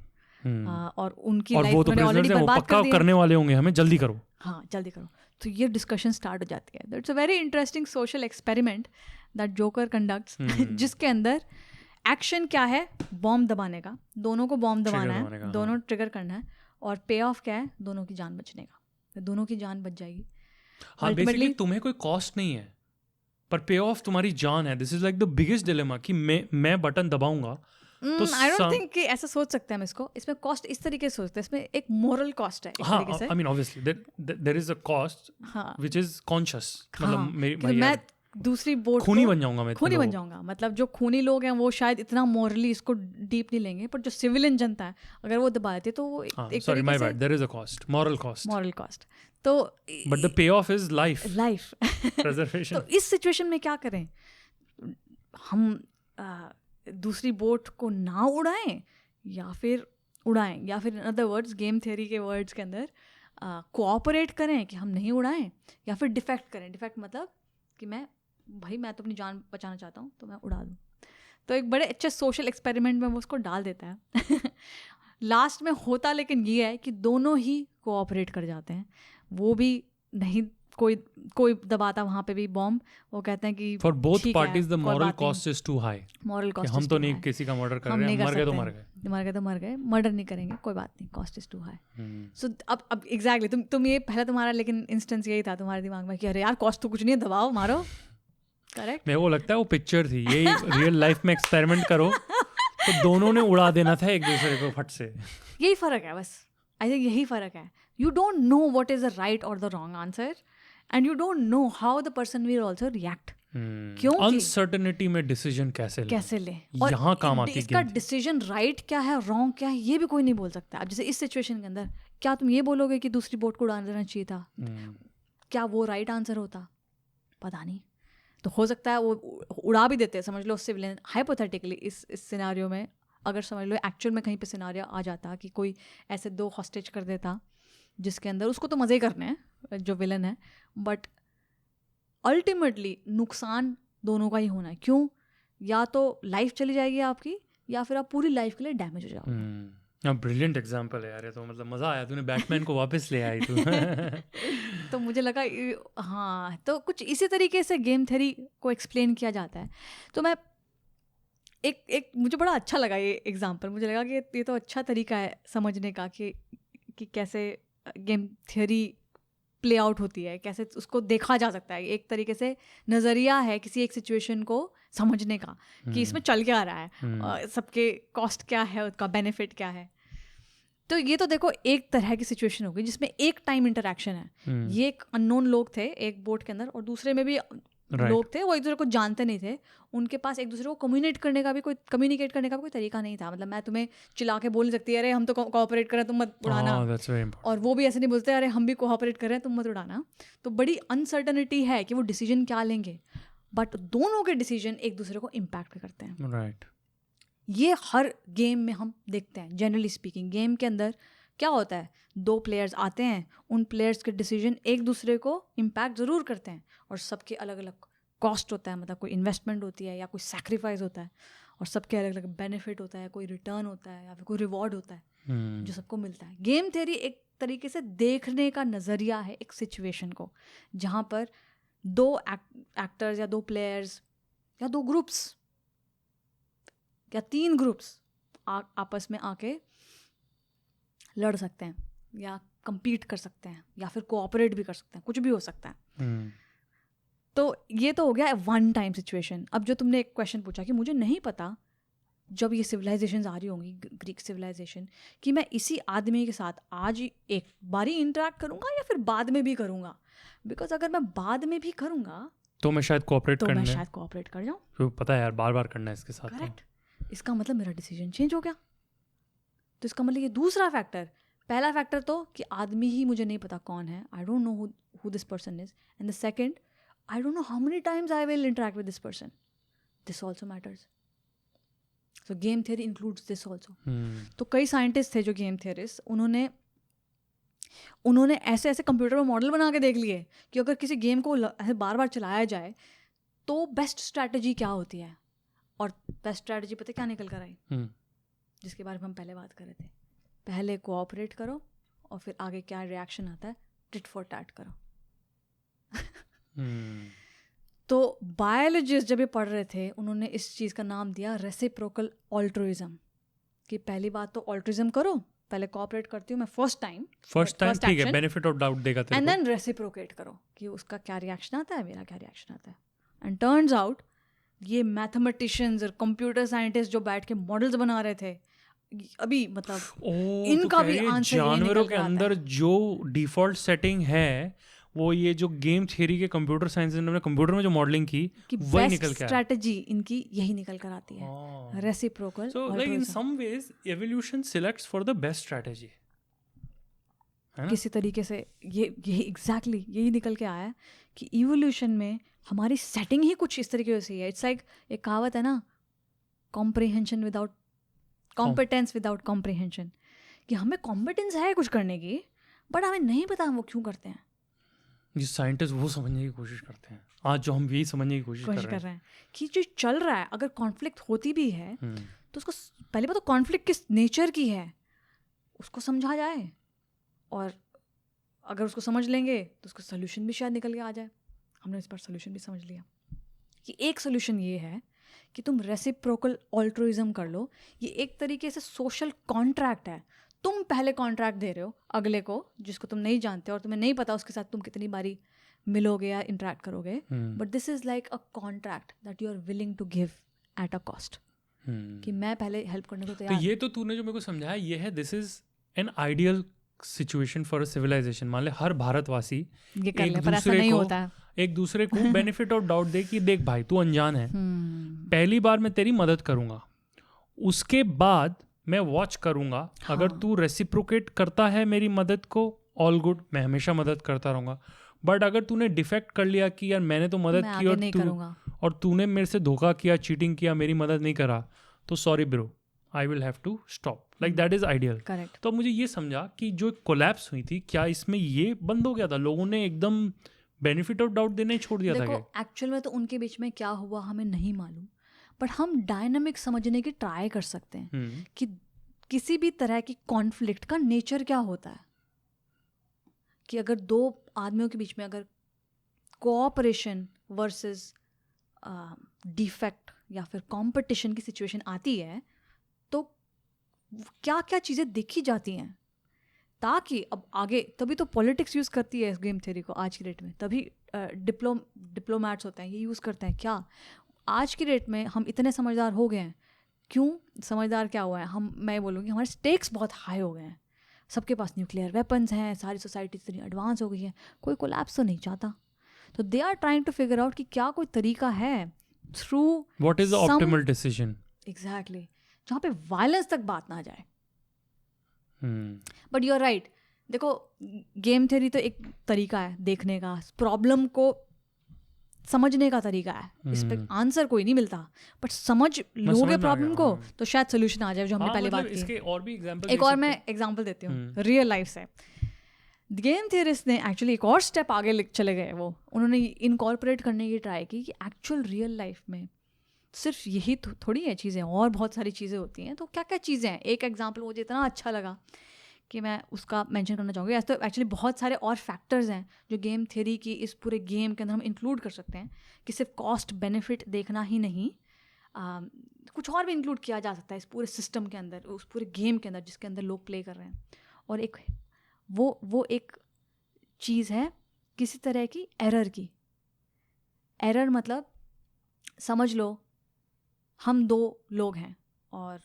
और उनकी लाइफ मैंने ऑलरेडी बर्बाद कर दी, करने वाले होंगे, हमें जल्दी करो। हाँ जल्दी करो। तो ये डिस्कशन स्टार्ट हो जाती है। That's a very interesting social experiment that joker conducts, जिसके अंदर एक्शन क्या है, बॉम्ब दबाने का, दोनों को बॉम्ब दबाना है, दोनों ट्रिगर करना है, और पे ऑफ क्या है, दोनों की जान बचने का, तो दोनों की जान बच जाएगी। हाँ, बेसिकली तुम्हें कोई कॉस्ट नहीं है पर पे ऑफ तुम्हारी जान है। This is like the biggest dilemma कि मैं बटन दबाऊंगा तो आई डोंट थिंक कि ऐसा सोच सकते हैं हम इसको। इसमें कॉस्ट इस तरीके से सोचते हैं, इसमें एक मोरल कॉस्ट है। हाँ, I mean obviously there is a cost which is conscious. मतलब मैं दूसरी बोट खूनी बन जाऊंगा, मतलब जो खूनी लोग हैं वो शायद इतना मोरली इसको डीप नहीं लेंगे, पर जो सिविलियन जनता है अगर वो दबा देती है तो वो एक sorry my bad, there is a cost, moral cost. तो but the payoff is life preservation. तो इस सिचुएशन में क्या करें, हम दूसरी बोट को ना उड़ाएं या फिर उड़ाएं, या फिर in other words, game theory के वर्ड्स के अंदर कोऑपरेट करें कि हम नहीं उड़ाएं, या फिर डिफेक्ट करें। डिफेक्ट मतलब कि मैं तो अपनी जान बचाना चाहता हूँ तो मैं उड़ा दूँ। तो एक बड़े अच्छे सोशल एक्सपेरिमेंट में वो उसको डाल देता है। लास्ट में होता लेकिन ये है कि दोनों ही कोऑपरेट कर जाते हैं, वो भी नहीं कोई दबाता वहाँ पे भी बॉम्ब, वो कहते हैं कि for both parties the moral cost is too high. Moral cost, हम तो नहीं किसी का मर्डर कर रहे हैं, मर गए तो मर गए, मर्डर नहीं करेंगे, कोई बात नहीं, कॉस्ट इज टू हाई। सो अब एग्जैक्टली तुम ये पहले तुम्हारा लेकिन इंस्टेंस यही था तुम्हारे दिमाग में कि अरे यार कॉस्ट तो कुछ नहीं है, दबाओ मारो। करेक्ट, मेरे को लगता है वो पिक्चर थी, यही रियल लाइफ में एक्सपेरिमेंट करो तो दोनों ने उड़ा देना था एक दूसरे को फट से। यही फर्क है बस, आई थिंक यही फर्क है। You don't know what is the right और the wrong answer, and you don't know how the person will also react क्यों अनसर्टेनिटी में डिसीजन कैसे ले और यहाँ काम आती है इसका डिसीजन राइट क्या है रॉन्ग क्या है ये भी कोई नहीं बोल सकता। अब जैसे इस सिचुएशन के अंदर क्या तुम ये बोलोगे कि दूसरी बोट को उड़ा देना चाहिए था? क्या वो राइट आंसर होता? पता नहीं। तो हो सकता है वो उड़ा भी देते, समझ लो सिविलियन हाइपोथेटिकली इस सिनेरियो में, अगर समझ लो एक्चुअल में कहीं पे सिनेरियो आ जाता कि कोई ऐसे 2 हॉस्टेज कर देता जिसके अंदर उसको तो मज़े करने हैं जो विलन है, बट अल्टीमेटली नुकसान दोनों का ही होना है। क्यों? या तो लाइफ चली जाएगी आपकी या फिर आप पूरी लाइफ के लिए डैमेज हो जाओगे। ब्रिलियंट एग्जांपल है यार ये तो, मतलब मज़ा आया, तूने बैटमैन को वापस ले आई तू। तो मुझे लगा हाँ, तो कुछ इसी तरीके से गेम थ्योरी को एक्सप्लेन किया जाता है। तो मैं एक मुझे बड़ा अच्छा लगा ये एग्जांपल, मुझे लगा कि ये तो अच्छा तरीका है समझने का कि कैसे गेम थ्योरी प्ले आउट होती है, कैसे उसको देखा जा सकता है। एक तरीके से नज़रिया है किसी एक सिचुएशन को समझने का कि इसमें चल क्या रहा है, सबके कॉस्ट क्या है, उसका बेनिफिट क्या है। तो ये तो देखो एक तरह की सिचुएशन होगी जिसमें एक टाइम इंटरेक्शन है। ये एक अननोन लोग थे एक बोट के अंदर और दूसरे में भी लोग थे, वो एक दूसरे को जानते नहीं थे, उनके पास एक दूसरे को कम्युनिकेट करने का भी कोई तरीका नहीं था। मतलब मैं तुम्हें चिल्ला के बोल नहीं सकती अरे हम तो कोऑपरेट कर रहे हैं तुम मत उड़ाना, और वो भी ऐसे नहीं बोलते अरे हम भी कोऑपरेट कर रहे हैं तुम मत उड़ाना। तो बड़ी अनसर्टनिटी है कि वो डिसीजन क्या लेंगे, बट दोनों के डिसीजन एक दूसरे को इम्पैक्ट करते हैं। राइट। ये हर गेम में हम देखते हैं। जनरली स्पीकिंग गेम के अंदर क्या होता है, 2 प्लेयर्स आते हैं, उन प्लेयर्स के डिसीजन एक दूसरे को इम्पैक्ट ज़रूर करते हैं और सबके अलग अलग कॉस्ट होता है, मतलब कोई इन्वेस्टमेंट होती है या कोई सैक्रिफाइस होता है, और सबके अलग अलग बेनिफिट होता है, कोई रिटर्न होता है या फिर कोई रिवॉर्ड होता है जो सबको मिलता है। गेम थ्योरी एक तरीके से देखने का नज़रिया है एक सिचुएशन को, जहाँ पर 2 एक्टर्स या 2 प्लेयर्स या 2 ग्रुप्स या 3 ग्रुप्स आपस में आके लड़ सकते हैं या compete कर सकते हैं या फिर कोऑपरेट भी कर सकते हैं, कुछ भी हो सकता है। तो ये तो हो गया वन टाइम सिचुएशन। अब जो तुमने एक क्वेश्चन पूछा कि मुझे नहीं पता जब ये सिविलाइजेशंस आ रही होंगी, ग्रीक सिविलाइजेशन, कि मैं इसी आदमी के साथ आज एक बारी इंटरेक्ट करूंगा या फिर बाद में भी करूंगा। बिकॉज अगर मैं बाद में भी करूंगा तो मैं शायद कोऑपरेट कर जाऊँ, तो पता है यार बार बार करना है इसके साथ। करेक्ट। इसका मतलब मेरा डिसीजन चेंज हो गया। तो इसका मतलब ये दूसरा फैक्टर, पहला फैक्टर तो कि आदमी ही मुझे नहीं पता कौन है, आई don't know who this person is, and the second I don't know how many times I will interact with this person, this also matters. So game theory includes this also. तो कई साइंटिस्ट थे जो game theorist, उन्होंने ऐसे ऐसे computer में model बना के देख लिए कि अगर किसी गेम को ऐसे बार बार चलाया जाए तो बेस्ट स्ट्रैटेजी क्या होती है, और बेस्ट स्ट्रैटेजी पता क्या निकल कर आई, जिसके बारे में हम पहले बात कर रहे थे। पहले कोऑपरेट करो और फिर आगे क्या रिएक्शन आता है, टिट फॉर टैट करो। तो बायोलॉजिस्ट जब ये पढ़ रहे थे उन्होंने इस चीज़ का नाम दिया रेसिप्रोकल ऑल्ट्रुइज्म, कि पहली बात तो ऑल्ट्रुइज्म करो, पहले कोऑपरेट करती हूँ मैं फर्स्ट टाइम ठीक है, बेनिफिट ऑफ डाउट देगा तेरे को, एंड देन रेसिप्रोकेट करो कि उसका क्या रिएक्शन आता है, मेरा क्या रिएक्शन आता है। एंड टर्न्स आउट ये मैथमेटिशियंस और कंप्यूटर साइंटिस्ट जो बैठ के मॉडल्स बना रहे थे अभी, मतलब इनका भी आंसर जानवरों के अंदर जो डिफॉल्ट सेटिंग है वो ये जो गेम थ्योरी के कंप्यूटर साइंस ने कंप्यूटर में जो मॉडलिंग की वही निकल के स्ट्रेटजी इनकी यही निकल कर आती है, reciprocal. So like in some ways evolution selects for the best strategy, किसी तरीके से ये एग्जैक्टली यही निकल के आया कि इवोल्यूशन में हमारी सेटिंग ही कुछ इस तरीके से है। इट्स लाइक एक कहावत है ना, comprehension without competence without comprehension, कि हमें कॉम्पिटेंस है कुछ करने की बट हमें नहीं पता हम वो क्यों करते हैं। ये साइंटिस्ट वो समझने की कोशिश करते हैं, आज जो हम यही समझने की कोशिश कर रहे हैं कि जो चल रहा है, अगर कॉन्फ्लिक्ट होती भी है तो उसको पहले बात तो कॉन्फ्लिक्ट किस नेचर की है उसको समझा जाए, और अगर उसको समझ लेंगे तो उसका सोल्यूशन भी शायद निकल के आ जाए। हमने इस बार सोल्यूशन भी समझ लिया कि एक सोल्यूशन ये है कि तुम रेसिप्रोकल ऑल्ट्रुइज्म कर लो। ये एक तरीके से सोशल कॉन्ट्रैक्ट है, तुम पहले कॉन्ट्रैक्ट दे रहे हो अगले को जिसको तुम नहीं जानते और तुम्हें नहीं पता उसके साथ तुम कितनी बारी मिलोगे या इंटरेक्ट करोगे, but this is like a contract that you are willing to give at a cost, कि मैं पहले हेल्प करने को तैयार। तो ये तो तूने जो मेरे को समझाया ये है, this is an ideal situation for a civilisation. मान ले हर भारतवासी ये कर ले, पर ऐसा नहीं होता है। एक दूसरे को बेनिफिट ऑफ डाउट दे कि देख भाई तू अनजान है, पहली बार मैं तेरी मदद करूंगा, उसके बाद मैं वॉच करूंगा, अगर तू रेसिप्रोकेट करता है मेरी मदद को, ऑल गुड, मैं हमेशा मदद करता रहूंगा। बट अगर तूने डिफेक्ट कर लिया कि यार मैंने तो मदद की और तूने मेरे से धोखा किया, चीटिंग किया, मेरी मदद नहीं करा, तो sorry bro, I will have to stop, like that is ideal. तो अब मुझे ये समझा कि जो कोलैप्स हुई थी, क्या इसमें ये बंद हो गया था, लोगों ने एकदम बेनिफिट ऑफ डाउट देना ही छोड़ दिया था? देखो एक्चुअल में तो उनके बीच में क्या हुआ हमें नहीं मालूम, बट हम डायनामिक समझने की ट्राई कर सकते हैं कि किसी भी तरह की कॉन्फ्लिक्ट का नेचर क्या होता है। कि अगर दो आदमियों के बीच में अगर कोऑपरेशन वर्सेस डिफेक्ट या फिर कंपटीशन की सिचुएशन आती है, तो क्या क्या चीज़ें देखी जाती हैं, ताकि अब आगे, तभी तो पॉलिटिक्स यूज़ करती है इस गेम थ्योरी को आज की डेट में, तभी डिप्लोमैट्स होते हैं ये यूज़ करते हैं। क्या आज की डेट में हम इतने समझदार हो गए हैं? क्यों समझदार क्या हुआ है, मैं बोलूँगी हमारे स्टेक्स बहुत हाई हो गए हैं, सबके पास न्यूक्लियर वेपन्स हैं, सारी सोसाइटी इतनी एडवांस हो गई है, कोई कोलैप्स तो नहीं चाहता। तो they are trying to figure out कि क्या कोई तरीका है through what is the optimal decision, exactly, जहाँ पे वायलेंस तक बात ना जाए। बट यू आर राइट, देखो गेम थ्योरी तो एक तरीका है देखने का, प्रॉब्लम को समझने का तरीका है, इस पे आंसर कोई नहीं मिलता, बट समझ लोगे प्रॉब्लम को तो शायद सोल्यूशन आ जाए, जो हमने पहले बात की। इसके और भी एग्जांपल, एक और मैं एग्जांपल देती हूँ रियल लाइफ से। गेम थियरिस्ट ने एक्चुअली एक और स्टेप आगे चले गए, वो उन्होंने इनकॉर्पोरेट करने की ट्राई की कि एक्चुअल रियल लाइफ में सिर्फ यही थोड़ी है चीज़ें, और बहुत सारी चीज़ें होती हैं। तो क्या क्या चीज़ें हैं, एक एग्जांपल मुझे इतना अच्छा लगा कि मैं उसका मेंशन करना चाहूँगी। ऐसे तो एक्चुअली बहुत सारे और फैक्टर्स हैं जो गेम थ्योरी की इस पूरे गेम के अंदर हम इंक्लूड कर सकते हैं, कि सिर्फ कॉस्ट बेनिफिट देखना ही नहीं, कुछ और भी इंक्लूड किया जा सकता है इस पूरे सिस्टम के अंदर, उस पूरे गेम के अंदर जिसके अंदर लोग प्ले कर रहे हैं। और एक वो एक चीज़ है किसी तरह की एरर की। एरर मतलब समझ लो हम दो लोग हैं और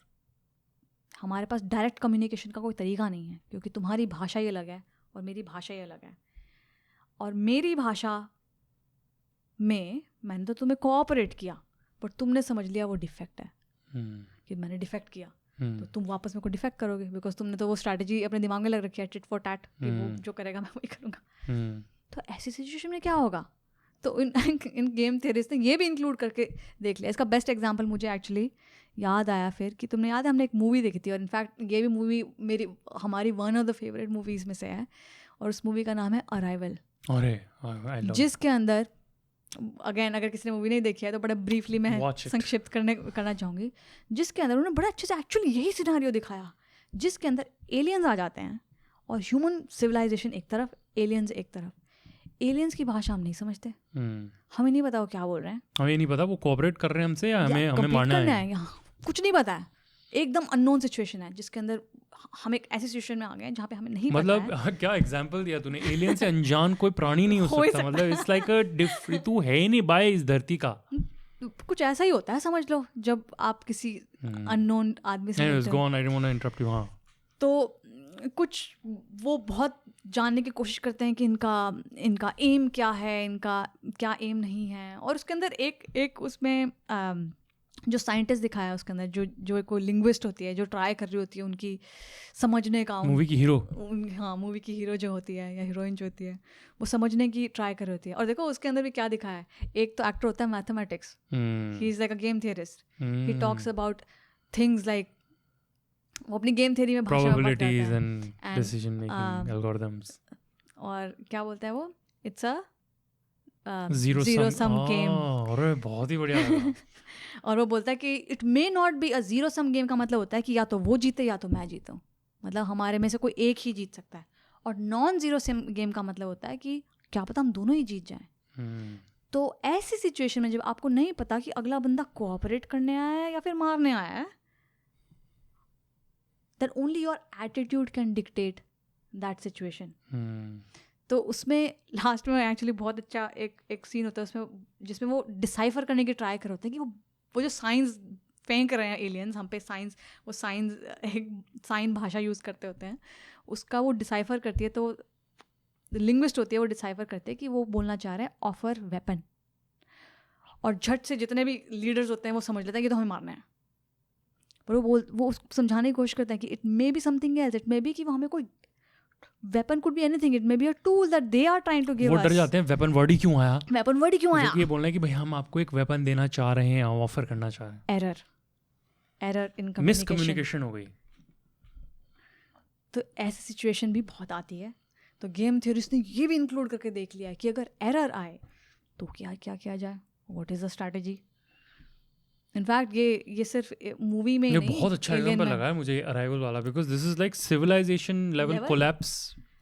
हमारे पास डायरेक्ट कम्युनिकेशन का कोई तरीका नहीं है, क्योंकि तुम्हारी भाषा ही अलग है और मेरी भाषा ही अलग है। और मेरी भाषा में मैंने तो तुम्हें कोऑपरेट किया, पर तुमने समझ लिया वो डिफेक्ट है, कि मैंने डिफेक्ट किया, तो तुम वापस मेरे को डिफेक्ट करोगे, बिकॉज तुमने तो वो स्ट्रैटेजी अपने दिमाग में लग रखी है, टिट फॉर टैट, कि वो जो करेगा मैं वही करूँगा। तो ऐसी सिचुएशन में क्या होगा? तो इन गेम थियरिस्ट ने ये भी इंक्लूड करके देख लिया। इसका बेस्ट एग्जांपल मुझे एक्चुअली याद आया फिर, कि तुमने याद है हमने एक मूवी देखी थी, और इनफैक्ट ये भी मूवी हमारी one of the favourite movies में से है, और उस मूवी का नाम है अराइवल। जिसके अंदर अगेन अगर किसी ने मूवी नहीं देखी है तो बड़ा ब्रीफली मैं संक्षिप्त करना चाहूँगी, जिसके अंदर उन्होंने बड़ा अच्छे से एक्चुअली यही सिनेरियो दिखाया, जिसके अंदर एलियंस आ जाते हैं और ह्यूमन सिविलाइजेशन एक तरफ, एलियंस एक तरफ। एलियंस की भाषा हम नहीं समझते, हमें नहीं पता वो क्या बोल रहे हैं, हमें नहीं पता वो कोऑपरेट कर रहे हैं हमसे या हमें मारना है, यहाँ कुछ नहीं पता है, एकदम अननोन सिचुएशन है, जिसके अंदर हम एक ऐसी सिचुएशन में आ गए जहाँ पे हमें नहीं मतलब पता है। क्या एग्जांपल दिया तूने, एलियन से अनजान कोई प्राणी नहीं हो सकता, मतलब इट्स लाइक अ तू है ही नहीं बाय इस धरती का, कुछ ऐसा ही होता है समझ लो, जब आप किसी अननोन आदमी से तो कुछ वो बहुत जानने की कोशिश करते हैं कि इनका एम क्या है, इनका क्या एम नहीं है। और उसके अंदर एक उसमें जो साइंटिस्ट दिखाया है उसके अंदर, जो कोई लिंग्विस्ट होती है, जो ट्राई कर रही होती है उनकी समझने का, मूवी की हीरो, हाँ मूवी की हीरो जो होती है या हीरोइन जो होती है, वो समझने की ट्राई कर रही होती है। और देखो उसके अंदर भी क्या दिखाया है, एक तो एक्टर होता है mathematics, he is like a game theorist, he talks about things like, वो अपनी गेम थ्योरी में भाषा में बात करता है, एंड डिसीजन मेकिंग एल्गोरिथम्स, और क्या बोलता है वो, it's a zero sum game. अरे बहुत ही बढ़िया लगा। और वो बोलता है कि it may not be a zero sum game, का मतलब होता है कि या तो वो जीते या तो मैं जीतूं, मतलब हमारे में से कोई एक ही जीत सकता है। और नॉन जीरो सम गेम का मतलब होता है कि क्या पता हम दोनों ही जीत जाएं। तो ऐसी सिचुएशन में जब आपको नहीं पता कि अगला बंदा कोऑपरेट करने आया है या फिर मारने आया है, then only your attitude can dictate that situation. तो उसमें लास्ट में एक्चुअली बहुत अच्छा एक सीन होता है उसमें, जिसमें वो डिसाइफर करने की ट्राई कर होते हैं कि वो जो साइंस फेंक रहे हैं एलियंस हम पे, साइंस वो साइंस एक साइन भाषा यूज़ करते होते हैं, उसका वो डिसाइफर करती है। तो लिंग्विस्ट होती है वो डिसाइफर करते हैं कि वो बोलना चाह रहे हैं ऑफर वेपन, और झट से जितने भी लीडर्स होते हैं वो समझ लेते हैं कि तो हमें मारना है, पर वो समझाने की कोशिश करते हैं कि it may be something else, it may be कि वो हमें कोई weapon could be anything, it may be a tool that they are trying to give us. वो डर जाते हैं वेपन वर्ड ही क्यों आया, वेपन वर्ड ही क्यों आया, ये बोलना है कि भाई हम आपको एक वेपन देना चाह रहे हैं, ऑफर करना चाह रहे हैं। एरर इन मिसकम्युनिकेशन हो गई। तो ऐसी सिचुएशन भी बहुत आती है, तो गेम थ्योरिस्ट ने ये भी इंक्लूड करके देख लिया है कि अगर एरर आए तो क्या क्या किया जाए, what is the strategy. In fact ये सिर्फ मूवी में ये नहीं, बहुत अच्छा एग्जांपल लगा है मुझे अराइवल वाला, because this is like civilization level collapse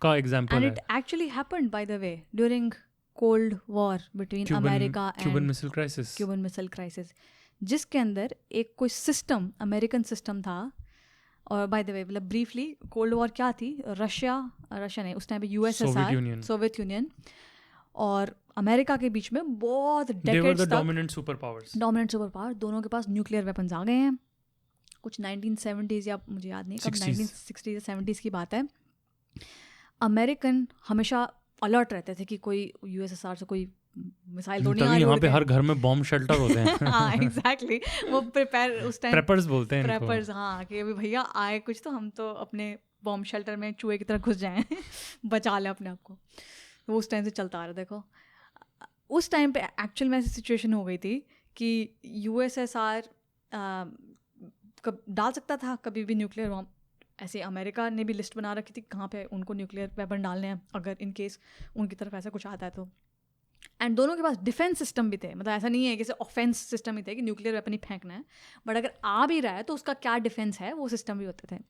का एग्जांपल है। And it actually happened by the way during Cold War between America and Cuban missile crisis, जिसके अंदर एक कोई सिस्टम, अमेरिकन सिस्टम था। और बाय द वे मतलब ब्रीफली कोल्ड वॉर क्या थी, रशिया नहीं उस टाइम पे यूएसएसआर, सोवियत यूनियन और अमेरिका के बीच में बहुत डेकेड्स तक डोमिनेंट सुपर पावर, दोनों के पास न्यूक्लियर वेपन्स आ गए हैं। कुछ 1970s या मुझे याद नहीं कब 1960s या 70s की बात है। अमेरिकन हमेशा अलर्ट रहते थे कि कोई यूएसएसआर से कोई मिसाइल तो नहीं आ रही, यहाँ पे हर घर में बॉम्ब शेल्टर होते हैं। हाँ एग्जैक्टली, वो प्रिपेयर उस टाइम प्रेपर्स बोलते हैं प्रेपर्स, हाँ कि अभी भैया आए कुछ तो हम तो अपने बॉम्ब शेल्टर में चूहे की तरह घुस जाएं बचा लें अपने आप को। वो उस टाइम से चलता आ रहा। देखो उस टाइम पे एक्चुअल में ऐसी सिचुएशन हो गई थी कि यूएसएसआर डाल सकता था कभी भी न्यूक्लियर बॉम्ब, ऐसे अमेरिका ने भी लिस्ट बना रखी थी कहाँ पे उनको न्यूक्लियर वेपन डालने हैं अगर इन केस उनकी तरफ ऐसा कुछ आता है तो। एंड दोनों के पास डिफेंस सिस्टम भी थे, मतलब ऐसा नहीं है कि ऑफेंस सिस्टम ही थे कि न्यूक्लियर वेपन ही फेंकना है, बट अगर आ भी रहा है तो उसका क्या डिफेंस है वो सिस्टम भी होते थे।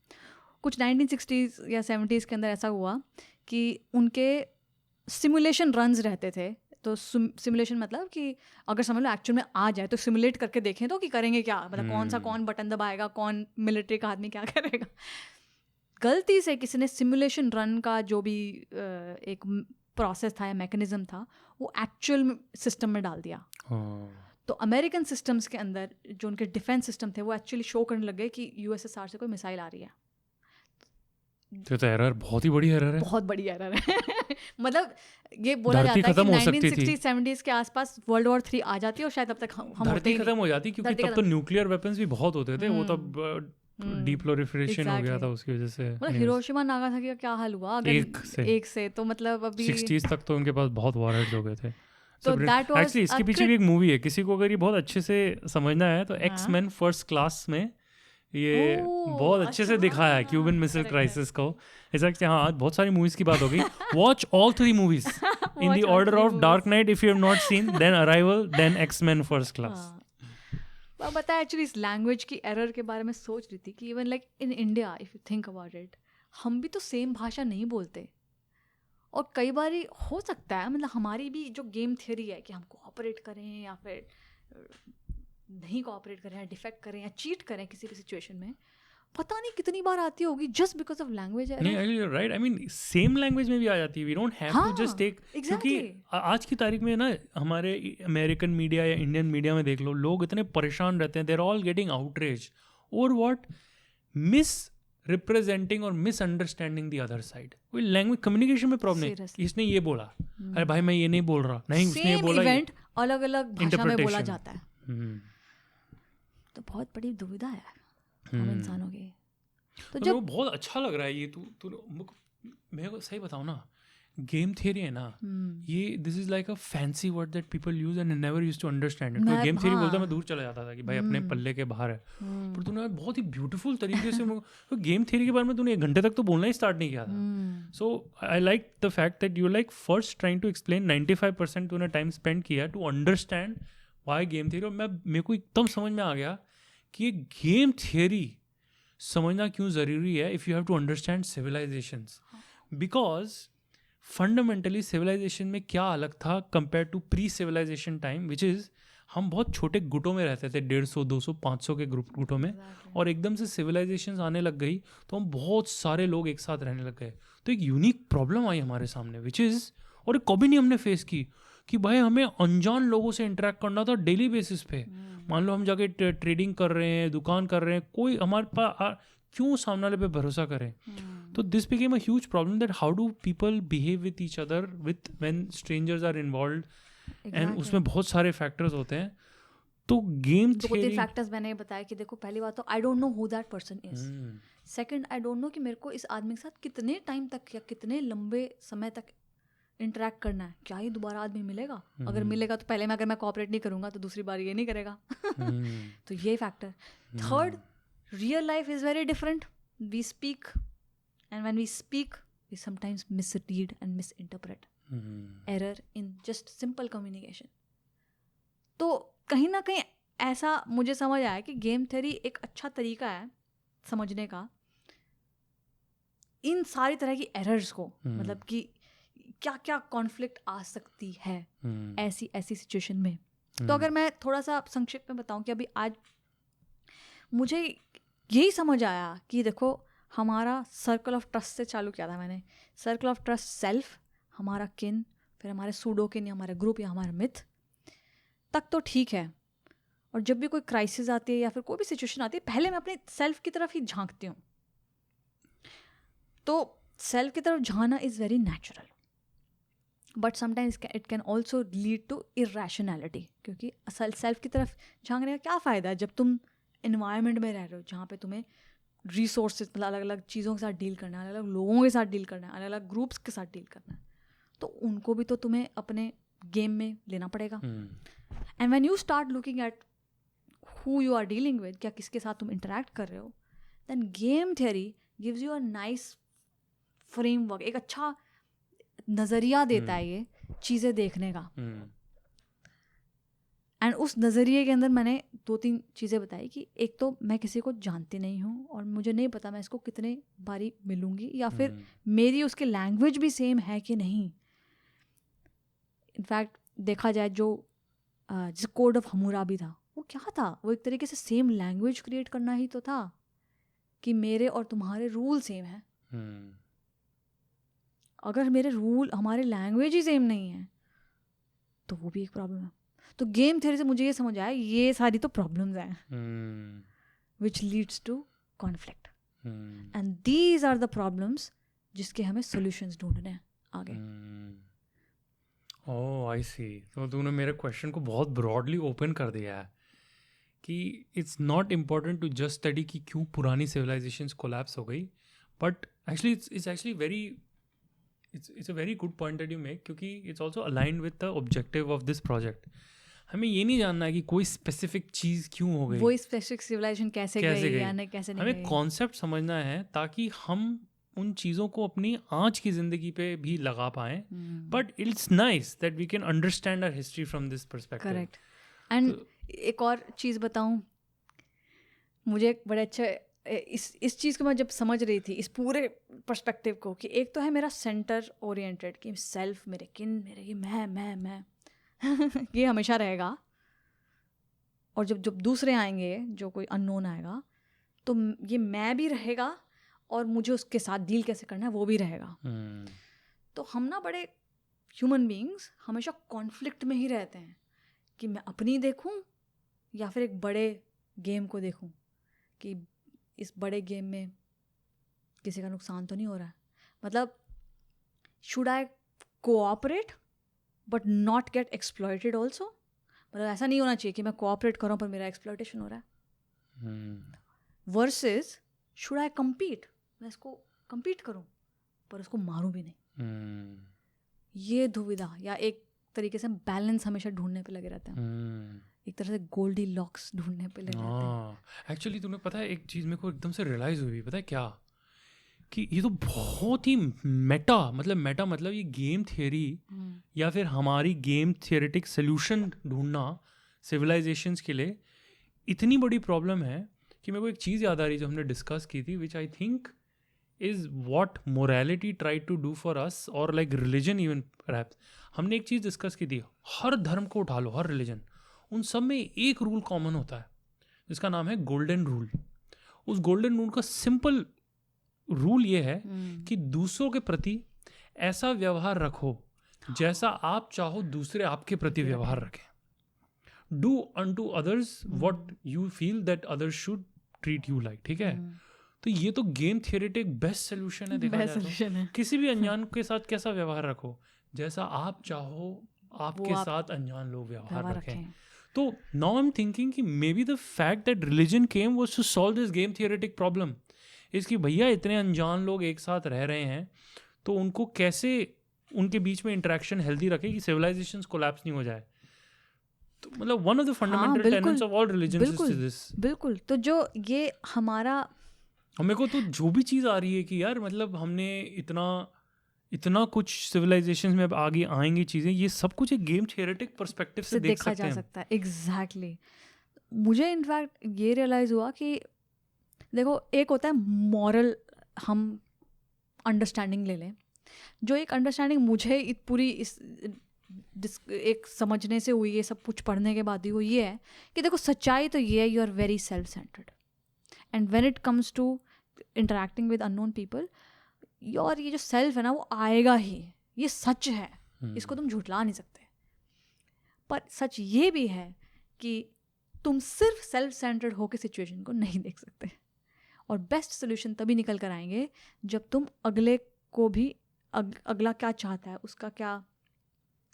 कुछ 1960s या 70s के अंदर ऐसा हुआ कि उनके सिमुलेशन रन्स रहते थे। तो सिमुलेशन मतलब कि अगर समझ लो एक्चुअल में आ जाए तो सिमुलेट करके देखें तो कि करेंगे क्या, मतलब कौन बटन दबाएगा, कौन मिलिट्री का आदमी क्या करेगा। गलती से किसी ने सिमुलेशन रन का जो भी एक प्रोसेस था या मैकेनिज्म था वो एक्चुअल सिस्टम में डाल दिया। तो अमेरिकन सिस्टम्स के अंदर जो उनके डिफेंस सिस्टम थे वो एक्चुअली शो करने लगे कि यूएसएसआर से कोई मिसाइल आ रही है। तो एरर बहुत ही बड़ी एरर है, बहुत बड़ी एरर है। मतलब ये बोला जाता है कि 1960s 70s के आसपास वर्ल्ड वॉर 3 आ जाती है और शायद अब तक हम धरती खत्म हो जाती, क्योंकि तब तो न्यूक्लियर वेपन्स भी बहुत होते थे। वो तब डीप्लोरिफरेशन हो गया था उसकी वजह से। मतलब हिरोशिमा नागासाकी का क्या हाल हुआ अगर एक से तो मतलब अभी 60s तक तो उनके पास बहुत वॉरहेड्स हो गए थे। तो दैट वाज एक्चुअली इसके पीछे भी एक मूवी है, किसी को अगर ये बहुत अच्छे से समझना है तो एक्स-मैन फर्स्ट क्लास में ये बहुत अच्छे से दिखाया है क्यूबन मिसाइल क्राइसिस को। एक्चुअली हाँ आज बहुत सारी मूवीज की बात हो गई। Watch all 3 movies in the order of Dark Knight if you have not seen, then Arrival, then X-Men First Class. पता है एक्चुअली इस लैंग्वेज की एरर के बारे में सोच रही थी कि even like in India if you think about it, हम भी तो सेम भाषा नहीं बोलते और कई बार हो सकता है मतलब हमारी भी जो गेम थियरी है कि हम कोऑपरेट करें या फिर नहीं कोऑपरेट करें या डिफेक्ट करें या चीट करें किसी भी सिचुएशन में, पता नहीं कितनी बार आती होगी जस्ट बिकॉज ऑफ लैंग्वेज। नहीं you right, I mean same language में भी आ जाती है। We don't have to just take, क्योंकि आज की तारीख में ना हमारे अमेरिकन मीडिया या इंडियन मीडिया में देख लो, लोग इतने परेशान रहते हैं, they are all getting outrage और व्हाट मिस रिप्रेजेंटिंग और मिसअंडरस्टैंडिंग द अदर साइड। कोई लैंग्वेज कम्युनिकेशन में प्रॉब्लम है, इसने ये बोला, अरे भाई मैं ये नहीं बोल रहा, नहीं उसने ये बोला, इवेंट अलग अलग भाषा में बोला जाता है। तो बहुत बड़ी दुविधा है हम इंसानों की। तो जब बहुत अच्छा लग रहा है ये तू मैं को सही बताऊं ना, गेम थियरी है ना ये, this is like a fancy word that people use and never used to understand it. Game theory बोलता मैं दूर चला जाता था कि भाई अपने पल्ले के बाहर है, पर तूने बहुत ही ब्यूटीफुल तरीके से तो गेम थियरी के बारे में तूने 1 घंटे तक तो बोलना ही स्टार्ट नहीं किया था। So I like the fact that you like first trying to explain, 95% तूने टाइम स्पेंड किया to understand why game theory. और मेरे को एकदम समझ में आ गया कि ये गेम थियरी समझना क्यों ज़रूरी है if you have to understand civilizations, because fundamentally civilization में क्या अलग था compare to pre civilization time, which is हम बहुत छोटे गुटों में रहते थे, 150, 200, 500 के गुटों में, और एकदम से सिविलाइजेशंस आने लग गई तो हम बहुत सारे लोग एक साथ रहने लग गए। तो एक यूनिक प्रॉब्लम आई हमारे सामने, विच इज़, और कभी नहीं हमने फेस की, कि भाई हमें अनजान लोगों से इंटरेक्ट करना था डेली बेसिस पे। मान लो हम जाके ट्रेडिंग कर रहे हैं, दुकान कर रहे हैं, कोई हमारे पास क्यों सामने वाले पे भरोसा करें। तो this became a huge problem that how do people behave with each other with when strangers are involved and उसमें बहुत सारे फैक्टर्स होते हैं. तो गेम दो तीन फैक्टर्स मैंने बताया कि देखो, पहली बात तो आई don't know who that person is. Second, I don't no कि मेरे को इस आदमी के साथ कितने टाइम तक या कितने लंबे समय तक इंटरेक्ट करना है. क्या ही दोबारा आदमी मिलेगा? अगर मिलेगा तो पहले में अगर मैं कोऑपरेट नहीं करूंगा तो दूसरी बार ये नहीं करेगा. तो ये factor. Third, real life is very different. We speak and when we speak we sometimes misread and misinterpret. Error in just simple communication. तो कहीं ना कहीं ऐसा मुझे समझ आया कि गेम थ्योरी एक अच्छा तरीका है समझने का इन सारी तरह की एरर्स को. मतलब कि क्या क्या कॉन्फ्लिक्ट आ सकती है ऐसी ऐसी सिचुएशन में. तो अगर मैं थोड़ा सा संक्षिप्त में बताऊं कि अभी आज मुझे यही समझ आया कि देखो, हमारा सर्कल ऑफ ट्रस्ट से चालू किया था मैंने. सर्कल ऑफ ट्रस्ट सेल्फ, हमारा किन, फिर हमारे सूडो किन या हमारे ग्रुप या हमारे मिथ तक तो ठीक है. और जब भी कोई क्राइसिस आती है या फिर कोई भी सिचुएशन आती है, पहले मैं अपने सेल्फ की तरफ ही झांकती हूँ. तो सेल्फ की तरफ झांकना is very natural, but sometimes it can also lead to irrationality. क्योंकि सेल्फ की तरफ झांकने का क्या फ़ायदा है जब तुम इन्वायरमेंट में रह रहे हो जहाँ पे तुम्हें रिसोर्सेज, मतलब अलग अलग चीज़ों के साथ डील करना है, अलग अलग लोगों के साथ डील करना है, अलग अलग ग्रुप्स के साथ डील करना है. तो उनको भी तो तुम्हें अपने गेम में लेना पड़ेगा. And when you start looking at who you are dealing with, क्या किसके साथ तुम इंटरेक्ट कर रहे हो, then game theory gives you a nice framework. एक अच्छा नज़रिया देता है ये चीज़ें देखने का. एंड उस नज़रिए के अंदर मैंने 2-3 चीज़ें बताई कि एक तो मैं किसी को जानती नहीं हूँ और मुझे नहीं पता मैं इसको कितने बारी मिलूँगी या फिर मेरी उसकी लैंग्वेज भी सेम है कि नहीं. इनफैक्ट देखा जाए जो जिस कोड ऑफ हमूराबी था वो क्या था, वो एक तरीके से सेम लैंग्वेज क्रिएट करना ही तो था कि मेरे और तुम्हारे रूल सेम हैं. अगर मेरे रूल, हमारे लैंग्वेज ही सेम नहीं है तो वो भी एक प्रॉब्लम है. तो गेम थ्योरी से मुझे ये समझ आया ये सारी तो प्रॉब्लम्स हैं which leads to conflict. And these are the problems जिसके हमें सॉल्यूशंस ढूंढने हैं आगे. ओह आई सी. तो तूने मेरे क्वेश्चन को बहुत ब्रॉडली ओपन कर दिया है कि it's not important to just study कि क्यों पुरानी सिविलाइजेशंस कोलैप्स हो गई, but actually it's actually very it's a very good point that you make, क्योंकि it's also aligned with the objective of this project. हमें ये नहीं जानना है कि कोई स्पेसिफिक चीज़ क्यों हो गई, वो स्पेसिफिक सिविलाइजेशन कैसे गई या नहीं कैसे नहीं. हमें कॉन्सेप्ट समझना है ताकि हम उन चीज़ों को अपनी आज की ज़िंदगी पे भी लगा पाएँ. But it's nice that we can understand our history from this perspective. Correct. And एक और चीज़ बताऊँ, मुझे बड़े अच्छे इस चीज़ को मैं जब समझ रही थी इस पूरे पर्सपेक्टिव को कि एक तो है मेरा सेंटर ओरिएंटेड कि सेल्फ, मेरे किन, मेरे ये मैं ये हमेशा रहेगा. और जब दूसरे आएंगे, जो कोई अननोन आएगा, तो ये मैं भी रहेगा और मुझे उसके साथ डील कैसे करना है वो भी रहेगा. तो हम ना बड़े ह्यूमन बीइंग्स हमेशा कॉन्फ्लिक्ट में ही रहते हैं कि मैं अपनी देखूं या फिर एक बड़े गेम को देखूं कि इस बड़े गेम में किसी का नुकसान तो नहीं हो रहा है. मतलब should I cooperate but not gate exploited also. मतलब ऐसा नहीं होना चाहिए कि मैं कोऑपरेट कर रहा हूँ पर मेरा एक्सप्लॉइटेशन हो रहा है. वर्सेस शुड आई कम्पीट, मैं इसको कम्पीट करूँ पर उसको मारूँ भी नहीं. ये दुविधा या एक तरीके से बैलेंस हमेशा ढूंढने पे लगे रहते हैं. एक तरह से गोल्डी लॉक्स ढूंढने पे लगे रहते हैं. एक्चुअली तूने पता है एक चीज़ मेरे को एकदम से रियलाइज़ हुई, पता है क्या, कि ये तो बहुत ही मेटा मतलब ये गेम थियरी या फिर हमारी गेम थियरेटिक सोल्यूशन ढूंढना सिविलाइजेशंस के लिए इतनी बड़ी प्रॉब्लम है कि मेरे को एक चीज़ याद आ रही जो हमने डिस्कस की थी, which I think is what morality try to do for us और लाइक रिलीजन इवन परहैप्स. हमने एक चीज़ डिस्कस की थी, हर धर्म को उठा लो, हर रिलीजन, उन सब में एक रूल कॉमन होता है जिसका नाम है गोल्डन रूल. उस गोल्डन रूल का सिंपल रूल ये है कि दूसरों के प्रति ऐसा व्यवहार रखो जैसा आप चाहो दूसरे आपके प्रति व्यवहार रखें. Do unto others what you feel that others should treat you like. ठीक है. तो ये तो गेम थियरी एक बेस्ट सोल्यूशन है देखा जाए तो। किसी भी अनजान के साथ कैसा व्यवहार रखो, जैसा आप चाहो आपके साथ अनजान लोग व्यवहार रखें। तो नाउ आई एम थिंकिंग कि maybe the fact that religion came was to solve this game theoretic problem इसकी भैया इतने अनजान लोग एक साथ रह रहे हैं तो उनको कैसे उनके बीच में इंटरेक्शन हेल्दी रखे कि सिविलाइजेशंस कोलैप्स नहीं हो जाए। तो मतलब one of the fundamental tenets of all religions is this. बिल्कुल। तो जो ये हमारा मेरे को तो जो भी चीज़ आ रही है कि यार मतलब हमने इतना कुछ सिविलाइजेशंस में अब आगे आएंगी चीज़ें, ये सब कुछ एक गेम थियरेटिक पर्सपेक्टिव से देखा जा सकता है। एग्जैक्टली। मुझे इनफैक्ट ये रियलाइज़ हुआ कि देखो एक होता है मॉरल हम अंडरस्टैंडिंग ले लें, जो एक अंडरस्टैंडिंग मुझे पूरी इस एक समझने से हुई है, सब कुछ पढ़ने के बाद ही वो ये है कि देखो सच्चाई तो ये है, you are very self centered and when it comes to interacting with unknown people, और ये जो सेल्फ है ना वो आएगा ही, ये सच है, इसको तुम झुठला नहीं सकते। पर सच ये भी है कि तुम सिर्फ सेल्फ सेंटर्ड होकर सिचुएशन को नहीं देख सकते, और बेस्ट सोल्यूशन तभी निकल कर आएंगे जब तुम अगले को भी अगला क्या चाहता है उसका क्या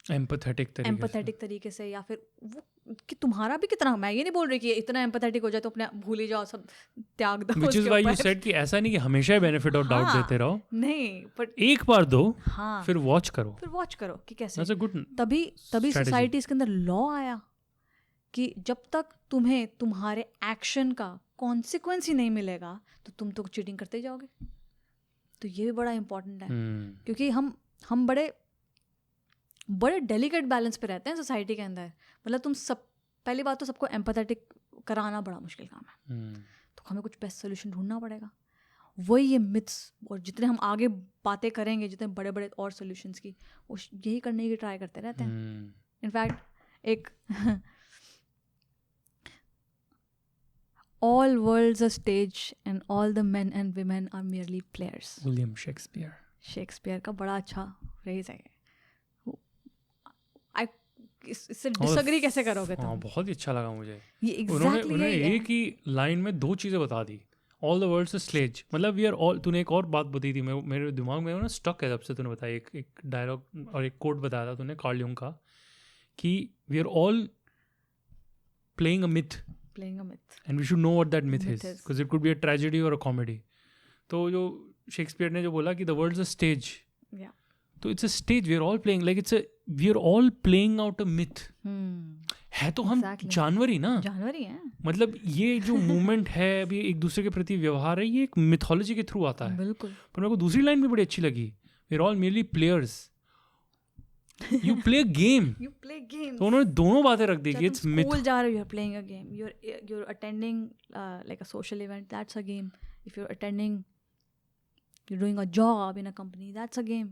एम्पैथेटिक तरीके से, या फिर वो कि तुम्हारा भी कितना, मैं ये नहीं बोल रही कि इतना एम्पैथेटिक हो जाए तो अपने भूल ही जाओ, सब त्याग दो। Which is why you said कि ऐसा नहीं कि हमेशा ही बेनिफिट और डाउट देते रहो, नहीं, बट एक बार दो, फिर वॉच करो कि कैसे। तभी सोसाइटी इसके अंदर लॉ आया कि जब तक तुम्हें तुम्हारे एक्शन का कॉन्सिक्वेंस ही नहीं मिलेगा तो तुम तो चीटिंग करते ही जाओगे। तो ये भी बड़ा इंपॉर्टेंट है, क्योंकि हम बड़े डेलिकेट बैलेंस पे रहते हैं सोसाइटी के अंदर। मतलब तुम सब, पहली बात तो सबको एम्पैथेटिक कराना बड़ा मुश्किल काम है, तो हमें कुछ बेस्ट सोल्यूशन ढूंढना पड़ेगा। वही ये मिथ्स, और जितने हम आगे बातें करेंगे जितने बड़े बड़े और सोल्यूशंस की, वो यही करने की ट्राई करते रहते हैं। इनफैक्ट एक all worlds a stage and all the men and women are merely players. William Shakespeare का बड़ा अच्छा फ्रेज है। इससे डिसएग्री कैसे करोगे तुम? बहुत ही अच्छा लगा मुझे ये exactly उन्होंने एक ही लाइन में दो चीज़ें बता दी। All the world's a stage, मतलब वी आर ऑल। तूने एक और बात बताई थी, मेरे दिमाग में ना स्टक है जब से तूने बताया। एक डायलॉग और एक कोट बताया था तूने कार्ल यूंग का, कि we are all playing a myth and we should know what that myth is, because it could be a tragedy or a comedy. तो जो शेक्सपियर ने जो बोला कि the world's a stage, तो it's a stage, we are all playing, like we are all playing out a myth. है तो हम जानवर ही हैं। मतलब ये जो मूवमेंट है अभी एक दूसरे के प्रति व्यवहार है, ये एक मिथोलॉजी के थ्रू आता है। बिल्कुल। पर मेरे को दूसरी लाइन भी बड़ी अच्छी लगी, we are all merely players. You play a game. तो उन्होंने दोनों बातें रख दी कि it's myth. स्कूल जा रहे हो, you're playing a game. You're attending like a social event, that's a game. If you're doing a job in a company, that's a game.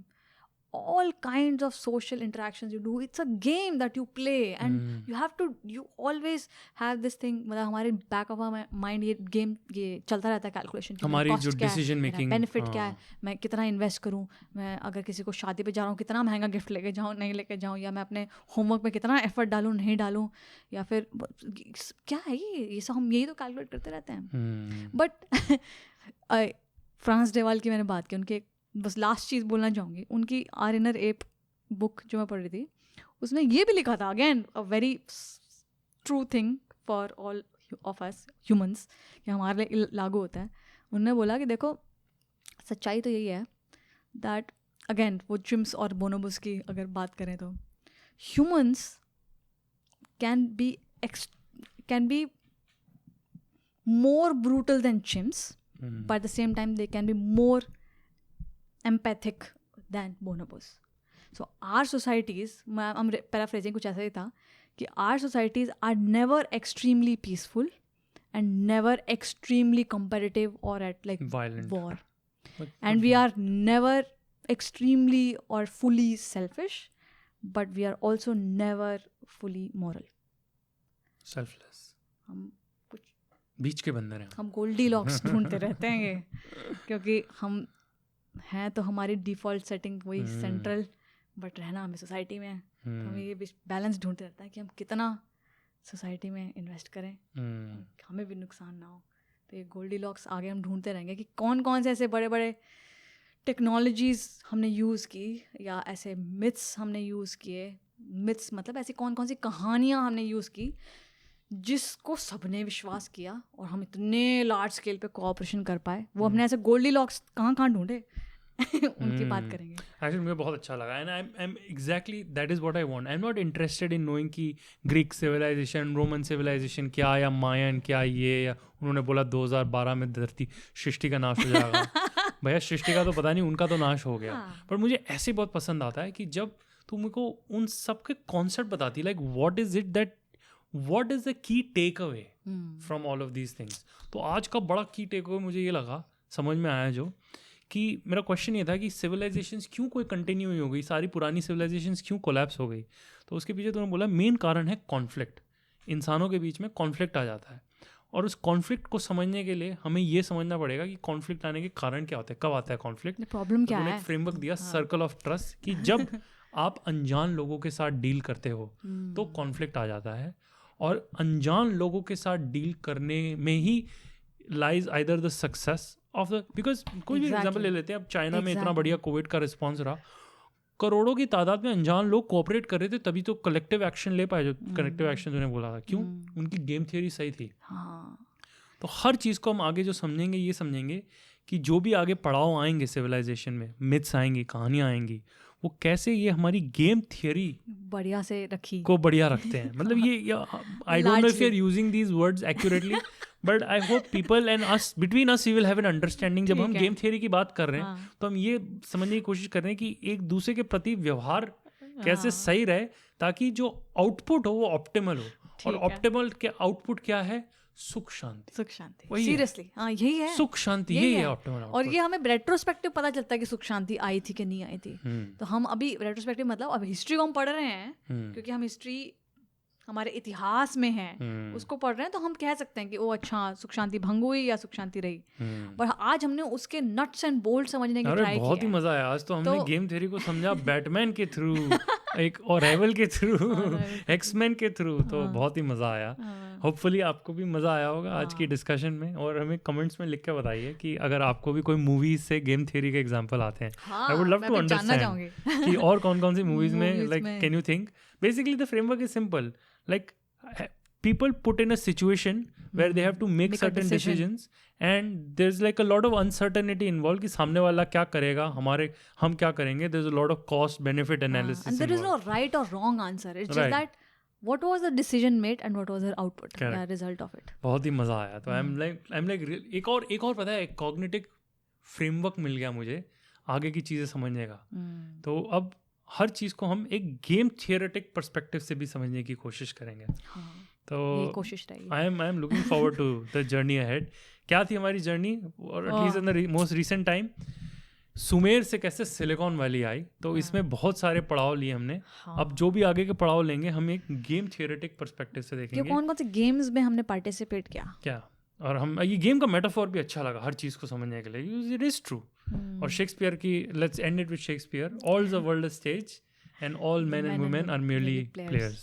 All kinds of social interactions you do, it's a game that you play, and you always have this thing, मतलब हमारे back of our mind ये game ये चलता रहता है calculation, हमारी जो decision making, benefit क्या है, मैं कितना इन्वेस्ट करूँ, मैं अगर किसी को शादी पे जा रहा हूँ कितना महंगा गिफ्ट लेके जाऊँ नहीं लेके जाऊँ, या मैं अपने होमवर्क में कितना एफर्ट डालूँ नहीं डालूँ, या फिर क्या है ये सब हम यही तो कैलकुलेट करते रहते हैं। बट फ्रांस डेवाल की मैंने बात की, उनके बस लास्ट चीज़ बोलना चाहूँगी, उनकी आर इनर एप बुक जो मैं पढ़ रही थी उसमें ये भी लिखा था, again a very true thing for all of us humans, कि हमारे लिए लागू होता है। उन्होंने बोला कि देखो सच्चाई तो यही है दैट, अगेन वो चिम्स और बोनोबस की अगर बात करें तो humans can be more brutal than chimps, but at the same time they can be more empathic than bonobos. So our societies, I'm paraphrasing, कुछ ऐसा ही था कि our societies are never extremely peaceful and never extremely competitive or at like violent war, and we are never extremely or fully selfish, but we are also never fully moral, selfless. हम बीच के बंदर हैं, हम Goldy locks ढूंढते रहते हैं ये, क्योंकि हम हैं तो हमारी डिफ़ॉल्ट सेटिंग वही सेंट्रल, बट रहना हमें सोसाइटी में है। तो हमें ये बैलेंस ढूंढते रहता है कि हम कितना सोसाइटी में इन्वेस्ट करें, हमें भी नुकसान ना हो, तो ये गोल्डी लॉक्स आगे हम ढूंढते रहेंगे कि कौन कौन से ऐसे बड़े बड़े टेक्नोलॉजीज़ हमने यूज़ की या ऐसे मिथ्स हमने यूज़ किए. मिथ्स मतलब ऐसी कौन कौन सी कहानियाँ हमने यूज़ की जिसको सबने विश्वास किया और हम इतने लार्ज स्केल पे कोऑपरेशन कर पाए. वो हमने ऐसे गोल्डी लॉक्स कहाँ कहाँ ढूंढे उनकी बात करेंगे. एक्चुअली मुझे बहुत अच्छा लगा and I am exactly that is what I want. I am not interested in knowing कि ग्रीक सिविलाइजेशन, रोमन सिविलाइजेशन क्या, या मायन क्या, ये या उन्होंने बोला 2012 में धरती सृष्टि का नाश हो जाएगा. भैया सृष्टि का तो पता नहीं, उनका तो नाश हो गया. पर मुझे ऐसे बहुत पसंद आता है कि जब तुमको उन सब के कॉन्सेप्ट बताती, like what is the key take away from all of these things. तो आज का बड़ा की टेक अवे मुझे ये लगा, समझ में आया जो कि मेरा क्वेश्चन ये था कि सिविलाइजेशंस क्यों कोई कंटिन्यू नहीं हो गई, सारी पुरानी सिविलाइजेशंस क्यों कोलैप्स हो गई. तो उसके पीछे तुमने बोला मेन कारण है कॉन्फ्लिक्ट. इंसानों के बीच में कॉन्फ्लिक्ट आ जाता है और उस कॉन्फ्लिक्ट को समझने के लिए हमें ये समझना पड़ेगा कि कॉन्फ्लिक्ट आने के कारण क्या होते हैं, कब आता है कॉन्फ्लिक्ट, प्रॉब्लम क्या है. एक फ्रेमवर्क दिया सर्कल ऑफ ट्रस्ट कि जब आप अनजान लोगों के साथ डील करते हो तो कॉन्फ्लिक्ट आ जाता है. और अनजान लोगों के साथ डील करने में ही lies either the success of the, because कोई भी एग्जाम्पल ले लेते हैं. अब चाइना में इतना बढ़िया कोविड का रिस्पॉन्स रहा, करोड़ों की तादाद में अनजान लोग कोऑपरेट कर रहे थे, तभी तो कलेक्टिव एक्शन ले पाए. जो कलेक्टिव एक्शन तूने बोला था, क्यों? उनकी गेम थियरी सही थी. तो हर चीज़ को हम आगे जो समझेंगे, ये समझेंगे कि जो भी आगे पड़ाव आएंगे सिविलाइजेशन में, मिथ्स आएंगी, कहानियाँ आएंगी, वो कैसे ये हमारी गेम थियरी बढ़िया से रखी को बढ़िया रखते हैं. मतलब ये I don't know if you are using these words accurately, but I hope people and us, between us we will have an understanding. जब हम गेम थियरी की बात कर रहे हैं तो हम ये समझने की कोशिश कर रहे हैं कि एक दूसरे के प्रति व्यवहार कैसे सही रहे ताकि जो आउटपुट हो वो ऑप्टिमल हो. और ऑप्टिमल के आउटपुट क्या है? सुख शांति. सुख शांति, सीरियसली हाँ यही है. सुख शांति यही है ऑप्टिमल. और ये हमें रेट्रोस्पेक्टिव पता चलता है कि सुख शांति आई थी कि नहीं आई थी. तो हम अभी रेट्रोस्पेक्टिव मतलब अब हिस्ट्री को हम पढ़ रहे हैं क्योंकि हम हिस्ट्री हमारे इतिहास में है, उसको पढ़ रहे हैं, तो हम कह सकते हैं कि ओ अच्छा सुख शांति भंग हुई या सुख शांति रही. पर आज हमने उसके नट्स एंड बोल्ट समझने की ट्राई की. बहुत ही मजा आया आज तो हमने गेम थ्योरी को समझा बैटमैन के थ्रू, एक और रेवल के थ्रू, एक्समैन के थ्रू. तो बहुत ही मजा आया. होपफुली आपको भी मजा आया होगा आज की डिस्कशन में. और हमें कमेंट्स में लिख के बताइए कि अगर आपको भी कोई मूवीज से गेम थ्योरी के एग्जांपल आते हैं. I would love to understand कि और कौन कौन सी मूवीज में, like can you think. Basically the framework is simple. Like people put in a situation where they have to make certain decisions and there's like a lot of uncertainty involved कि सामने वाला क्या करेगा, हम क्या करेंगे. There's a lot of cost benefit analysis and there is no right or wrong answer. It's just that what was the decision made and what was the output, the result of it. बहुत ही मजा आया. तो I'm like एक और पता है, एक cognitive framework मिल गया मुझे आगे की चीजें समझने का. तो अब हर चीज़ को हम एक गेम थियोरेटिक पर्सपेक्टिव से भी समझने की कोशिश करेंगे. तो ये कोशिश रहेगी. I am looking forward to the journey ahead. क्या थी हमारी जर्नी, और at least in the most recent time सुमेर से कैसे सिलिकॉन वैली आई. तो इसमें बहुत सारे पड़ाव लिए हमने. अब जो भी आगे के पड़ाव लेंगे हम एक गेम थियोरेटिक पर्सपेक्टिव से देखेंगे. कौन कौन से गेम्स में हमने पार्टिसिपेट किया. और हम ये गेम का मेटाफोर भी अच्छा लगा हर चीज़ को समझने के लिए. It is true. और शेक्सपियर की, let's end it with Shakespeare, all the world is stage and all men and women are merely players.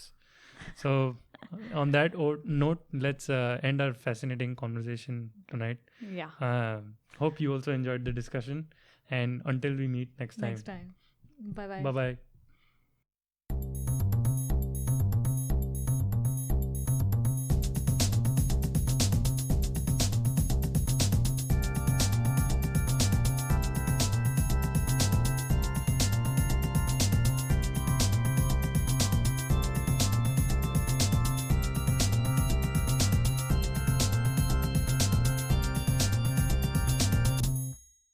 So on that note, let's end our fascinating conversation tonight. Hope you also enjoyed the discussion, and until we meet next time. Bye bye.